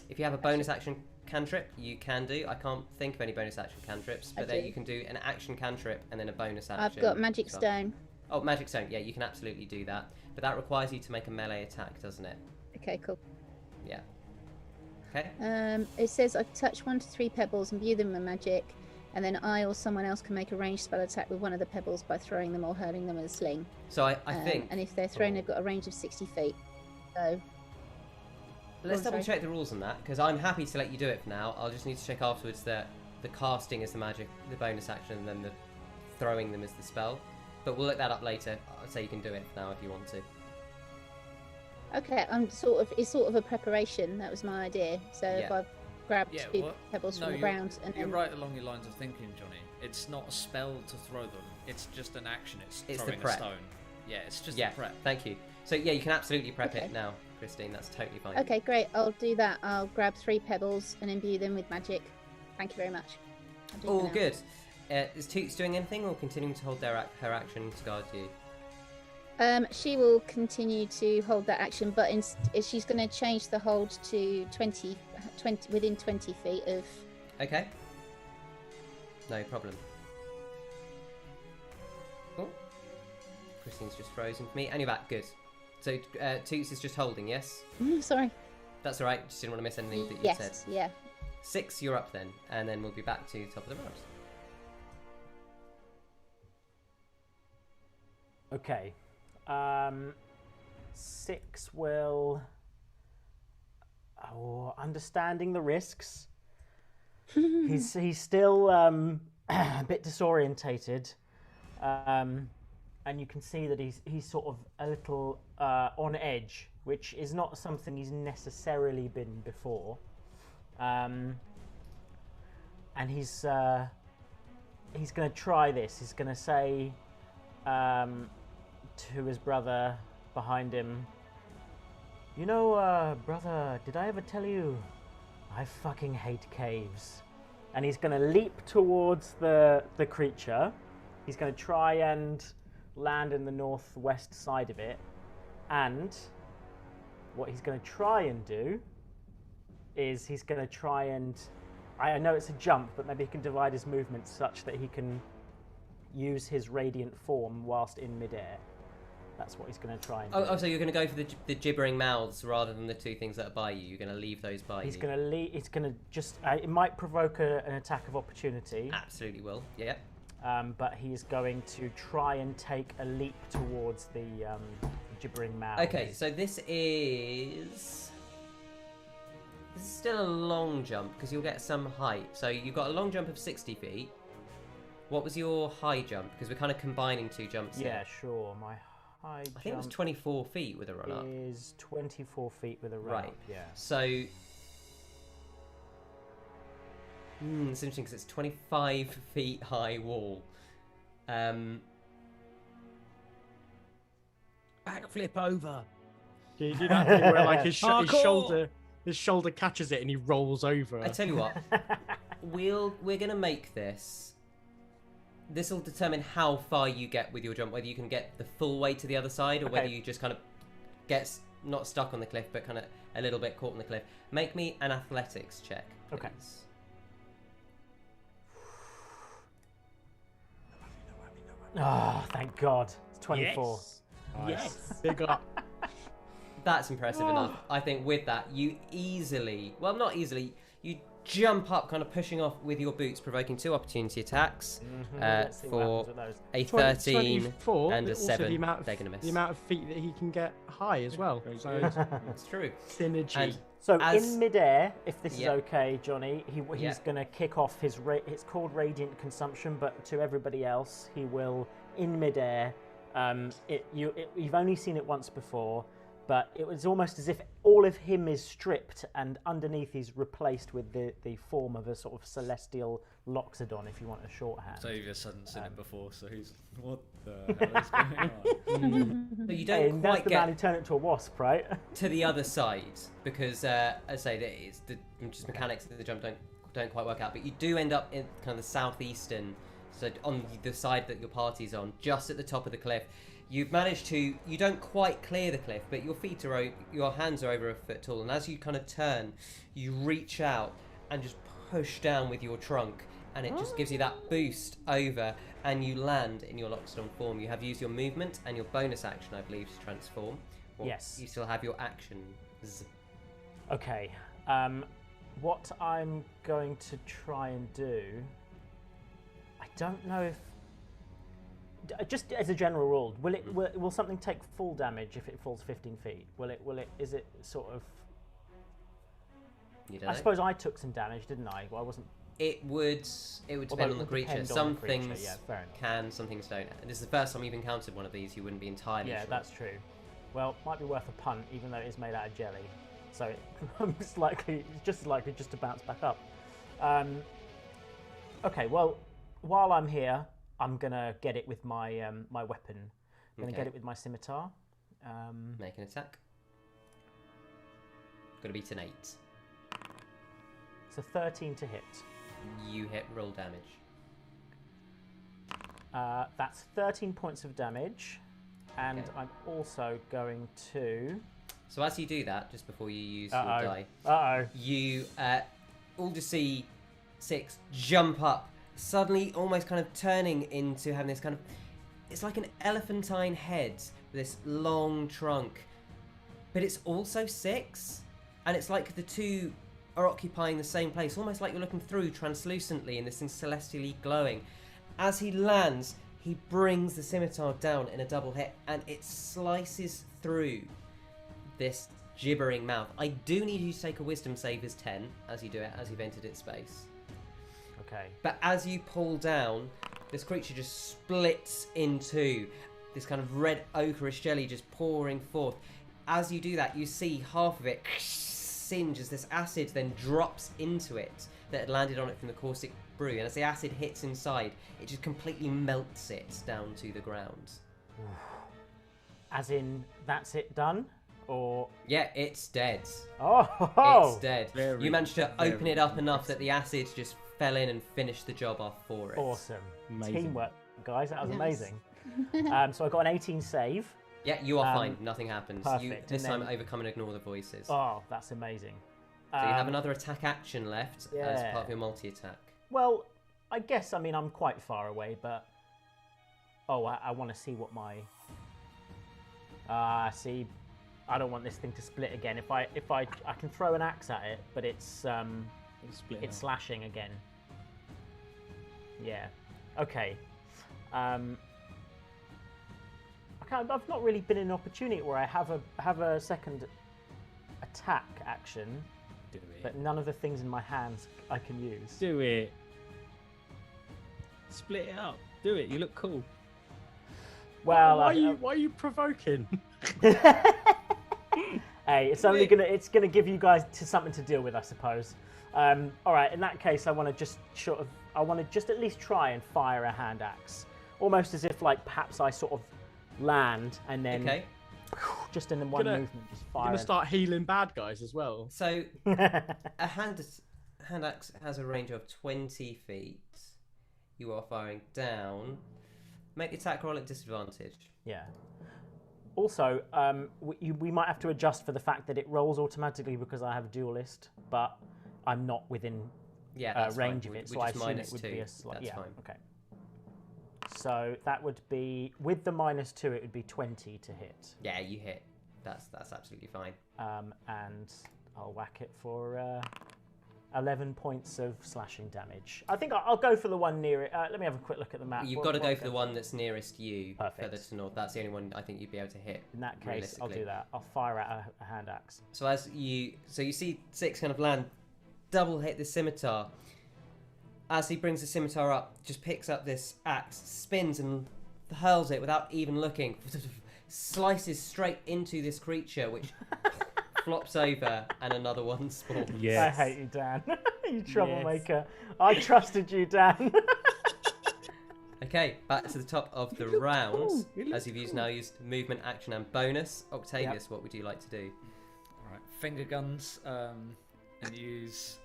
If you have a bonus action cantrip, you can do. I can't think of any bonus action cantrips, but then you can do an action cantrip and then a bonus action. I've got magic stone. Oh, magic stone. Yeah, you can absolutely do that, but that requires you to make a melee attack, doesn't it? Okay, cool. Yeah. Okay. It says I touch 1 to 3 pebbles and view them with magic, and then I or someone else can make a ranged spell attack with one of the pebbles by throwing them or hurling them with a sling. So I think. And if they're thrown, they've got a range of 60 feet. So. Let's double check the rules on that, because I'm happy to let you do it for now. I'll just need to check afterwards that the casting is the magic, the bonus action, and then the throwing them is the spell. but we'll look that up later. I'd say you can do it now if you want to. Okay, it's sort of a preparation. That was my idea. So if I grab two pebbles from the ground and you're then... right along your lines of thinking, Johnny. It's not a spell to throw them. It's just an action. It's throwing the prep. a stone. Yeah, it's just the prep. Thank you. So yeah, you can absolutely prep it now, Christine. That's totally fine. Okay, great. I'll do that. I'll grab 3 pebbles and imbue them with magic. Thank you very much. All good. Is Toots doing anything or continuing to hold her action to guard you? She will continue to hold that action, but she's going to change the hold to 20 within 20 feet of... Okay. No problem. Oh. Christine's just frozen for me. And you're back. Good. So Toots is just holding, yes? Sorry. That's all right. Just didn't want to miss anything that you said. Yes, yeah. 6, you're up then. And then we'll be back to top of the round. Okay. 6 will... Oh, understanding the risks. He's still a bit disorientated. And you can see that he's sort of a little on edge, which is not something he's necessarily been before. And he's going to try this. He's going to say to his brother behind him, "You know, brother, did I ever tell you I fucking hate caves?" And he's going to leap towards the creature. He's going to try and land in the northwest side of it. And what he's going to try and do is he's going to try and... I know it's a jump, but maybe he can divide his movement such that he can use his radiant form whilst in midair. That's what he's going to try and do. Oh, so you're going to go for the gibbering mouths rather than the 2 things that are by you. You're going to leave those by you. He's going to It's going to just... it might provoke an attack of opportunity. Absolutely will. Yeah. But he's going to try and take a leap towards the gibbering mouths. Okay, so this is still a long jump because you'll get some height. So you've got a long jump of 60 feet. What was your high jump? Because we're kind of combining 2 jumps here. Yeah, sure. My high jump... I think it was 24 feet with a run up. Is 24 feet with a run up, yeah. So... it's interesting because it's 25 feet high wall. Backflip over. Can you do that thing where like his shoulder catches it and he rolls over? I tell you what, we're gonna make this. This will determine how far you get with your jump, whether you can get the full way to the other side or whether you just kind of get not stuck on the cliff, but kind of a little bit caught on the cliff. Make me an athletics check, please. Okay. Oh, thank God. It's 24. Yes. Big up. That's impressive enough. I think with that, you easily, well, not easily, you jump up, kind of pushing off with your boots, provoking 2 opportunity attacks for a 13 and a 7. They're going to miss. The amount of feet that he can get high as well. So it's true. Synergy. And so in midair, if this is Yep. okay, Johnny, he's going to kick off his... it's called Radiant Consumption, but to everybody else, he will, in midair... you've only seen it once before, but it was almost as if all of him is stripped and underneath he's replaced with the form of a sort of celestial loxodon, if you want a shorthand. Octavius hadn't seen it before, so he's... What the hell is going on? So you don't that's quite the man who turned into a wasp, right? to the other side because, as I say, it's the just mechanics of the jump don't quite work out. But you do end up in kind of the southeastern, so on the side that your party's on, just at the top of the cliff. You've managed to. You don't quite clear the cliff, but your feet are your hands are over a foot tall, and as you kind of turn, you reach out and just push down with your trunk, and it just gives you that boost over, and you land in your lockstone form. You have used your movement and your bonus action, I believe, to transform. Or Yes. You still have your actions. Okay. What I'm going to try and do... I don't know if... Just as a general rule, will something take full damage if it falls 15 feet? Is it sort of... You don't I know? suppose I took some damage, didn't I? Well, I wasn't It would depend on the creature. Some things yeah, fair enough. can, some things don't. And this is the first time you've encountered one of these. You wouldn't be entirely Yeah, sure. that's true. Well, might be worth a punt, even though it is made out of jelly. So it's just as likely just to bounce back up. Okay, well, while I'm here, I'm gonna get it with my my weapon. I'm gonna get it with my scimitar. Make an attack. Gotta beat an 8. It's a 13 to hit. You hit, roll damage. That's 13 points of damage, and Okay. I'm also going to. So as you do that, just before you use your die, you all just see Six jump up, suddenly almost kind of turning into having this kind of... It's like an elephantine head with this long trunk, but it's also Six, and it's like the two are occupying the same place, almost like you're looking through translucently and this thing celestially glowing. As he lands, he brings the scimitar down in a double hit, and it slices through this gibbering mouth. I do need you to take a wisdom save as 10 as you do it, as you've entered its space. Okay. But as you pull down, this creature just splits in two. This kind of red ochreish jelly just pouring forth. As you do that, you see half of it singe as this acid then drops into it that had landed on it from the caustic brew. And as the acid hits inside, it just completely melts it down to the ground. As in, that's it done? Or... Yeah, it's dead. Oh! It's dead. Very, you managed to open it up enough impressive. that the acid just fell in and finished the job off for it. Awesome. Amazing. Teamwork, guys. That was Nice. amazing. So I got an 18 save. Yeah, you are fine. Nothing happens. You perfect, this and time then- overcome and ignore the voices. Oh, that's amazing. So you have another attack action left as yeah. part of your multi-attack. Well, I guess, I mean, I'm quite far away, but... Oh, I want to see what my... see, I don't want this thing to split again. If I can throw an axe at it, but it's Split it's up. slashing again. Yeah. Okay. I've not really been in an opportunity where I have a second attack action, Do it. but none of the things in my hands I can use. Do it. Split it up. Do it. You look cool. Well, Why are you provoking? hey, it's only gonna give you guys something to deal with, I suppose. All right. In that case, I want to just at least try and fire a hand axe, almost as if like perhaps I sort of land and then Okay. just in one movement just You're fire. gonna start healing bad guys as well. So a hand axe has a range of 20 feet. You are firing down. Make the attack roll at disadvantage. Yeah. Also, we might have to adjust for the fact that it rolls automatically because I have duelist, but I'm not within Yeah, that's range fine. of it, We so I just assume minus it would 2. be a slight. That's Yeah. fine. Okay. So that would be with the -2. It would be 20 to hit, Yeah, you hit. That's absolutely fine. and I'll whack it for 11 points of slashing damage. I think I'll go for the one near it. Let me have a quick look at the map. You've What- got to what go for the one that's nearest you, Perfect. further to north. That's the only one I think you'd be able to hit. In that case, I'll realistically. do that. I'll fire out a hand axe. So you see Six kind of land, double hit the scimitar. As he brings the scimitar up, just picks up this axe, spins and hurls it without even looking, slices straight into this creature, which flops over, and another one spawns. Yeah. I hate you, Dan. You troublemaker. I trusted you, Dan. Okay, back to the top of the round. As you've now used movement, action, and bonus. Octavius, what would you like to do? All right, finger guns, and use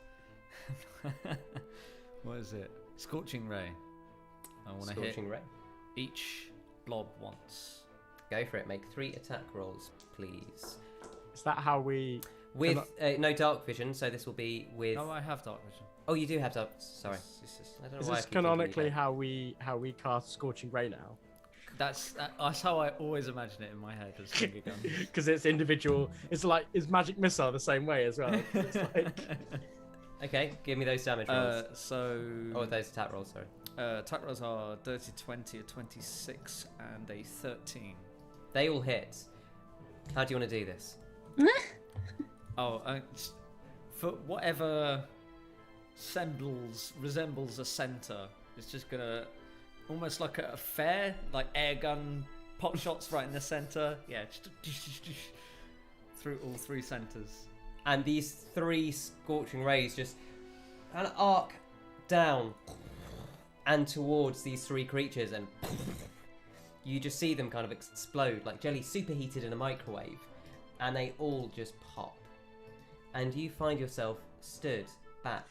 what is it? Scorching ray. I want to hit Scorching ray. each blob once. Go for it. Make 3 attack rolls, please. Is that how we? With no dark vision, so this will be with. No, I have dark vision. Oh, you do have dark. Sorry. I don't know Is why I this keep thinking you canonically don't. how we cast Scorching Ray now? That's how I always imagine it in my head as finger guns. Because it's individual. It's like is Magic Missile the same way as well? It's like, Okay, give me those damage rolls. So Oh, those attack rolls, sorry. attack rolls are dirty 20, a 26, and a 13. They all hit. How do you want to do this? Oh, for whatever resembles a center. It's just gonna, almost like a fair, like air gun pot shots right in the center. Yeah, just through all three centers. And these 3 scorching rays just kind of arc down and towards these 3 creatures, and you just see them kind of explode like jelly superheated in a microwave, and they all just pop. And you find yourself stood back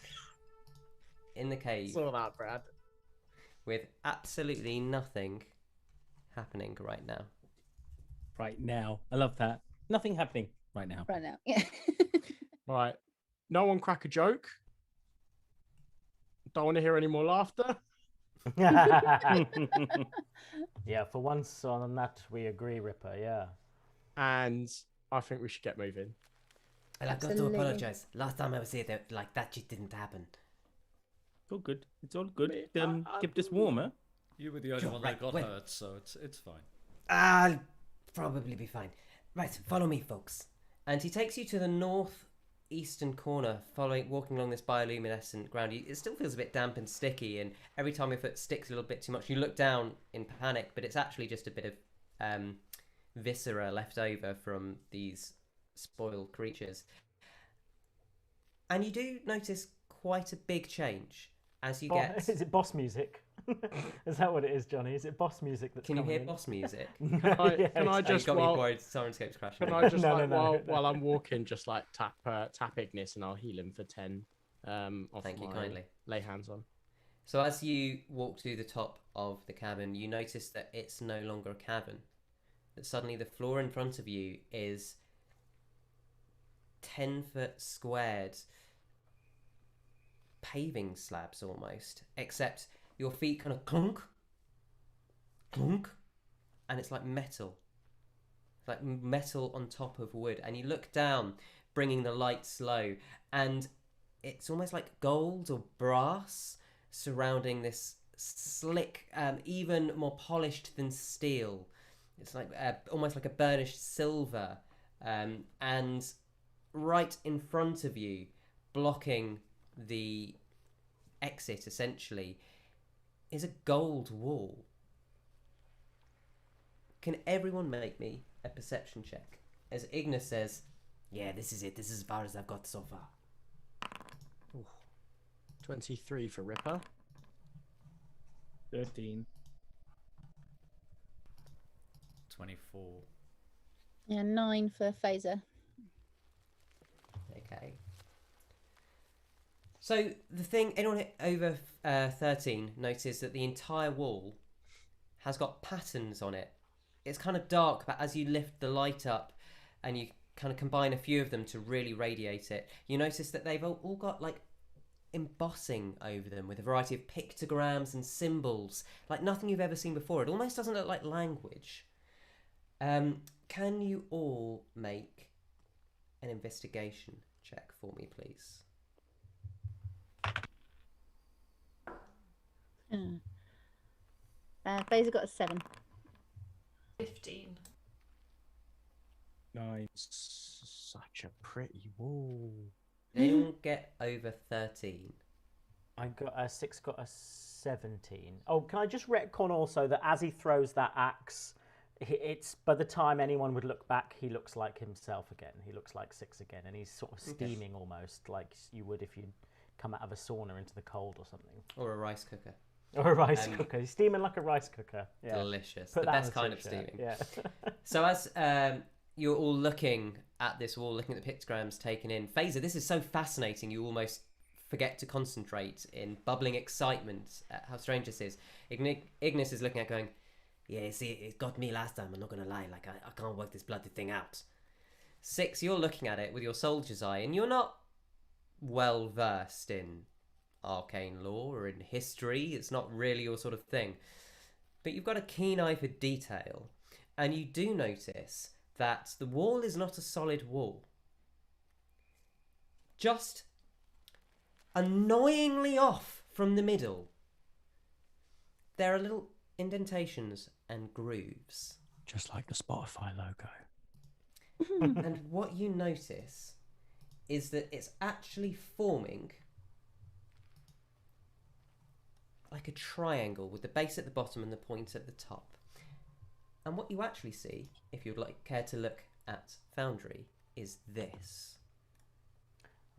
in the cave. Saw that, Brad. With absolutely nothing happening right now. Right now. I love that. Nothing happening right now. Right now. Yeah. Right. No one crack a joke. Don't want to hear any more laughter. Yeah, for once on that we agree, Ripper. Yeah. And I think we should get moving. Well, I've got to Absolutely. apologise. Last time I was here, like that shit didn't happen. It's all good. It's all good. I- Kept us warmer. You were the only Sure, one right, that got well- hurt, so it's fine. I'll probably be fine. Right, follow me, folks. And he takes you to the northeastern corner, walking along this bioluminescent ground. It still feels a bit damp and sticky, and every time your foot sticks a little bit too much, you look down in panic, but it's actually just a bit of viscera left over from these spoiled creatures. And you do notice quite a big change as you get... Is it boss music? Is that what it is, Johnny? Is it boss music that's Can you coming hear in? boss music? Can I Oh, you just got me while, worried Sirenscape's crashing. can I just No, like, no, no. while I'm walking, just like tap Ignis and I'll heal him for 10. Off Thank you my kindly. lay hands on. So as you walk to the top of the cabin, you notice that it's no longer a cabin. That suddenly the floor in front of you is 10-foot squared paving slabs almost, except your feet kind of clunk, clunk, and it's like metal. Like metal on top of wood. And you look down, bringing the light slow, and it's almost like gold or brass surrounding this slick, even more polished than steel. It's like almost like a burnished silver, and right in front of you, blocking the exit essentially, is a gold wall. Can everyone make me a perception check? As Ignis says, Yeah, this is it. This is as far as I've got so far. 23 for Ripper. 13. 24. Yeah, 9 for Faeza. okay. So the thing, anyone over 13 notices that the entire wall has got patterns on it. It's kind of dark, but as you lift the light up and you kind of combine a few of them to really radiate it, you notice that they've all got like embossing over them with a variety of pictograms and symbols, like nothing you've ever seen before. It almost doesn't look like language. Can you all make an investigation check for me, please? Faeza got a 7. 15. 9. Such a pretty wall. Did anyone get over 13? I got a 6, got a 17. Oh, can I just retcon also that as he throws that axe, it's by the time anyone would look back, he looks like himself again. He looks like 6 again, and he's sort of steaming almost like you would if you'd come out of a sauna into the cold or something. Or a rice cooker? Or a rice cooker. He's steaming like a rice cooker. Yeah. Delicious. Put The that on best a kind of t-shirt, steaming. Yeah. So as you're all looking at this wall, looking at the pictograms taken in, Faeza, this is so fascinating you almost forget to concentrate in bubbling excitement at how strange this is. Ignis is looking at going, Yeah, see, it got me last time. I'm not gonna lie. Like I can't work this bloody thing out. 6, you're looking at it with your soldier's eye, and you're not well versed in arcane lore or in history. It's not really your sort of thing. But you've got a keen eye for detail, and you do notice that the wall is not a solid wall. Just annoyingly off from the middle, there are little indentations and grooves. Just like the Spotify logo. And what you notice is that it's actually forming like a triangle with the base at the bottom and the point at the top. And what you actually see, if you'd like care to look at Foundry, is this.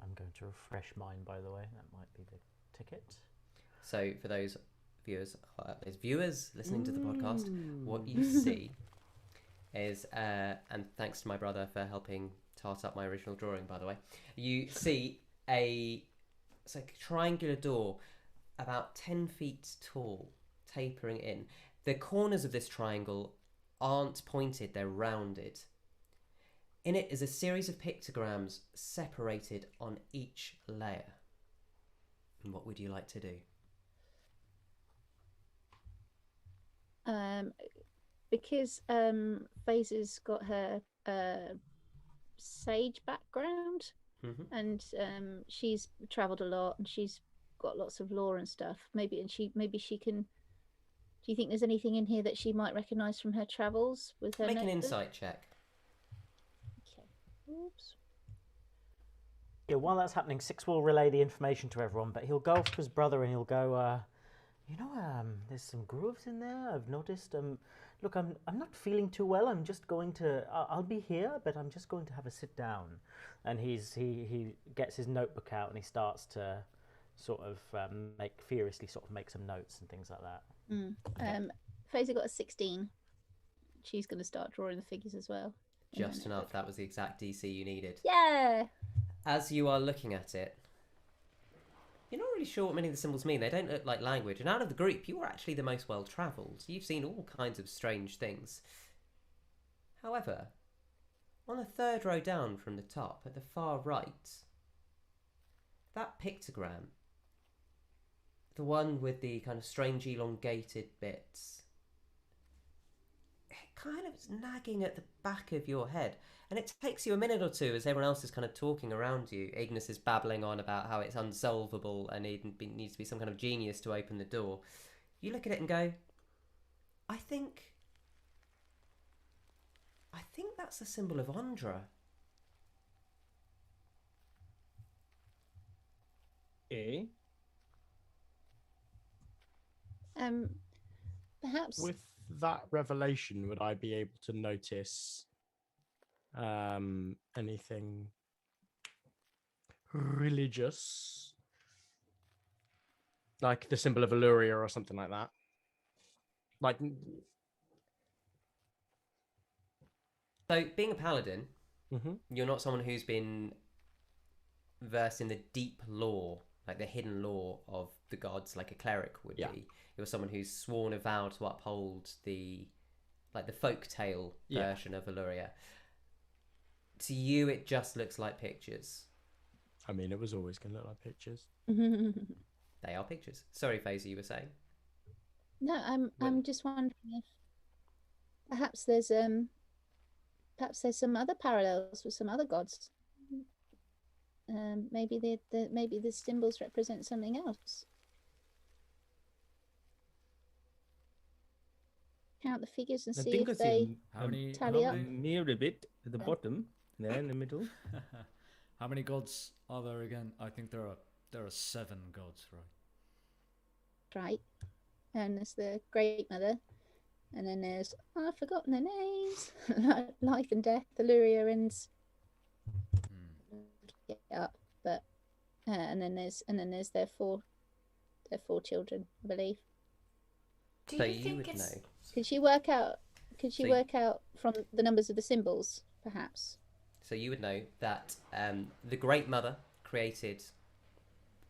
I'm going to refresh mine, by the way. That might be the ticket. So for those viewers listening to the podcast, what you see is, and thanks to my brother for helping tart up my original drawing, by the way, you see it's like a triangular door about 10 feet tall, tapering in. The corners of this triangle aren't pointed, they're rounded. In it is a series of pictograms separated on each layer. And what would you like to do? Because Faeza's got her sage background, and she's travelled a lot, and she's got lots of lore and stuff. Maybe she can. Do you think there's anything in here that she might recognise from her travels with her? Make notebook? an insight check. Okay. Oops. Yeah, while that's happening, Six will relay the information to everyone, but he'll go off to his brother and he'll go, there's some grooves in there, I've noticed. Look, I'm not feeling too well. I'm just going to, I'll be here, but I'm just going to have a sit down. And he gets his notebook out and he starts to sort of furiously make some notes and things like that. Faeza got a 16. She's going to start drawing the figures as well. Just enough. That was the exact DC you needed. Yeah. As you are looking at it, you're not really sure what many of the symbols mean. They don't look like language. And out of the group, you are actually the most well-travelled. You've seen all kinds of strange things. However, on the third row down from the top, at the far right, that pictogram, the one with the kind of strange elongated bits, it kind of is nagging at the back of your head. And it takes you a minute or two as everyone else is kind of talking around you. Ignis is babbling on about how it's unsolvable and it needs to be some kind of genius to open the door. You look at it and go, I think that's a symbol of Andra. Eh? Perhaps With that revelation, would I be able to notice anything religious, like the symbol of Illyria or something like that? Like, so being a paladin, you're not someone who's been versed in the deep lore, like the hidden lore of the gods, like a cleric would be. You're someone who's sworn a vow to uphold the folk tale version of Illyria. To you, it just looks like pictures. I mean, it was always going to look like pictures. They are pictures. Sorry, Faeza, you were saying? No, I'm just wondering if perhaps there's some other parallels with some other gods. Maybe the symbols represent something else. Count the figures and see if they tally up. Near a bit at the bottom, there in the middle. How many gods are there again? I think there are 7 gods, right? Right. And there's the Great Mother. And then there's, I've forgotten their names. Life and Death, Illyria and but and then there's their four children, I believe. Do So you you think would it's know. Could she work out from the numbers of the symbols, perhaps? So you would know that the Great Mother created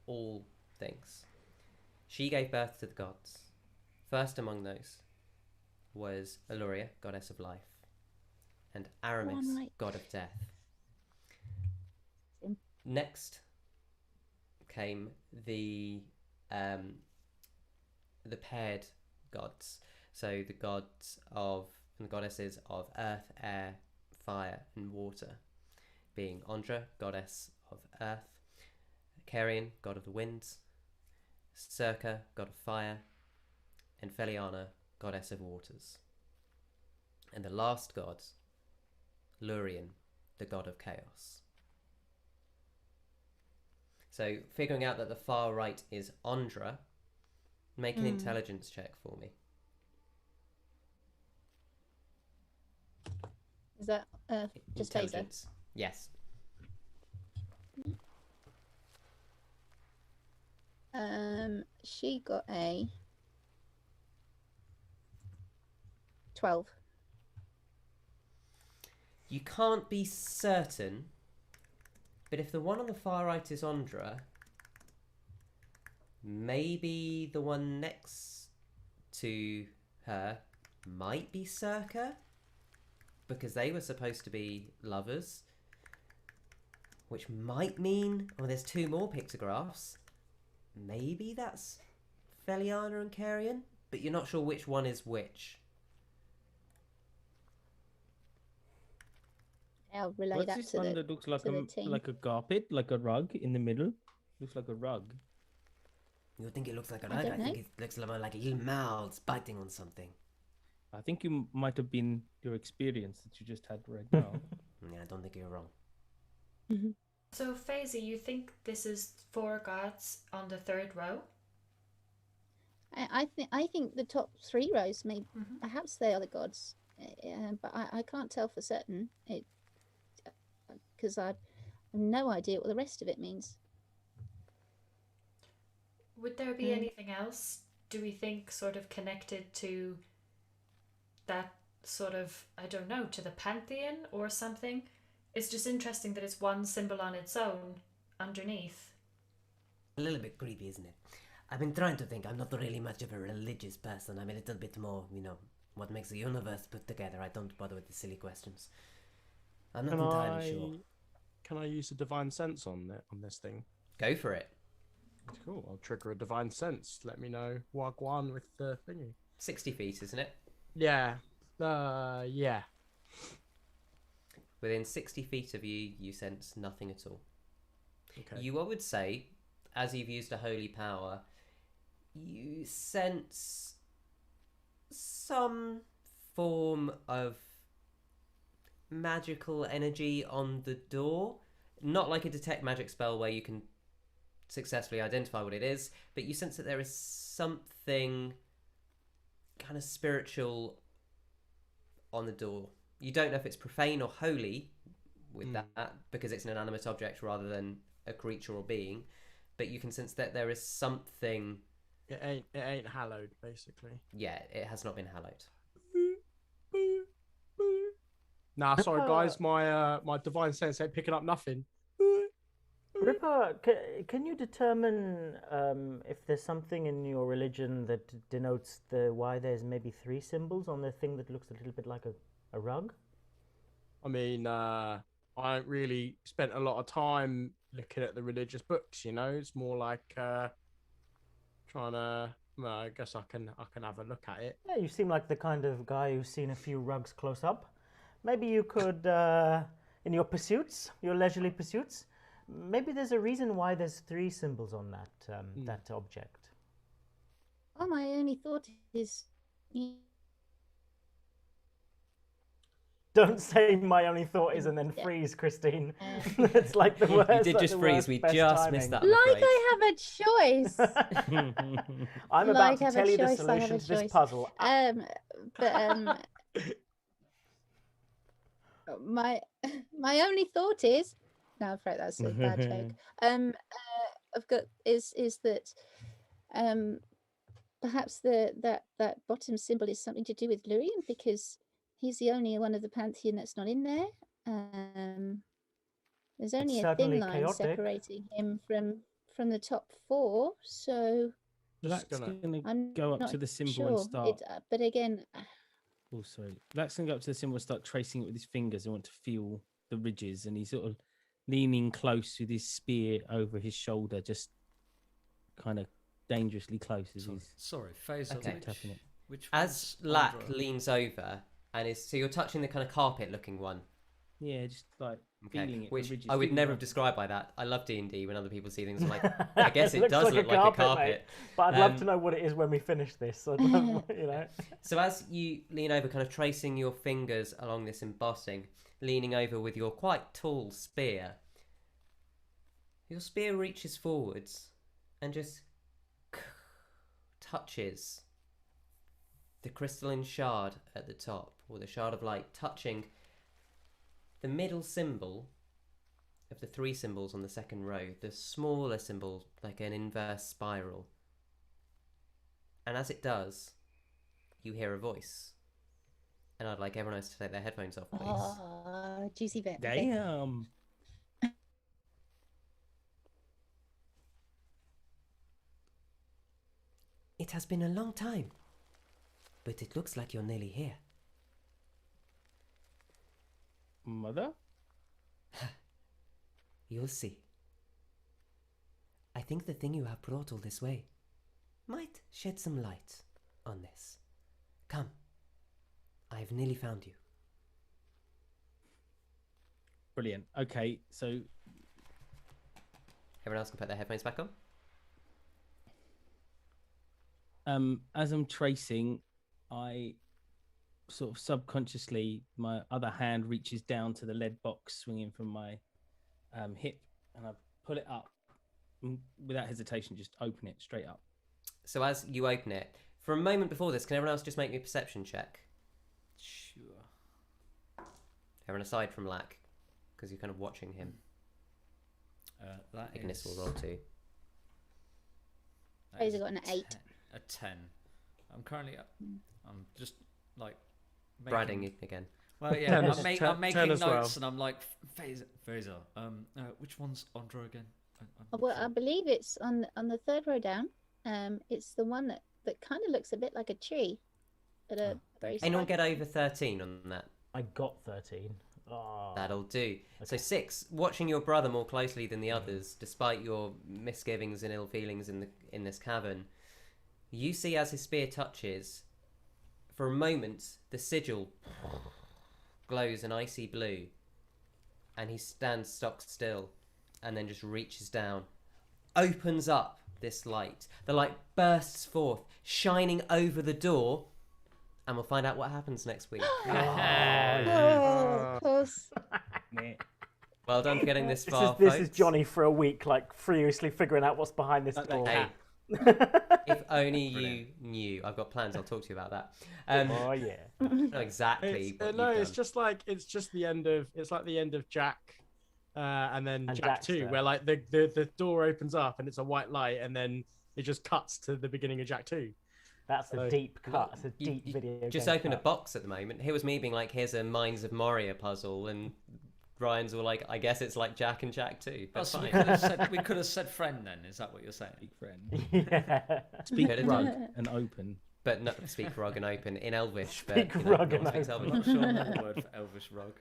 all things. She gave birth to the gods. First among those was Illyria, goddess of life, and Aramis, god of death. Next came the paired gods. So the gods of and the goddesses of earth, air, fire, and water, being Andra, goddess of earth, Carian, god of the winds, Circa, god of fire, and Feliana, goddess of waters. And the last god, Lurien, the god of chaos. So figuring out that the far right is Andra, Make an intelligence check for me. Is that just Faeza? Intelligence. Yes. She got a 12. You can't be certain, but if the one on the far right is Ondra, maybe the one next to her might be Circa, because they were supposed to be lovers, which might mean, oh, there's 2 more pictographs. Maybe that's Feliana and Carrion, but you're not sure which one is which. I'll relay What's that this to one the, that looks like to the team. like a carpet, like a rug in the middle? Looks like a rug. You think it looks like a I rug? don't I think know. it looks more like little mouths biting on something. I think you might have been your experience that you just had right now. Yeah, I don't think you're wrong. So, Faeza, you think this is 4 gods on the 3rd row? I think the top 3 rows may perhaps they are the gods, but I can't tell for certain. Because I have no idea what the rest of it means. Would there be anything else, do we think, sort of connected to that sort of, I don't know, to the pantheon or something? It's just interesting that it's one symbol on its own underneath. A little bit creepy, isn't it? I've been trying to think. I'm not really much of a religious person. I'm a little bit more, what makes the universe put together. I don't bother with the silly questions. I'm not entirely sure. Can I use a divine sense on this thing? Go for it. Cool. I'll trigger a divine sense. Let me know Wagwan with the thingy. 60 feet, isn't it? Yeah. Yeah. Within 60 feet of you, you sense nothing at all. Okay. You, I would say, as you've used a holy power, you sense some form of magical energy on the door. Not like a detect magic spell where you can successfully identify what it is, but you sense that there is something kind of spiritual on the door. You don't know if it's profane or holy with that, because it's an inanimate object rather than a creature or being, but you can sense that there is something. It ain't hallowed, basically. Yeah, it has not been hallowed. Nah, sorry guys, my divine sense ain't picking up nothing. Ripper, can you determine if there's something in your religion that denotes why there's maybe 3 symbols on the thing that looks a little bit like a rug? I mean, I don't really spent a lot of time looking at the religious books, It's more like trying to. Well, I guess I can have a look at it. Yeah, you seem like the kind of guy who's seen a few rugs close up. Maybe you could, in your pursuits, your leisurely pursuits, maybe there's a reason why there's 3 symbols on that object. Oh, my only thought is, Don't say my only thought is and then freeze, Christine. It's like the worst. You did just freeze. We just missed that. I'm like afraid. I have a choice. I'm about to tell you the solution to this puzzle. But my only thought is, no, I'm afraid that's a bad joke. I've got is that perhaps that bottom symbol is something to do with Lurian, because he's the only one of the pantheon that's not in there. There's only a thin line separating him from the top 4, so That's going I'm to go up not to the symbol sure. and start. But again, Oh, sorry. That's going to go up to the symbol and start tracing it with his fingers. I want to feel the ridges, and he's sort of leaning close with his spear over his shoulder, just kind of dangerously close as he's Sorry, Faeza, Okay. tapping it. which As one's Lack Andra? leans over and so you're touching the kind of carpet-looking one. Yeah, just like Okay, feeling it. the which ridges, I would feeling never it. have described by that. I love D&D when other people see things. I'm like, I guess it looks does look like a carpet. mate. But I'd love to know what it is when we finish this. I'd love, So as you lean over, kind of tracing your fingers along this embossing, leaning over with your quite tall spear, your spear reaches forwards and just touches the crystalline shard at the top, or the shard of light touching the middle symbol of the 3 symbols on the second row, the smaller symbol, like an inverse spiral. And as it does, you hear a voice. And I'd like everyone else to take their headphones off, please. Oh, juicy bit. Okay. Damn. It has been a long time, but it looks like you're nearly here. Mother? You'll see. I think the thing you have brought all this way might shed some light on this. Come, I have nearly found you. Brilliant. Okay, so Everyone else can put their headphones back on. as I'm tracing, I sort of subconsciously, my other hand reaches down to the lead box swinging from my hip, and I pull it up without hesitation, just open it straight up. So as you open it, for a moment before this, can everyone else just make me a perception check? Sure. Everyone aside from Lack, because you're kind of watching him. That Ignis is, will roll too. that Faeza is got an 8. A 10. I'm currently. I'm just like. Bradding again. Well, yeah, 10 I'm, as- I'm 10 making as notes, well. and I'm like, Faeza. Which one's Andra again? I'm not Well, I sure. believe it's on the 3rd row down. It's the one that kind of looks a bit like a tree. At a very Anyone slight- get over 13 on that? I got 13. Oh. That'll do. So Okay. 6, watching your brother more closely than the others, despite your misgivings and ill feelings in this cavern, you see as his spear touches, for a moment, the sigil glows an icy blue, and he stands stock still, and then just reaches down, opens up this light. The light bursts forth, shining over the door, and we'll find out what happens next week. Oh, of course. Well done for getting this This far, is folks. Johnny for a week, like furiously figuring out what's behind this That door. Hey, if only you knew. I've got plans. I'll talk to you about that. Oh yeah. I know exactly It's, what no, you've it's done. just like the end of the end of Jack, and then And Jack 2, Jack's where like the door opens up and it's a white light, and then it just cuts to the beginning of Jack 2. That's a So- deep cut. That's a You- deep you video. just game opened a cut. box at the moment. Here was me being like, "Here's a Mines of Moria puzzle," and Ryan's all like, "I guess it's like Jack and Jack 2." Oh, That's so we fine. could have said friend then. Is that what you're saying? Big friend. Yeah. Speak Better rug and open. But no, speak rug and open in Elvish. Speak but, you know, rug no one and speaks open. I'm Elvish. not sure what word for Elvish rug.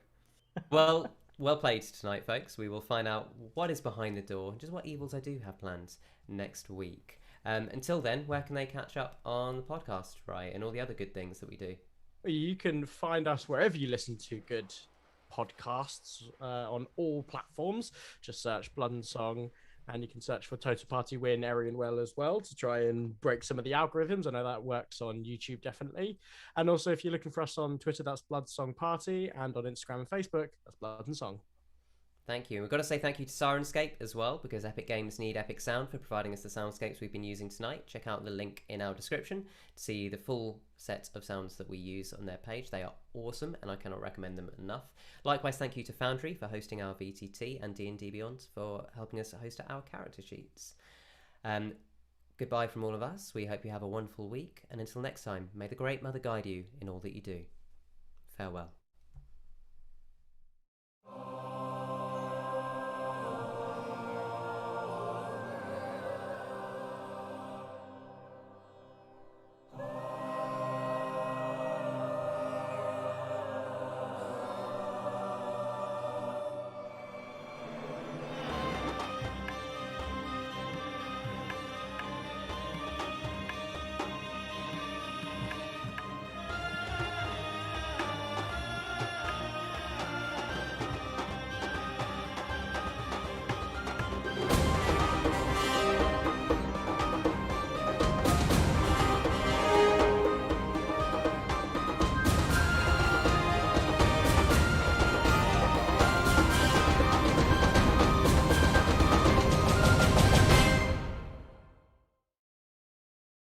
Well played tonight, folks. We will find out what is behind the door, just what evils I do have planned next week. Until then, where can they catch up on the podcast, right, and all the other good things that we do? You can find us wherever you listen to good podcasts, on all platforms. Just search Blood and Song, and you can search for Total Party Win Erionwel as well to try and break some of the algorithms. I know that works on YouTube definitely. And also, if you're looking for us on Twitter, that's Blood Song Party, and on Instagram and Facebook, that's Blood and Song. Thank you. We've got to say thank you to Sirenscape as well, because Epic Games need Epic Sound for providing us the soundscapes we've been using tonight. Check out the link in our description to see the full set of sounds that we use on their page. They are awesome, and I cannot recommend them enough. Likewise, thank you to Foundry for hosting our VTT, and D&D Beyond for helping us host our character sheets. Goodbye from all of us. We hope you have a wonderful week, and until next time, may the Great Mother guide you in all that you do. Farewell.